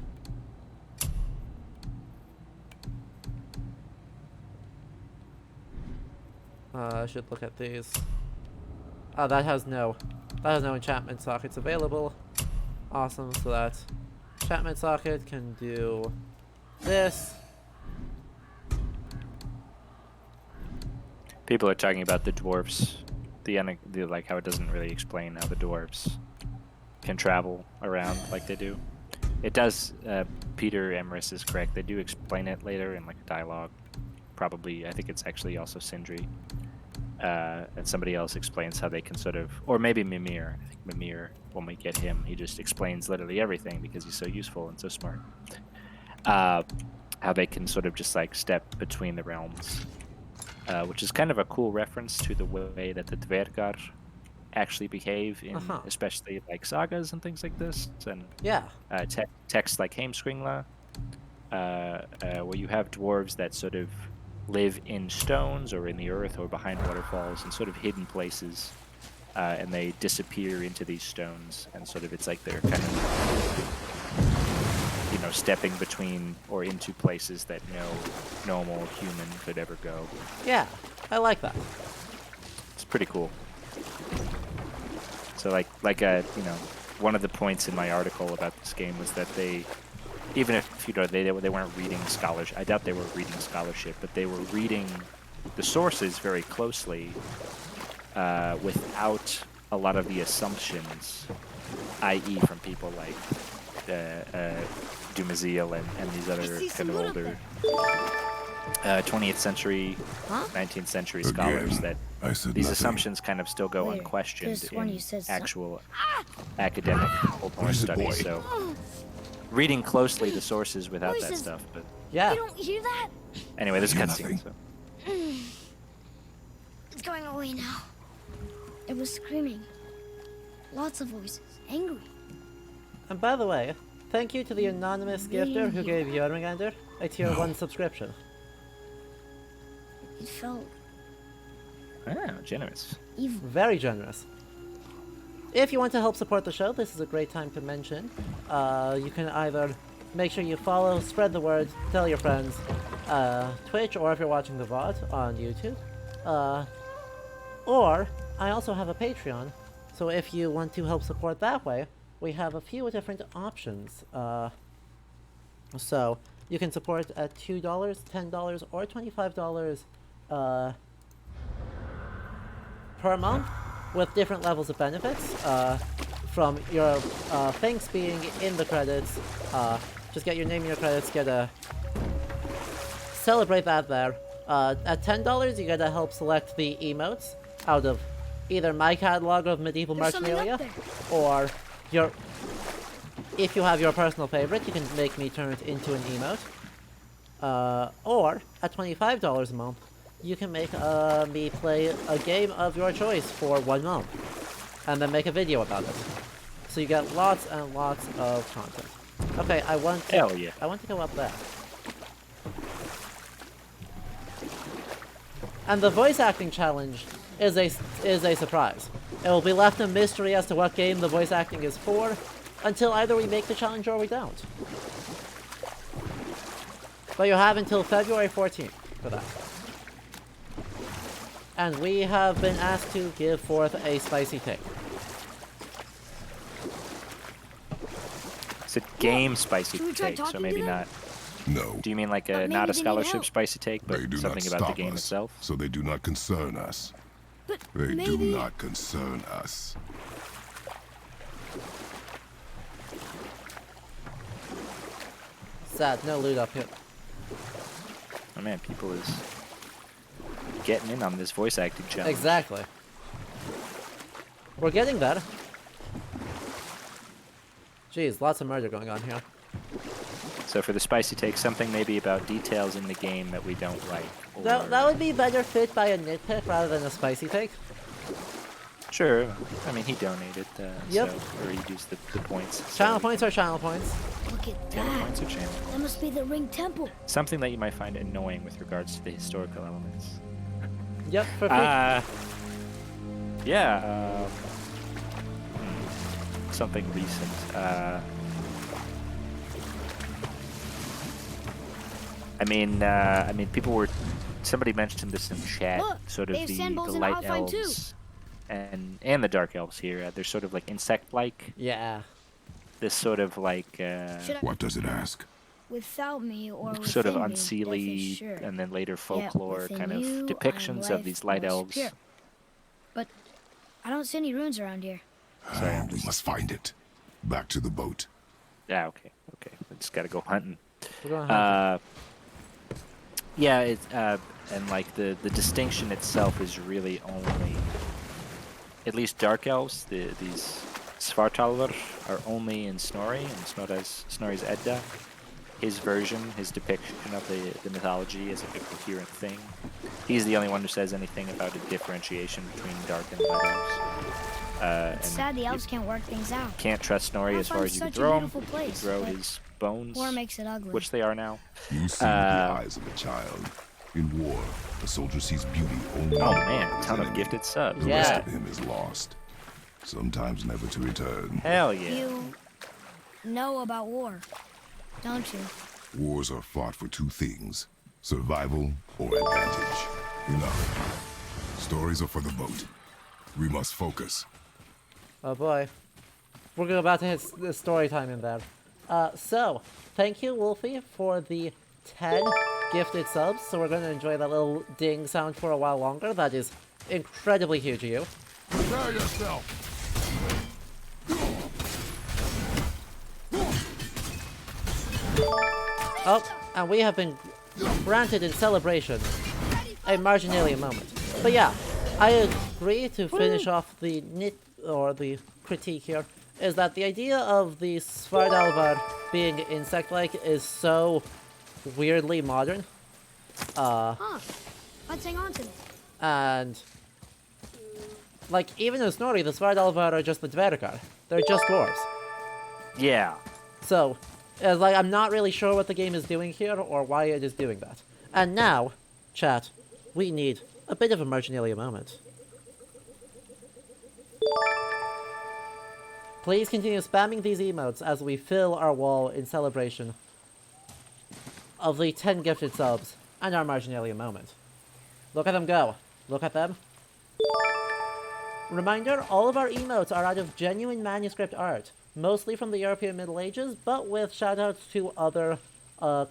I should look at these. Oh, that has no enchantment sockets available. Awesome, so that enchantment socket can do this. people are talking about the dwarves, the like how it doesn't really explain how the dwarves can travel around like they do. It does. Peter Emrys is correct. They do explain it later in like a dialogue. Probably, I think it's actually also Sindri. And somebody else explains how they can sort of, or maybe Mimir. I think Mimir, when we get him, he just explains literally everything because he's so useful and so smart. How they can sort of just like step between the realms, which is kind of a cool reference to the way that the Dvergar actually behave in especially like sagas and things like this, and Yeah. texts like Heimskringla, where you have dwarves that sort of live in stones or in the earth or behind waterfalls in sort of hidden places, and they disappear into these stones, and sort of it's like they're kind of, you know, stepping between or into places that no normal human could ever go. Yeah, I like that. It's pretty cool. So like you know, one of the points in my article about this game was that they, even if you know they weren't reading scholarship, I doubt they were reading scholarship, but they were reading the sources very closely, without a lot of the assumptions, i.e. from people like Dumaziel and these other kind of older 20th century, 19th century scholars, that I said these nothing. assumptions kind of still go Later. unquestioned Could've sworn in you said actual academic Old What Norse is it, studies. boy? So reading closely the sources without that Voices. stuff. But Yeah. You don't hear that? anyway, this Hear cutscene. nothing. So. It's going away now. It was screaming. Lots of voices. Angry. And by the way, thank you to the anonymous gifter who gave Jormungandr a tier 1 subscription. It felt Ah, generous. evil. Very generous. If you want to help support the show, this is a great time to mention. You can either make sure you follow, spread the word, tell your friends, Twitch, or if you're watching the VOD on YouTube. Or, I also have a Patreon, so if you want to help support that way, we have a few different options. So, you can support at $2, $10, or $25 per month. with different levels of benefits. From your thanks being in the credits, just get your name in your credits, get a celebrate that there. At $10, you get to help select the emotes out of either my catalog of medieval There's something marginalia, up there. or your. If you have your personal favorite, you can make me turn it into an emote. Or at $25 a month, you can make me play a game of your choice for 1 month, and then make a video about it. So you get lots and lots of content. Okay, I want to. Hell yeah. I want to go up there. And the voice acting challenge is a surprise. It will be left a mystery as to what game the voice acting is for, until either we make the challenge or we don't. But you have until February 14th for that. And we have been asked to give forth a spicy take. It's a game spicy Should we try take, so talking maybe to them? not. No, Do you mean like But a maybe not a they need scholarship help. spicy take, but they do something not about the stop game us, itself? so they do not concern us. But They maybe... do not concern us. Sad, no loot up here. Oh man, people is getting in on this voice acting challenge. Exactly. We're getting there. Jeez, lots of murder going on here. So for the spicy take, something maybe about details in the game that we don't like. Or... That would be better fit by a nitpick rather than a spicy take. Sure. I mean, he donated, Yep. so, or he used the points. so Channel we points are channel points. Look at can- that. points are channel. That must be the ring temple. Something that you might find annoying with regards to the historical elements. Yep, for free. Yeah. Something recent. I mean, people were. Somebody mentioned this in chat. Look, sort of they have the sandballs in light Alpine too. elves and the dark elves here. They're sort of like insect-like. Yeah. This sort of like Should I... What does it ask? Without me or within sort of me, unseelie, death is sure. and then later Yet folklore within kind of you, I am depictions of life these light most elves. pure. But I don't see any runes around here. Sorry, I'm We just- must find it. Back to the boat. Yeah, okay. We just gotta go hunting. We're going hunting. Yeah, it's and like the distinction itself is really only, at least dark elves. These Svartalvar are only in Snorri and Snorri's Edda. His version, his depiction of the mythology is like a coherent thing. He's the only one who says anything about a differentiation between dark and light elves. It's and sad the you elves can't work things out. can't trust Snorri as far Alphine's as you can such a throw him. beautiful You can place, throw but his bones, War makes it ugly. which they are now. You see with the eyes of a child. In war, a soldier sees beauty only Oh in man, his ton of enemy. gifted subs. The Yeah. rest of him is lost. Sometimes never to return. Hell yeah. You know about war, don't you? Wars are fought for two things: survival or advantage. Enough. Stories are for the boat. We must focus. Oh boy. We're about to hit the story time in there. So, thank you, Wolfie, for the 10 gifted subs. So we're going to enjoy that little ding sound for a while longer. That is incredibly huge of you. Prepare yourself. Oh, and we have been granted in celebration a marginalia moment. But yeah, I agree to finish off the the critique here, is that the idea of the Svardalvar being insect-like is so weirdly modern. Huh. Let's hang on to this. And like even in Snorri, the Svardalvar are just the Dvergar. They're just dwarves. Yeah. So, it's like I'm not really sure what the game is doing here or why it is doing that. And now, chat, we need a bit of a marginalia moment. Please continue spamming these emotes as we fill our wall in celebration of the 10 gifted subs and our marginalia moment. Look at them go. Look at them. Reminder, all of our emotes are out of genuine manuscript art, mostly from the European Middle Ages, but with shoutouts to other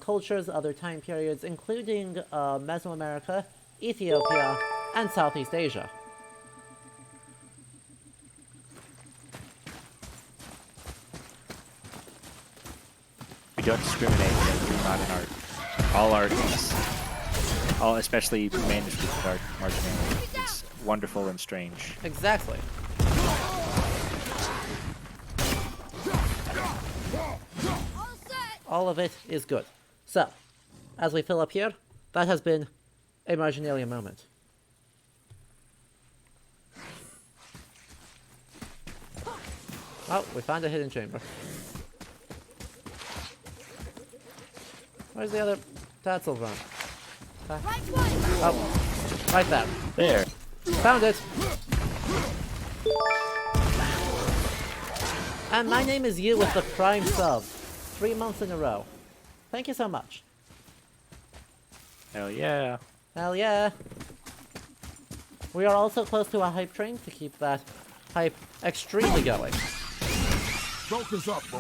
cultures, other time periods, including Mesoamerica, Ethiopia, and Southeast Asia. don't discriminate like not in art. All art is, especially manuscript art, marginality, is wonderful and strange. Exactly. All of it is good. So, as we fill up here, that has been a marginalia moment. Oh, we found a hidden chamber. Where's the other Tatzel run? Oh, right there. There. Found it! And my name is you with the Prime sub. 3 months in a row. Thank you so much. Hell yeah. Hell yeah. We are also close to a hype train to keep that hype extremely going. Focus up, boy.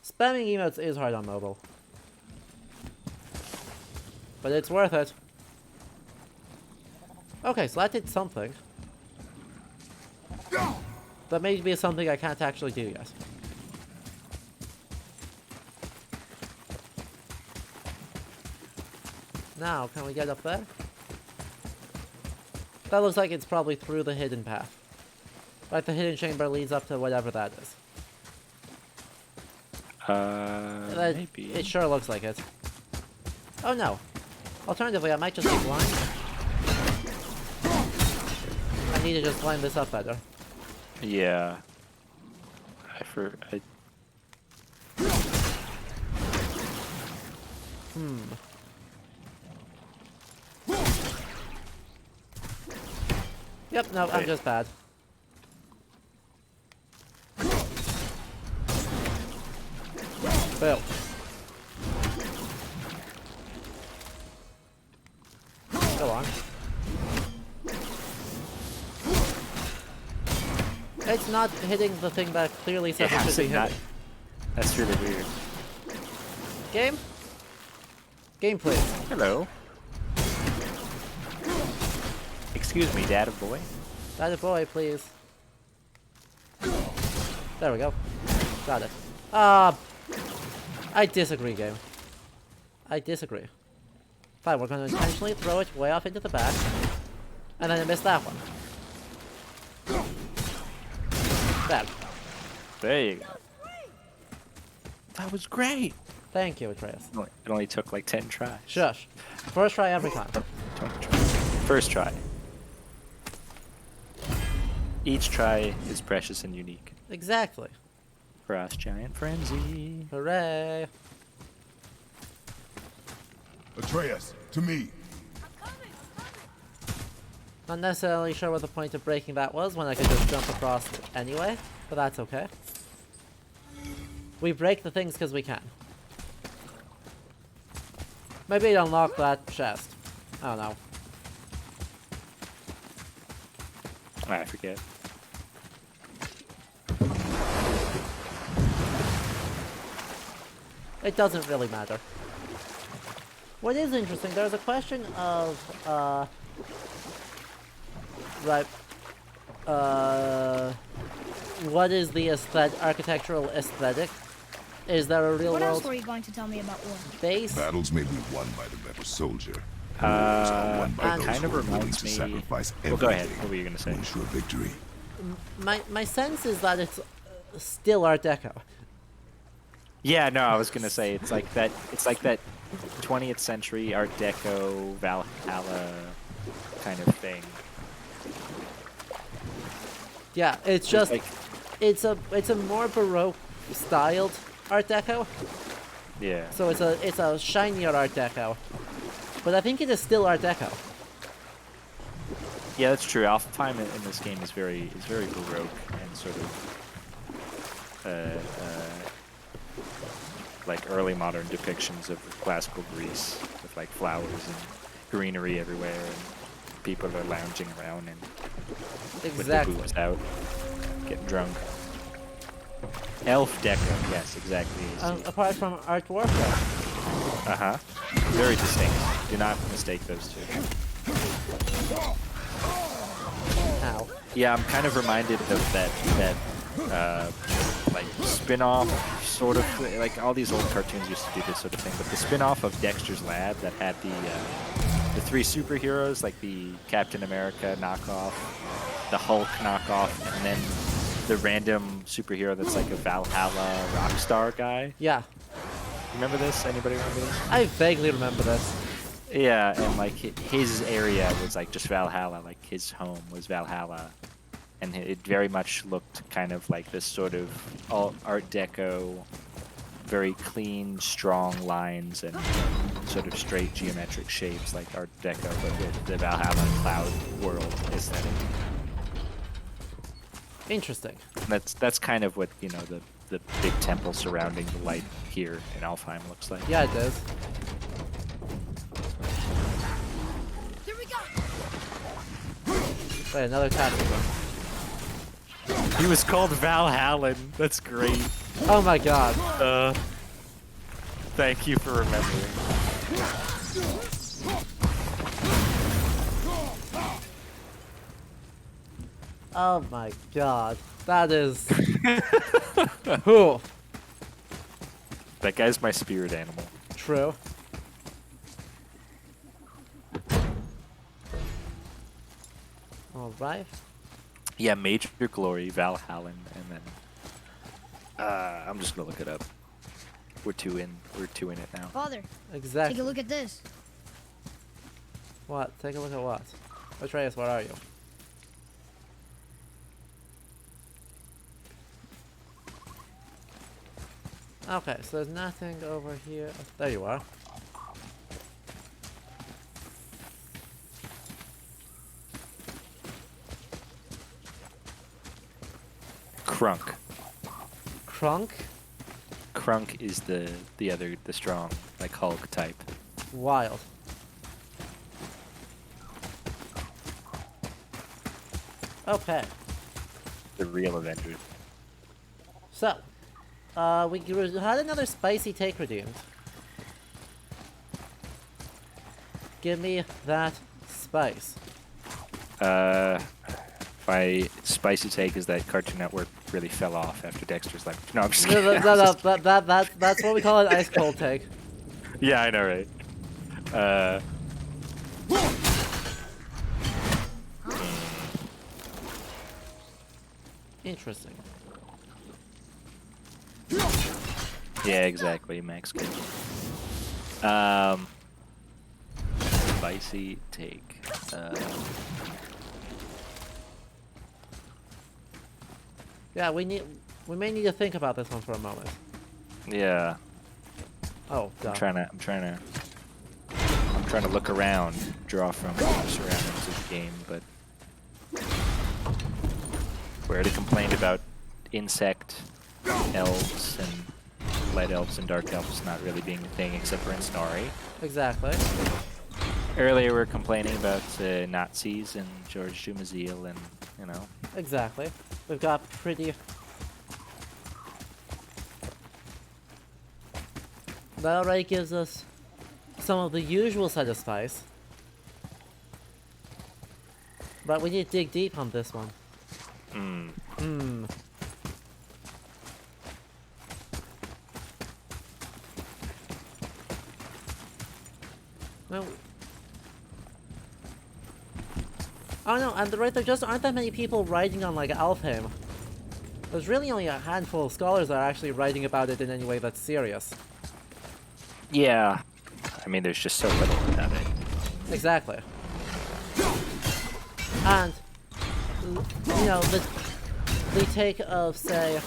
Spamming emotes is hard on mobile. But it's worth it. Okay, so that did something. That may be something I can't actually do yet. Now, can we get up there? That looks like it's probably through the hidden path. Like the hidden chamber leads up to whatever that is. Maybe. It sure looks like it. Oh no. Alternatively, I might just be blind. I need to just climb this up better. Yeah. Yep, no, I'm just bad. Fail. Go on. It's not hitting the thing that clearly says it should be hitting. That's really weird. Game? Game, please. Hello. Excuse me, data boy. Data boy, please. There we go. Got it. I disagree, game. I disagree. Fine, we're going to intentionally throw it way off into the back. And then I missed that one. There. There you go. That was great. Thank you, Atreus. It only took like 10 tries. Shush. First try every time. 20 tries. First try. Each try is precious and unique. Exactly. Frost Giant Frenzy. Hooray. Atreus, to me. Not necessarily sure what the point of breaking that was when I could just jump across anyway, but that's okay. We break the things because we can. Maybe it unlocked that chest. I don't know. I forget. It doesn't really matter. What is interesting, there's a question of, what is the architectural aesthetic? Is there a real What world else were you going to tell me about war? base? Battles may be won by the better soldier. It those kind of who are willing reminds to me. sacrifice Well, go ahead. everything What were you gonna say? to ensure victory. My sense is that it's still Art Deco. Yeah, no, I was gonna say it's like that. It's like that 20th century Art Deco Valhalla kind of thing. Yeah, it's just like, it's a more Baroque styled Art Deco. yeah. So it's a shinier Art Deco. But I think it is still Art Deco. Yeah, that's true. Alpha-Time in this game is very baroque and sort of like early modern depictions of classical Greece with like flowers and greenery everywhere and people are lounging around and with their Exactly. boobs out, getting drunk. Elf Deco, yes, exactly. Apart from Art Warfare. Uh-huh. Very distinct. Do not mistake those two. Ow. Yeah, I'm kind of reminded of that like spin-off sort of like all these old cartoons used to do this sort of thing, but the spin-off of Dexter's Lab that had the three superheroes, like the Captain America knockoff, the Hulk knockoff, and then the random superhero that's like a Valhalla Rockstar guy. Yeah. Remember this? Anybody remember this? I vaguely remember this. Yeah, and like his area was like just Valhalla, like his home was Valhalla. And it very much looked kind of like this sort of Art Deco, very clean, strong lines and sort of straight geometric shapes like Art Deco, but with the Valhalla cloud world aesthetic. Interesting. And that's kind of what, you know, the big temple surrounding the light here in Alfheim looks like. Yeah, it does. Here we go. Wait, another tactical. He was called Valhallan. That's great. Oh my god. Thank you for remembering. Oh my god. That is... Who? That guy's my spirit animal. True. Alright. Yeah, Major Glory, Valhallan, and then I'm just gonna look it up. We're two in it now. Father, Exactly. take a look at this. What? Take a look at what? Atreus, where are you? Okay, so there's nothing over here. There you are. Crunk. Crunk? Crunk is the strong, like Hulk type. Wild. Okay. The real Avengers. So, we had another spicy take redeemed. Give me that spice. My spicy take is that Cartoon Network really fell off after Dexter's Lab. No, I'm just No, kidding. that's what we call an ice cold take. Yeah, I know, right? Interesting. Yeah, exactly, Max Cage. Spicy take. Yeah, we may need to think about this one for a moment. Yeah, Oh, duh. I'm trying to look around, draw from the surroundings of the game, but we already complained about insect elves and light elves and dark elves not really being a thing except for in Snorri. Exactly. Earlier we were complaining about Nazis and George Dumézil and, you know. Exactly. We've got pretty... That already gives us some of the usual side of spice. But we need to dig deep on this one. No. Oh no, and right, there just aren't that many people writing on like Alfheim. There's really only a handful of scholars that are actually writing about it in any way that's serious. Yeah. I mean, there's just so little about it. Exactly. And, you know, the take of, say,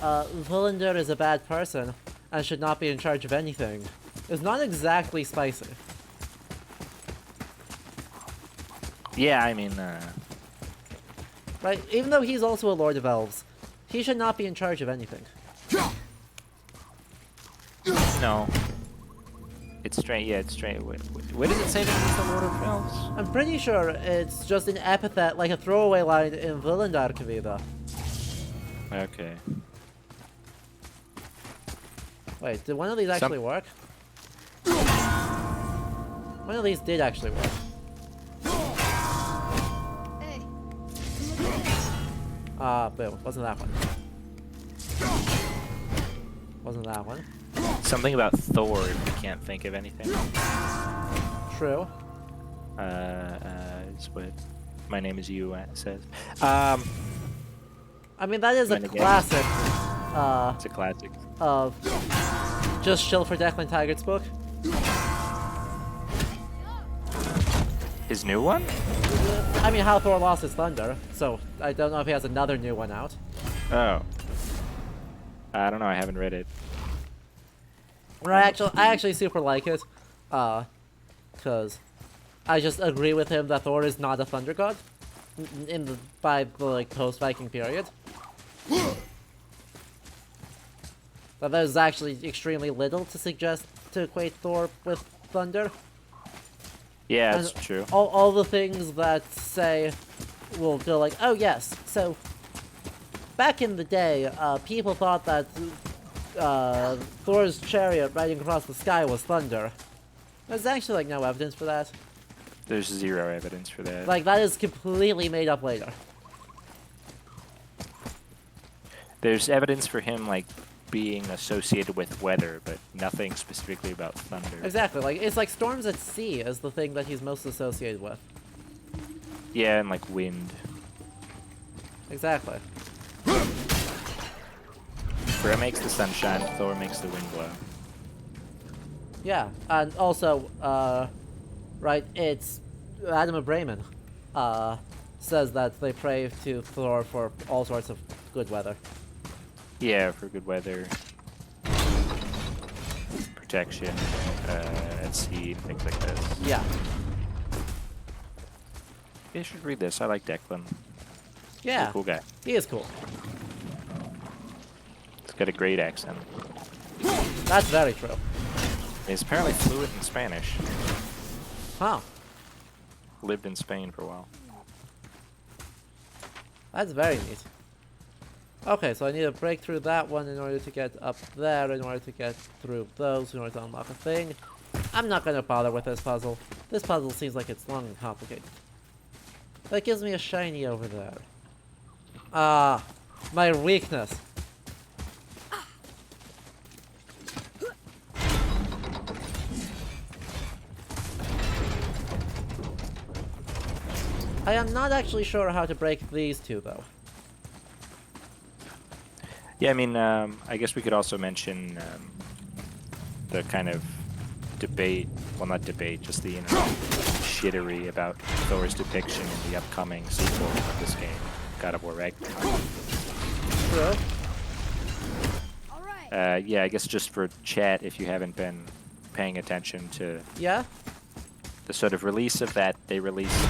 Vullander is a bad person and should not be in charge of anything is not exactly spicy. Yeah, I mean, Right? Even though he's also a Lord of Elves, he should not be in charge of anything. no. It's straight, yeah, it's straight. What does it say that he's the Lord of Elves? I'm pretty sure it's just an epithet, like a throwaway line in Villandarkvida. Okay. Wait, did one of these actually work? One of these did actually work. Hey, look at this. Boo. Wasn't that one. Wasn't that one. Something about Thor if you can't think of anything. True. Is what my name is you says. I mean, that is a Renegade. classic, It's a classic. of Just Chill for Declan Taggart's book. His new one? I mean, How Thor Lost His Thunder, so I don't know if he has another new one out. Oh. I don't know, I haven't read it. I actually super like it, because I just agree with him that Thor is not a thunder god by the like post-Viking period. But there's actually extremely little to suggest to equate Thor with thunder. Yeah, And it's true. All the things that say will go like, oh yes, so back in the day, people thought that Thor's chariot riding across the sky was thunder. There's actually like no evidence for that. There's zero evidence for that. Like that is completely made up later. There's evidence for him like being associated with weather, but nothing specifically about thunder. Exactly, like it's like storms at sea is the thing that he's most associated with. Yeah, and like wind. Exactly. Freya makes the sun shine, Thor makes the wind blow. Yeah, and also, right, it's Adam of Bremen, says that they pray to Thor for all sorts of good weather. Yeah, for good weather, protection, at sea, and things like this. Yeah. You should read this. I like Declan. Yeah. He's a cool guy. He is cool. He's got a great accent. That's very true. He's apparently fluent in Spanish. Huh. Lived in Spain for a while. That's very neat. Okay, so I need to break through that one in order to get up there, in order to get through those, in order to unlock a thing. I'm not gonna bother with this puzzle. This puzzle seems like it's long and complicated. That gives me a shiny over there. Ah, my weakness. I am not actually sure how to break these two, though. Yeah, I mean, I guess we could also mention the kind of debate, well, not debate, just the shittery about Thor's depiction in the upcoming sequel of this game, God of War Ragnarok. True. All right. Yeah, I guess just for chat, if you haven't been paying attention to Yeah? the sort of release of that, they released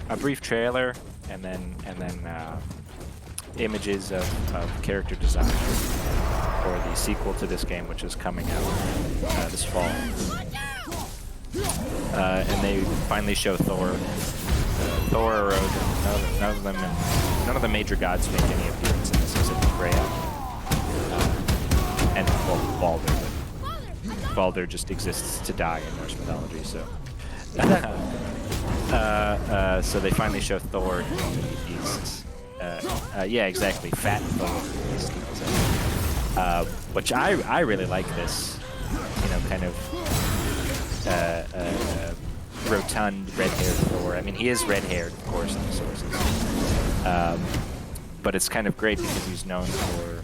a brief trailer and then images of character design for the sequel to this game, which is coming out this fall. And they finally show Thor. Thor or Odin. None of the major gods make any appearance in this except Freya. And well, Baldur. But Baldur just exists to die in Norse mythology, so. So they finally show Thor. He's yeah, exactly, fat Thor. Which I really like this, kind of rotund red-haired Thor. I mean, he is red-haired, of course, in the sources. But it's kind of great because he's known for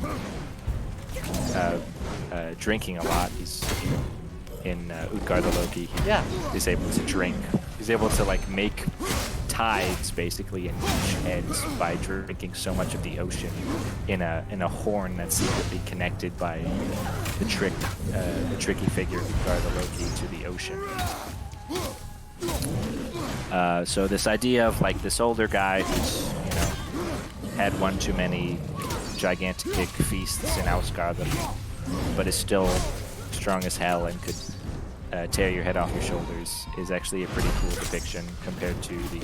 drinking a lot. He's in Utgard the Loki. He's able to drink. He's able to make tides basically in each heads by drinking so much of the ocean in a horn that's secretly connected by the tricky figure Utgard the Loki to the ocean. So this idea of this older guy who's had one too many gigantic feasts in Ausgard, but is still strong as hell and could tear your head off your shoulders is actually a pretty cool depiction compared to the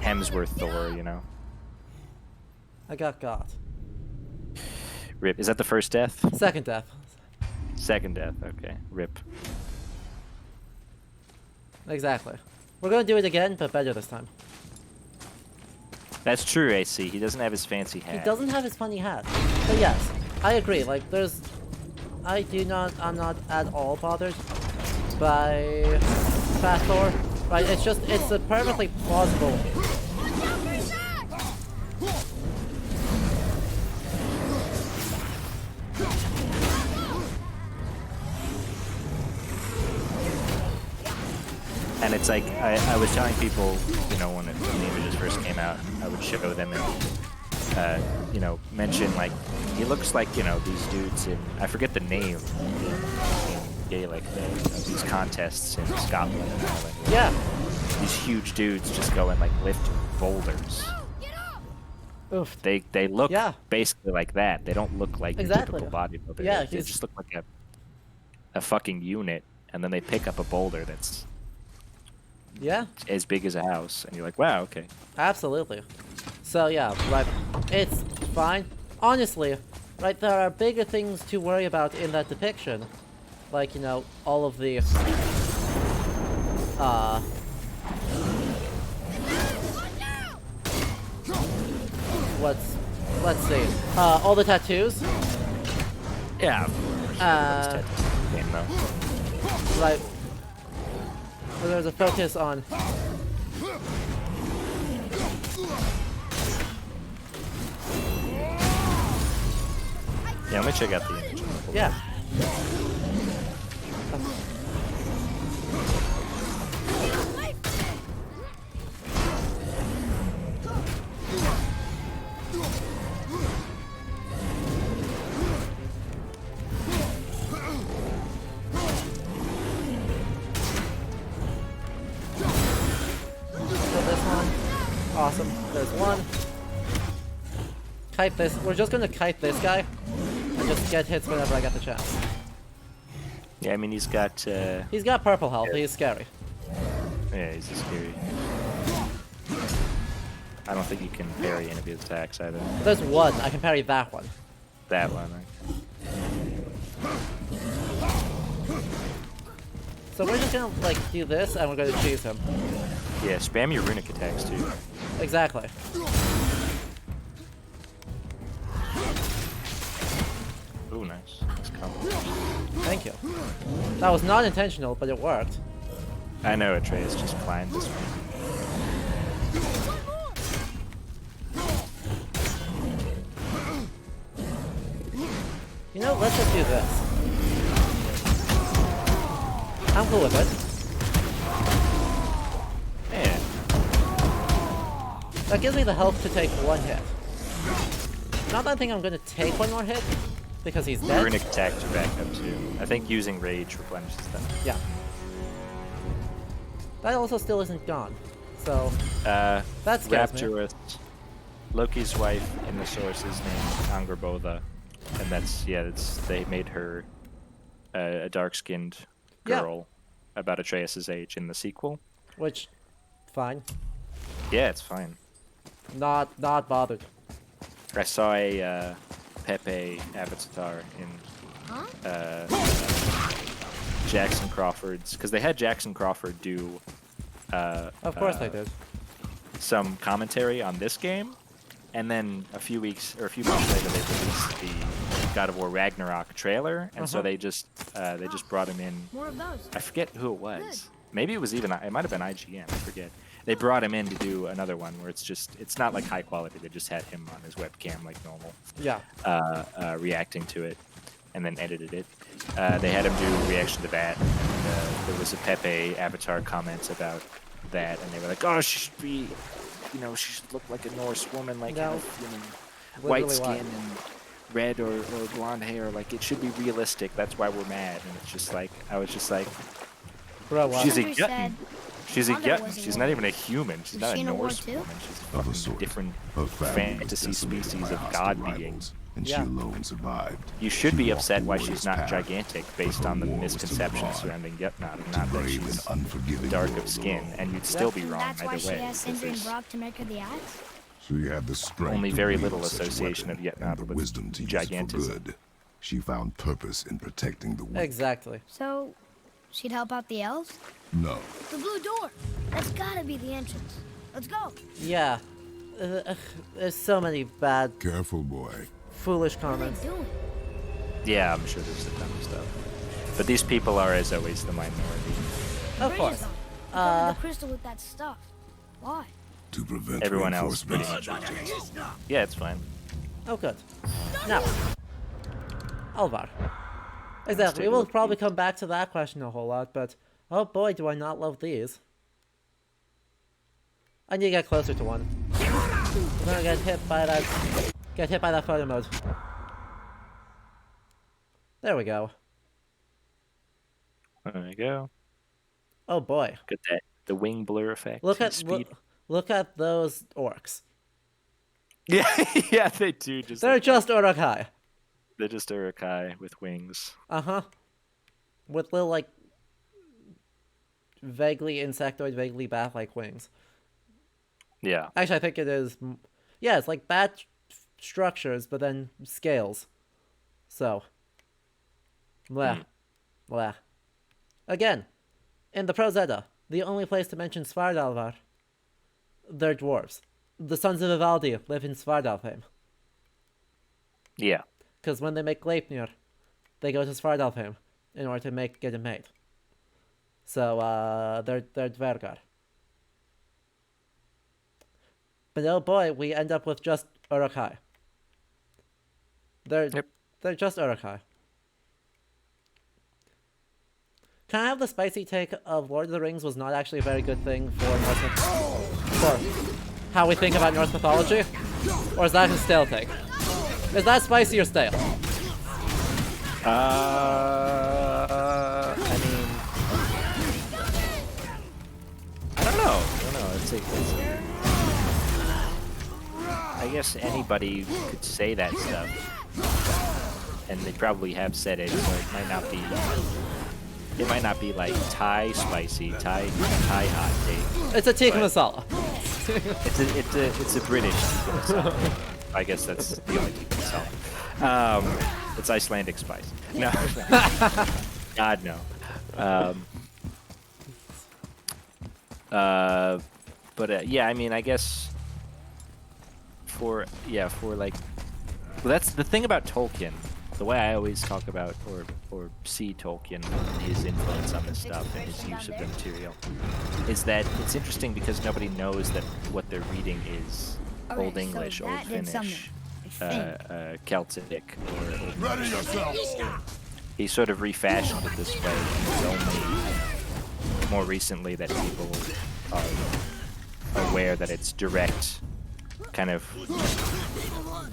Hemsworth Thor, I got. Rip. Is that the first death? Second death. Second death, okay. Rip. Exactly. We're gonna do it again, but better this time. That's true, AC. He doesn't have his fancy hat. He doesn't have his funny hat. But yes, I agree. Like, I'm not at all bothered by Fat Thor. Right? It's a perfectly plausible. And it's like, I was telling people, you know, when the images first came out, I would show them and, you know, mention, like, he looks like, you know, these dudes in, I forget the name in Gaelic, these contests in Scotland and Ireland. Yeah. These huge dudes just go and, like, lift boulders. Oof. They look Yeah. basically like that. They don't look like Exactly. your typical bodybuilder. Yeah, They just look like a fucking unit, and then they pick up a boulder that's Yeah. as big as a house, and you're like, wow, okay. Absolutely. So yeah, right. It's fine. Honestly, right, there are bigger things to worry about in that depiction. Like, you know, all of the let's see. All the tattoos. Yeah. Game though. Right. So there's a focus on Yeah, let me check out the image. yeah. So this one. Awesome. There's one. Kite this. We're just gonna kite this guy and just get hits whenever I get the chance. Yeah, I mean, he's got purple health. He's scary. yeah, he's scary. I don't think you can parry any of his attacks either. There's one. I can parry that one. That one, right? So we're just gonna like do this and we're gonna cheese him. Yeah, spam your runic attacks too. Exactly. Ooh, nice. Nice combo. Thank you. That was not intentional, but it worked. I know Atreus just climbed this one. You know, let's just do this. I'm cool with it. Yeah. That gives me the health to take one hit. Not that I think I'm gonna take one more hit, because he's dead. Runic attacks are back up too. I think using rage replenishes them. Yeah. That also still isn't gone. So, that scares me. Rapturus, Loki's wife in the source is named Angrboda, and they made her a dark-skinned girl about Atreus' age in the sequel. Which, fine. Yeah, it's fine. Not bothered. I saw a Pepe avatar in Jackson Crawford's, because they had Jackson Crawford do Of course they did. some commentary on this game, and then a few months later they released the God of War Ragnarok trailer, and so they just brought him in. More of those. I forget who it was. Maybe it might have been IGN. I forget. They brought him in to do another one where it's not like high quality. They just had him on his webcam like normal. Yeah. Reacting to it, and then edited it. They had him do a reaction to that. And, there was a Pepe avatar comments about that, and they were like, "Oh, she should be, she should look like a Norse woman, like No. have, Literally white skin why? and red or blonde hair. Like it should be realistic. That's why we're mad." And it's just like I was just like, Bro, what? "She's a Andrew Jotun. said She's a Wanda Jotun. was a She's woman. not even a human. She's Was not she a in a war Norse too? woman. She's a Of a fucking sort. different Her family was fantasy decimated species by of hostile god rivals, being. and Yeah. she alone survived. You should She be walked upset the why warrior's she's not path, gigantic but based her on the war was to misconceptions God, surrounding Jotnar, to not that brave she's and unforgiving dark world of skin, alone. and you'd still be And wrong that's why either she way. asked because Sindri and there's Brock to make her the axe? She had the strength only to very wield little such a association weapon of Jotnar and the with wisdom to use it for gigantism. good. She found purpose in protecting the weak. Exactly. So, she'd help out the elves? No, The blue door. That's gotta be the entrance. Let's go. Yeah. There's so many bad, Careful, boy. foolish What are comments. they doing? Yeah, I'm sure there's a ton of stuff. But these people are, as always, the minority. Of Bridge course. is on. They covered the crystal with that stuff. Why? To prevent Everyone else pretty reinforcements. much. Yeah, it's fine. Oh, good. Now, Alvar. Exactly. take a We will look, probably please. come back to that question a whole lot, but oh boy, do I not love these. I need to get closer to one. I'm gonna get hit by that. Get hit by that photo mode. There we go. There you go. Oh boy. Get that the wing blur effect. Look and at speed. look at those orcs. Yeah, yeah, they do. Just They're like just Urukai. they're just Urukai with wings. Uh-huh. With little, like, vaguely insectoid, vaguely bat-like wings. Yeah. Actually, I think it is... Yeah, it's like bat structures, but then scales. So. Blah. Blah. Again, in the Prozedda, the only place to mention Svardalvar, they're dwarves. The sons of Ivaldi live in Svardalfheim. Yeah. Because when they make Gleipnir, they go to Svardalfheim in order to get it made. So, they're Dvergar. But oh boy, we end up with just Urukai. They're just Urukai. Can I have the spicy take of Lord of the Rings was not actually a very good thing for for how we think about Norse mythology? Or is that a stale take? Is that spicy or stale? I mean, I don't know. I guess anybody could say that stuff, and they probably have said it, so it might not be. It might not be like Thai spicy, Thai hot take. It's a tikka But- masala. It's a British tikka masala. I guess that's the only tikka masala. It's Icelandic spice. No, God no. But yeah, I mean, I guess for like, well, that's the thing about Tolkien. The way I always talk about or see Tolkien and his influence on this stuff and his use of the material is that it's interesting because nobody knows that what they're reading is Okay, Old so English, Old that did Finnish, something, Celtic, or Old Ready yourself! he sort of refashioned it this way. It's only more recently that people are aware that it's direct, kind of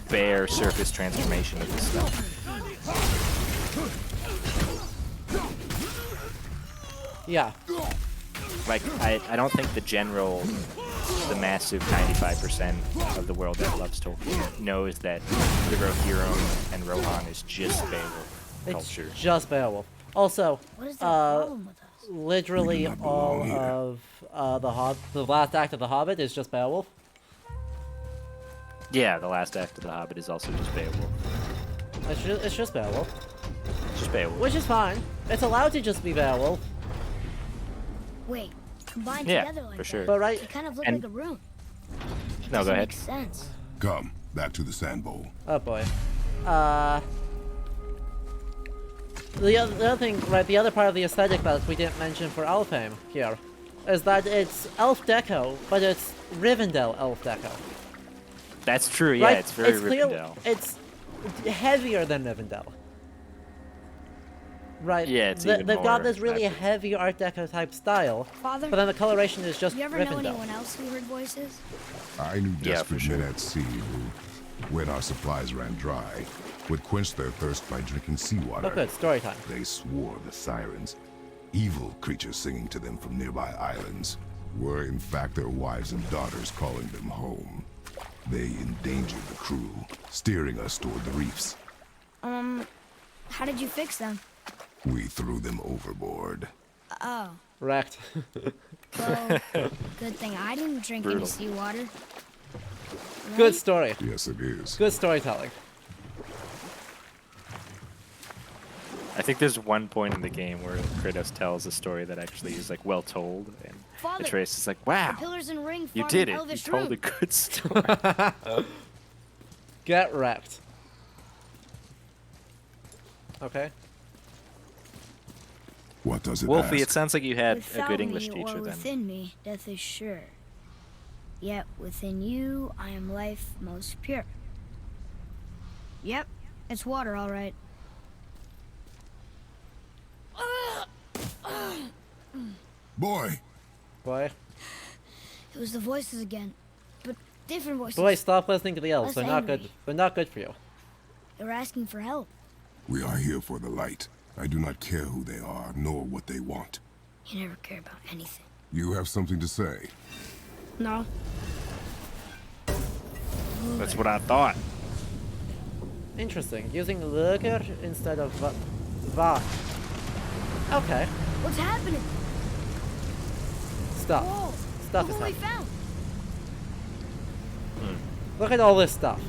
bare surface transformation of this stuff. Yeah. Like, I don't think the massive 95% of the world that loves Tolkien knows that the Rohirrim and Rohan is just Beowulf It's culture. just Beowulf. Also, What is the problem with us? literally We do not all belong here. of the last act of The Hobbit is just Beowulf. Yeah, the last act of The Hobbit is also just Beowulf. It's just Beowulf, Just Beowulf. which is fine. It's allowed to just be Beowulf, Wait, combined Yeah, together like for sure. but that, right. they kind of look And- like a room. No, go Doesn't ahead. make sense. Come, back to the sand bowl. Oh boy. The other thing, right? The other part of the aesthetic that we didn't mention for Alfheim here is that it's Elf Deco, but it's Rivendell Elf Deco. That's true, yeah, Right? it's very clear- Rivendell. It's heavier than Rivendell. Right. Yeah, it's They've even got more this really epic. heavy Art Deco type style, Father, but then the coloration is just you ever know Rivendell. anyone else who heard voices? I knew Yeah, for desperate sure. men at sea who, when our supplies ran dry, would quench their thirst by drinking seawater. Oh, good. Story time. They swore the sirens, evil creatures singing to them from nearby islands, were in fact their wives and daughters calling them home. They endangered the crew, steering us toward the reefs. How did you fix them? We threw them overboard. Oh, Wrecked. well, good thing I didn't drink any Brutal. seawater. Good story. Yes, it is. Good storytelling. I think there's one point in the game where Kratos tells a story that actually is like well told, and Father, Atreus is like, the wow, pillars and ring you form did an it. You elvish told a rune. good story. Get wrecked. Okay. What does it Wolfie, it ask? sounds like you had a Without good English me teacher or then. within me, death is sure. Yet within you, I am life most pure. Yep, it's water, all right. Boy, Boy. It was the voices again, but different voices. Boy, stop listening to the elves. Less They're not good. angry. They're not good for you. They were asking for help. we are here for the light. I do not care who they are, nor what they want. You never care about anything. You have something to say? No. That's what I thought. Interesting. Using lurker instead of va. Okay. What's happening? Stuff. Whoa! Stuff Look is what we happening. found. Look at all this stuff.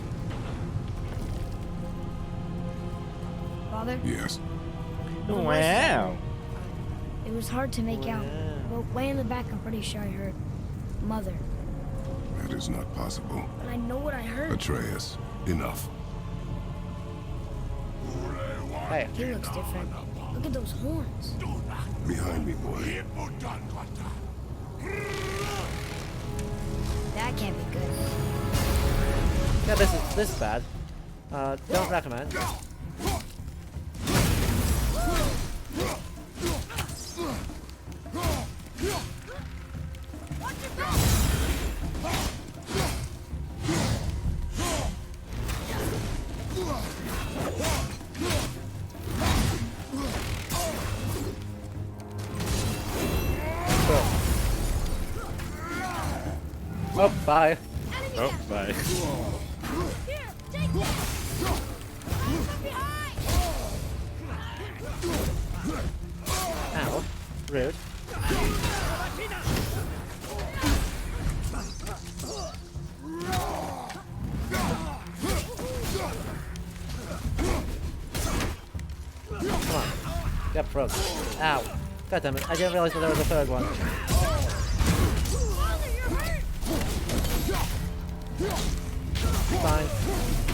Father, Yes. Wow. it was hard to make out. But way in the back, I'm pretty sure I heard Mother. That is not possible. But I know what I heard. Atreus, enough. Hey. He looks different. Look at those horns. Behind me, boy. That can't be good. Yeah, this is bad. Don't recommend. Oh, bye. Oh, bye. Here, take this. From behind. Ow. Rude. Come on. Get frozen. Ow. God damn it. I didn't realize that there was a third one. Father, you're hurt. It's fine.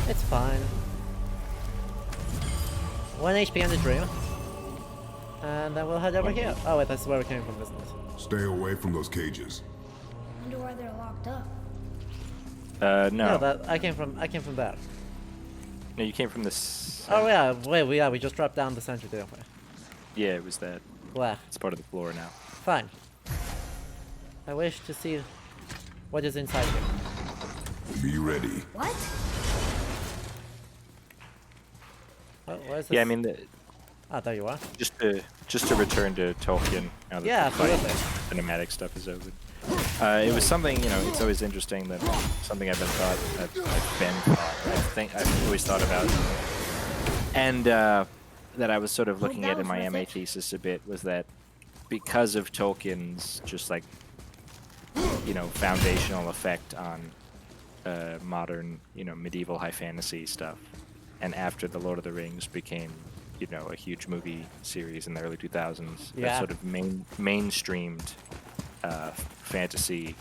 It's fine. 1 HP on the dream. And then we'll head over here. Oh wait, that's where we came from, isn't it? Stay away from those cages. Wonder why they're locked up. No. No, I came from there. No, you came from this. Oh yeah, we just dropped down the center, didn't we? Yeah, it was that. Blah. It's part of the floor now. Fine. I wish to see what is inside here. Be ready. What? Oh, what is this? Yeah, I mean, Ah, there you are. just to return to Tolkien. Now that Yeah, the fight absolutely. cinematic stuff is over. It was something, it's always interesting that something I've thought, I've always thought about, and that I was sort of looking at in my MA thesis a bit was that because of Tolkien's just like, foundational effect on modern, medieval high fantasy stuff, and after the Lord of the Rings became, a huge movie series in the early 2000s, that Yeah. sort of mainstreamed fantasy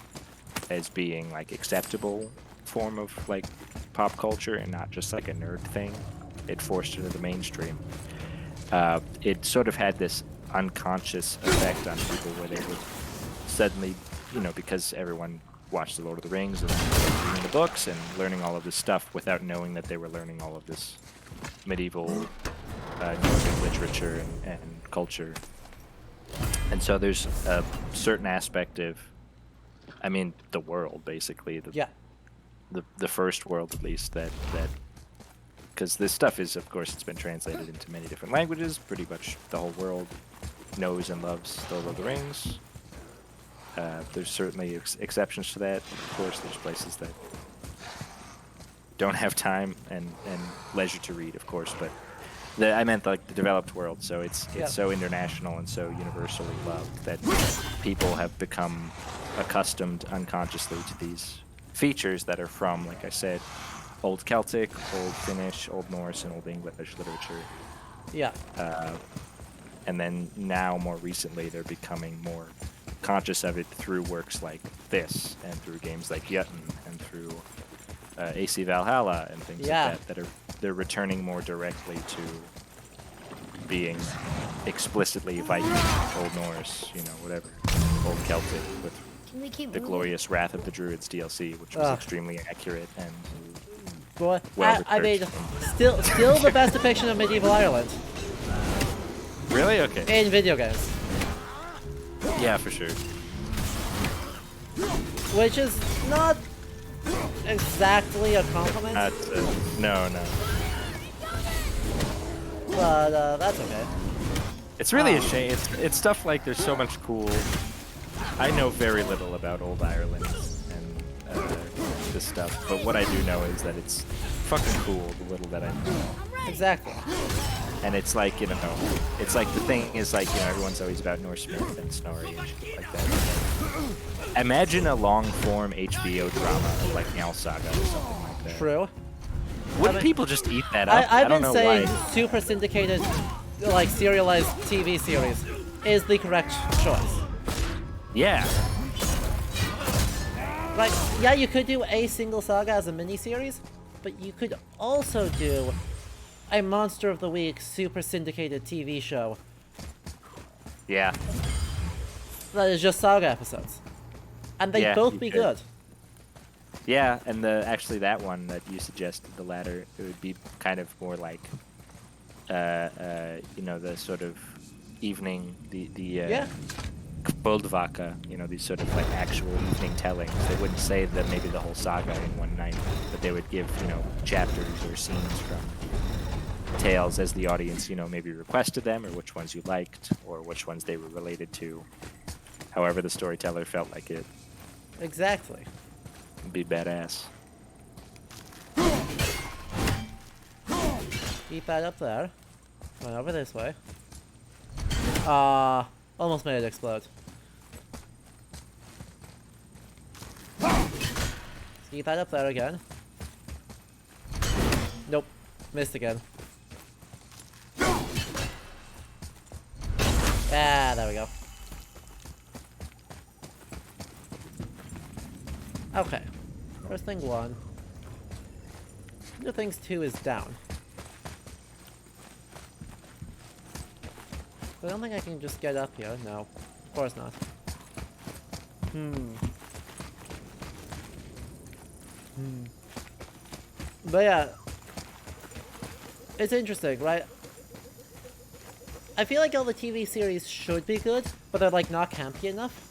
as being like acceptable form of like pop culture and not just like a nerd thing. It forced it into the mainstream. It sort of had this unconscious effect on people where they would suddenly, because everyone watched The Lord of the Rings and reading the books and learning all of this stuff without knowing that they were learning all of this medieval Nordic literature and culture. And so there's a certain aspect of, the world, basically. Yeah. The first world, at least, that because this stuff is, of course, it's been translated into many different languages. Pretty much the whole world knows and loves The Lord of the Rings. There's certainly exceptions to that. Of course, there's places that don't have time and leisure to read, of course, but I meant like the developed world. So it's so international and so universally loved that people have become accustomed unconsciously to these features that are from, like I said, Old Celtic, Old Finnish, Old Norse, and Old English literature. Yeah. And then now, more recently, they're becoming more conscious of it through works like this, and through games like Jotun, and through AC Valhalla and things like that. They're returning more directly to being explicitly Viking, Old Norse, whatever, Old Celtic, with Can we keep the moving? glorious Wrath of the Druids DLC, which was extremely accurate and Boy, well I mean, researched. still the best depiction of medieval Ireland Really? Okay. in video games, Yeah, for sure. which is not exactly a compliment, No. but that's okay. It's really a shame. It's stuff like there's so much cool. I know very little about Old Ireland and this stuff, but what I do know is that it's fucking cool, the little that I know. Exactly. And it's like, it's like the thing is like, everyone's always about Norse myth and Snorri and shit like that. Imagine a long-form HBO drama of like Njál Saga or something like that. True. Wouldn't people just eat that up? I I've don't been know saying why. super syndicated, like serialized TV series is the correct choice. Yeah. Like, yeah, you could do a single saga as a miniseries, but you could also do a Monster of the Week super syndicated TV show Yeah. that is just saga episodes. And they'd Yeah, both you be could. good. Yeah, and actually that one that you suggested, the latter, it would be kind of more like, the sort of evening, Yeah. Kvöldvaka, these sort of like actual evening tellings. They wouldn't say that maybe the whole saga in one night, but they would give, chapters or scenes from tales as the audience, maybe requested them, or which ones you liked, or which ones they were related to. However the storyteller felt like it. Exactly. It'd be badass. Keep that up there. Went over this way. Almost made it explode. Keep that up there again. Nope. Missed again. Ah, there we go. Okay. First thing 1. Other things 2 is down. I don't think I can just get up here. No. Of course not. But yeah. It's interesting, right? I feel like all the TV series should be good, but they're like not campy enough.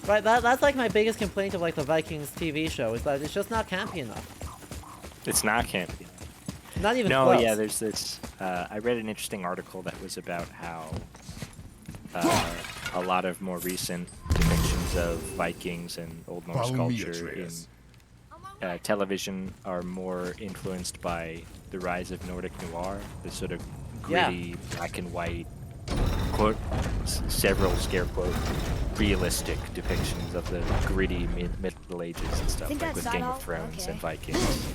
Right, that's like my biggest complaint of like the Vikings TV show, is that it's just not campy enough. It's not campy. Not even No, close. yeah, there's this. I read an interesting article that was about how a lot of more recent depictions of Vikings and Old Norse Follow me, culture in Atreus. television are more influenced by the rise of Nordic noir, the sort of Yeah. gritty, black and white, quote, several scare quote, realistic depictions of the gritty Middle Ages and stuff, Think like that's with Game not of all? Thrones Okay. and Vikings.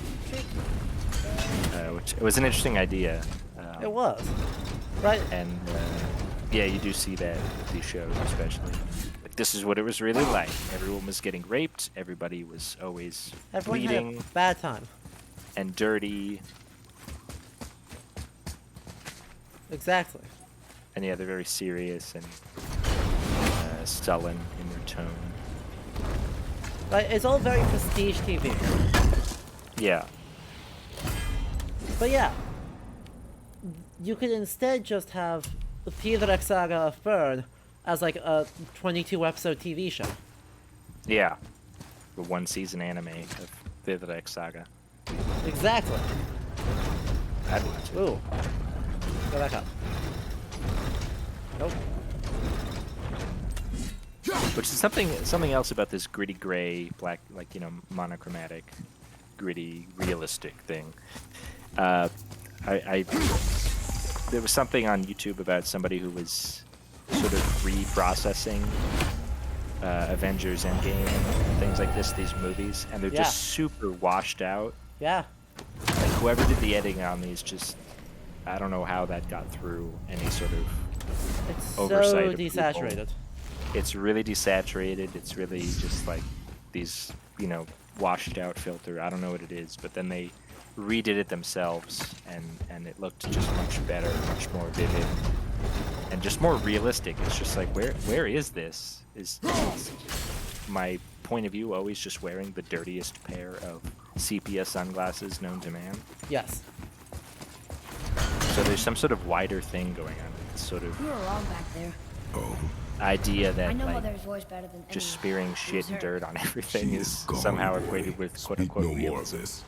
Which it was an interesting idea. It was. Right? And yeah, you do see that with these shows, especially. Like, this is what it was really like. Everyone was getting raped. Everybody was always Everyone bleeding had a bad time. and dirty. Exactly. And yeah, they're very serious and sullen in their tone. Right? It's all very prestige TV. Yeah. But yeah. You could instead just have the Theodoric Saga of Fern as like a 22 episode TV show. Yeah. The one season anime of Vivek Saga. Exactly. I'd watch it. Ooh. Go back up. Nope. Which is something else about this gritty gray, black, like, monochromatic, gritty, realistic thing. There was something on YouTube about somebody who was sort of reprocessing Avengers Endgame and things like this, these movies, and they're Yeah. just super washed out. Yeah. Like, whoever did the editing on these, just, I don't know how that got through any sort of It's oversight so of people. desaturated. It's really desaturated. It's really just like these, washed out filter. I don't know what it is, but then they redid it themselves, and it looked just much better, much more vivid, and just more realistic. It's just like, where is this? Is my point of view always just wearing the dirtiest pair of sepia sunglasses known to man? Yes. So there's some sort of wider thing going on. It's sort of You were wrong back there. Oh, idea I that know like Mother's voice better than just anyone. spearing shit and dirt on everything she is gone, somehow boy. equated with quote Speak unquote no more of realism. this.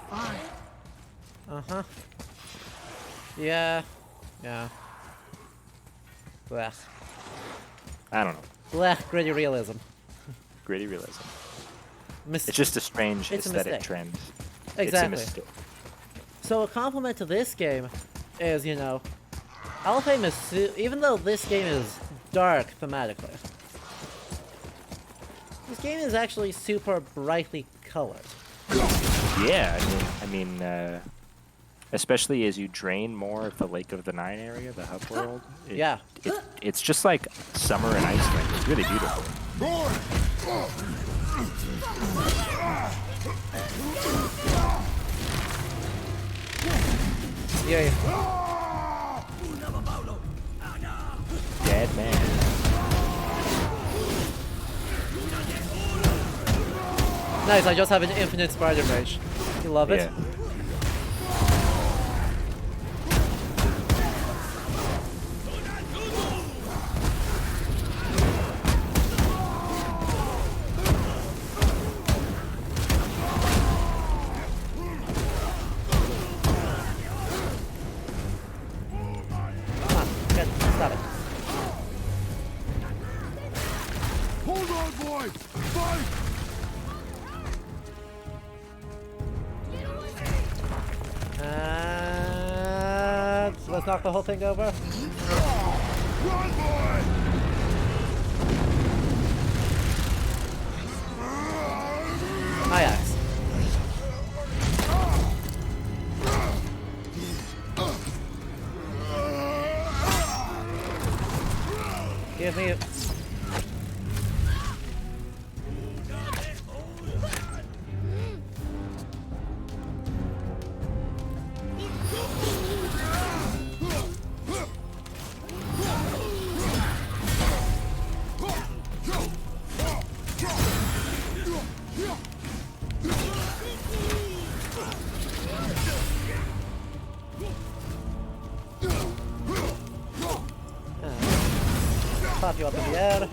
Fine. Uh-huh. Yeah. Yeah. Blech. I don't know. Blech, gritty realism. Gritty realism. Mis- It's just a strange It's a aesthetic mistake. trend. It's a Exactly. mistake. So a compliment to this game is, Alfheim is even though this game is dark thematically, this game is actually super brightly colored. Yeah, especially as you drain more of the Lake of the Nine area, the hub world. Yeah. It's just like summer in Iceland. It's really beautiful. Yeah. Dead man. Nice, I just have an infinite spider mage. You love it? Yeah. Come on, stop it. Hold on, boys! Fight! Let's knock the whole thing over. Run, boy! My axe. Give me it. Pop you up in the air.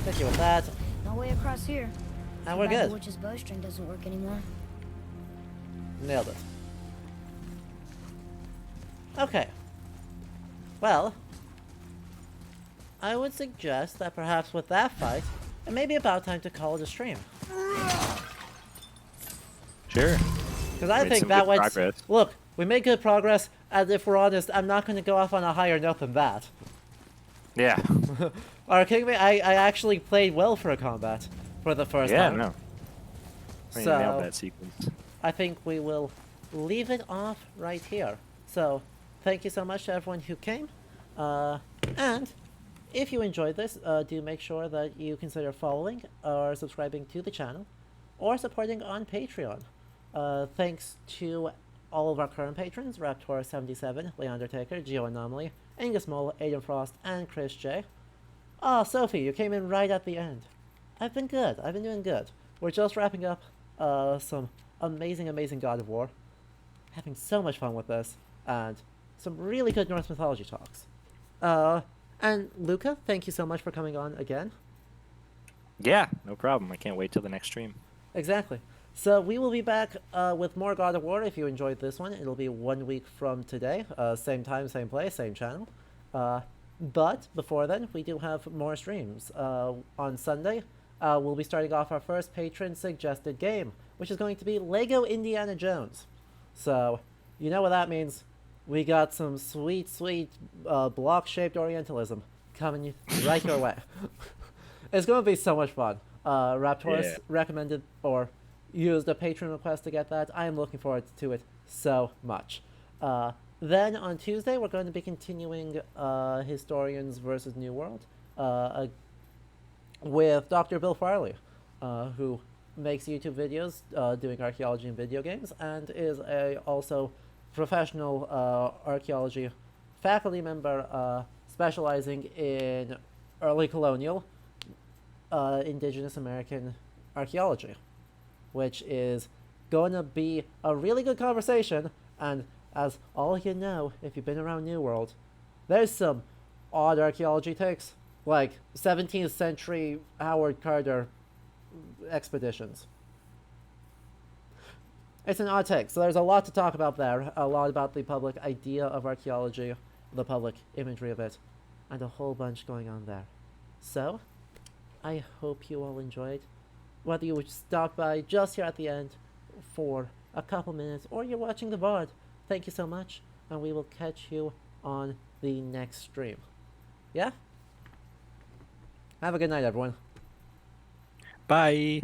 Hit you with that. No way across here. And we're Too bad good. The witch's bowstring doesn't work anymore. Nailed it. Okay. Well, I would suggest that perhaps with that fight, it may be about time to call it a stream. Sure. Because I Made think some that good went. progress. Look, we made good progress, and if we're honest, I'm not going to go off on a higher note than that. Yeah. Are you kidding me? I actually played well for a combat for the first Yeah, time. no. I So- nailed that sequence. I think we will leave it off right here. So, thank you so much to everyone who came. And if you enjoyed this, do make sure that you consider following or subscribing to the channel or supporting on Patreon. Thanks to all of our current patrons, Raptor77, Leandertaker, Geo Anomaly, Angus Mole, Aiden Frost, and Chris J. Oh, Sophie, you came in right at the end. I've been good. I've been doing good. We're just wrapping up some amazing God of War. Having so much fun with this, and some really good Norse mythology talks. And Luca, thank you so much for coming on again. Yeah, no problem. I can't wait till the next stream. Exactly. So we will be back with more God of War. If you enjoyed this one, it'll be 1 week from today. Same time, same place, same channel. But before then, we do have more streams. On Sunday, we'll be starting off our first patron-suggested game, which is going to be Lego Indiana Jones. So, you know what that means. We got some sweet block-shaped Orientalism coming right your way. It's going to be so much fun. Raptorus recommended or used a patron request to get that. I am looking forward to it so much. Then on Tuesday, we're going to be continuing Historians versus New World with Dr. Bill Farley, who makes YouTube videos doing archaeology in video games and is also professional archaeology faculty member specializing in early colonial indigenous American archaeology, which is going to be a really good conversation. And as all you know, if you've been around New World, there's some odd archaeology takes, like 17th century Howard Carter expeditions. It's an odd take, so there's a lot to talk about there, a lot about the public idea of archaeology, the public imagery of it, and a whole bunch going on there. So, I hope you all enjoyed. Whether you stop by just here at the end for a couple minutes, or you're watching the VOD, thank you so much, and we will catch you on the next stream. Yeah? Have a good night, everyone. Bye.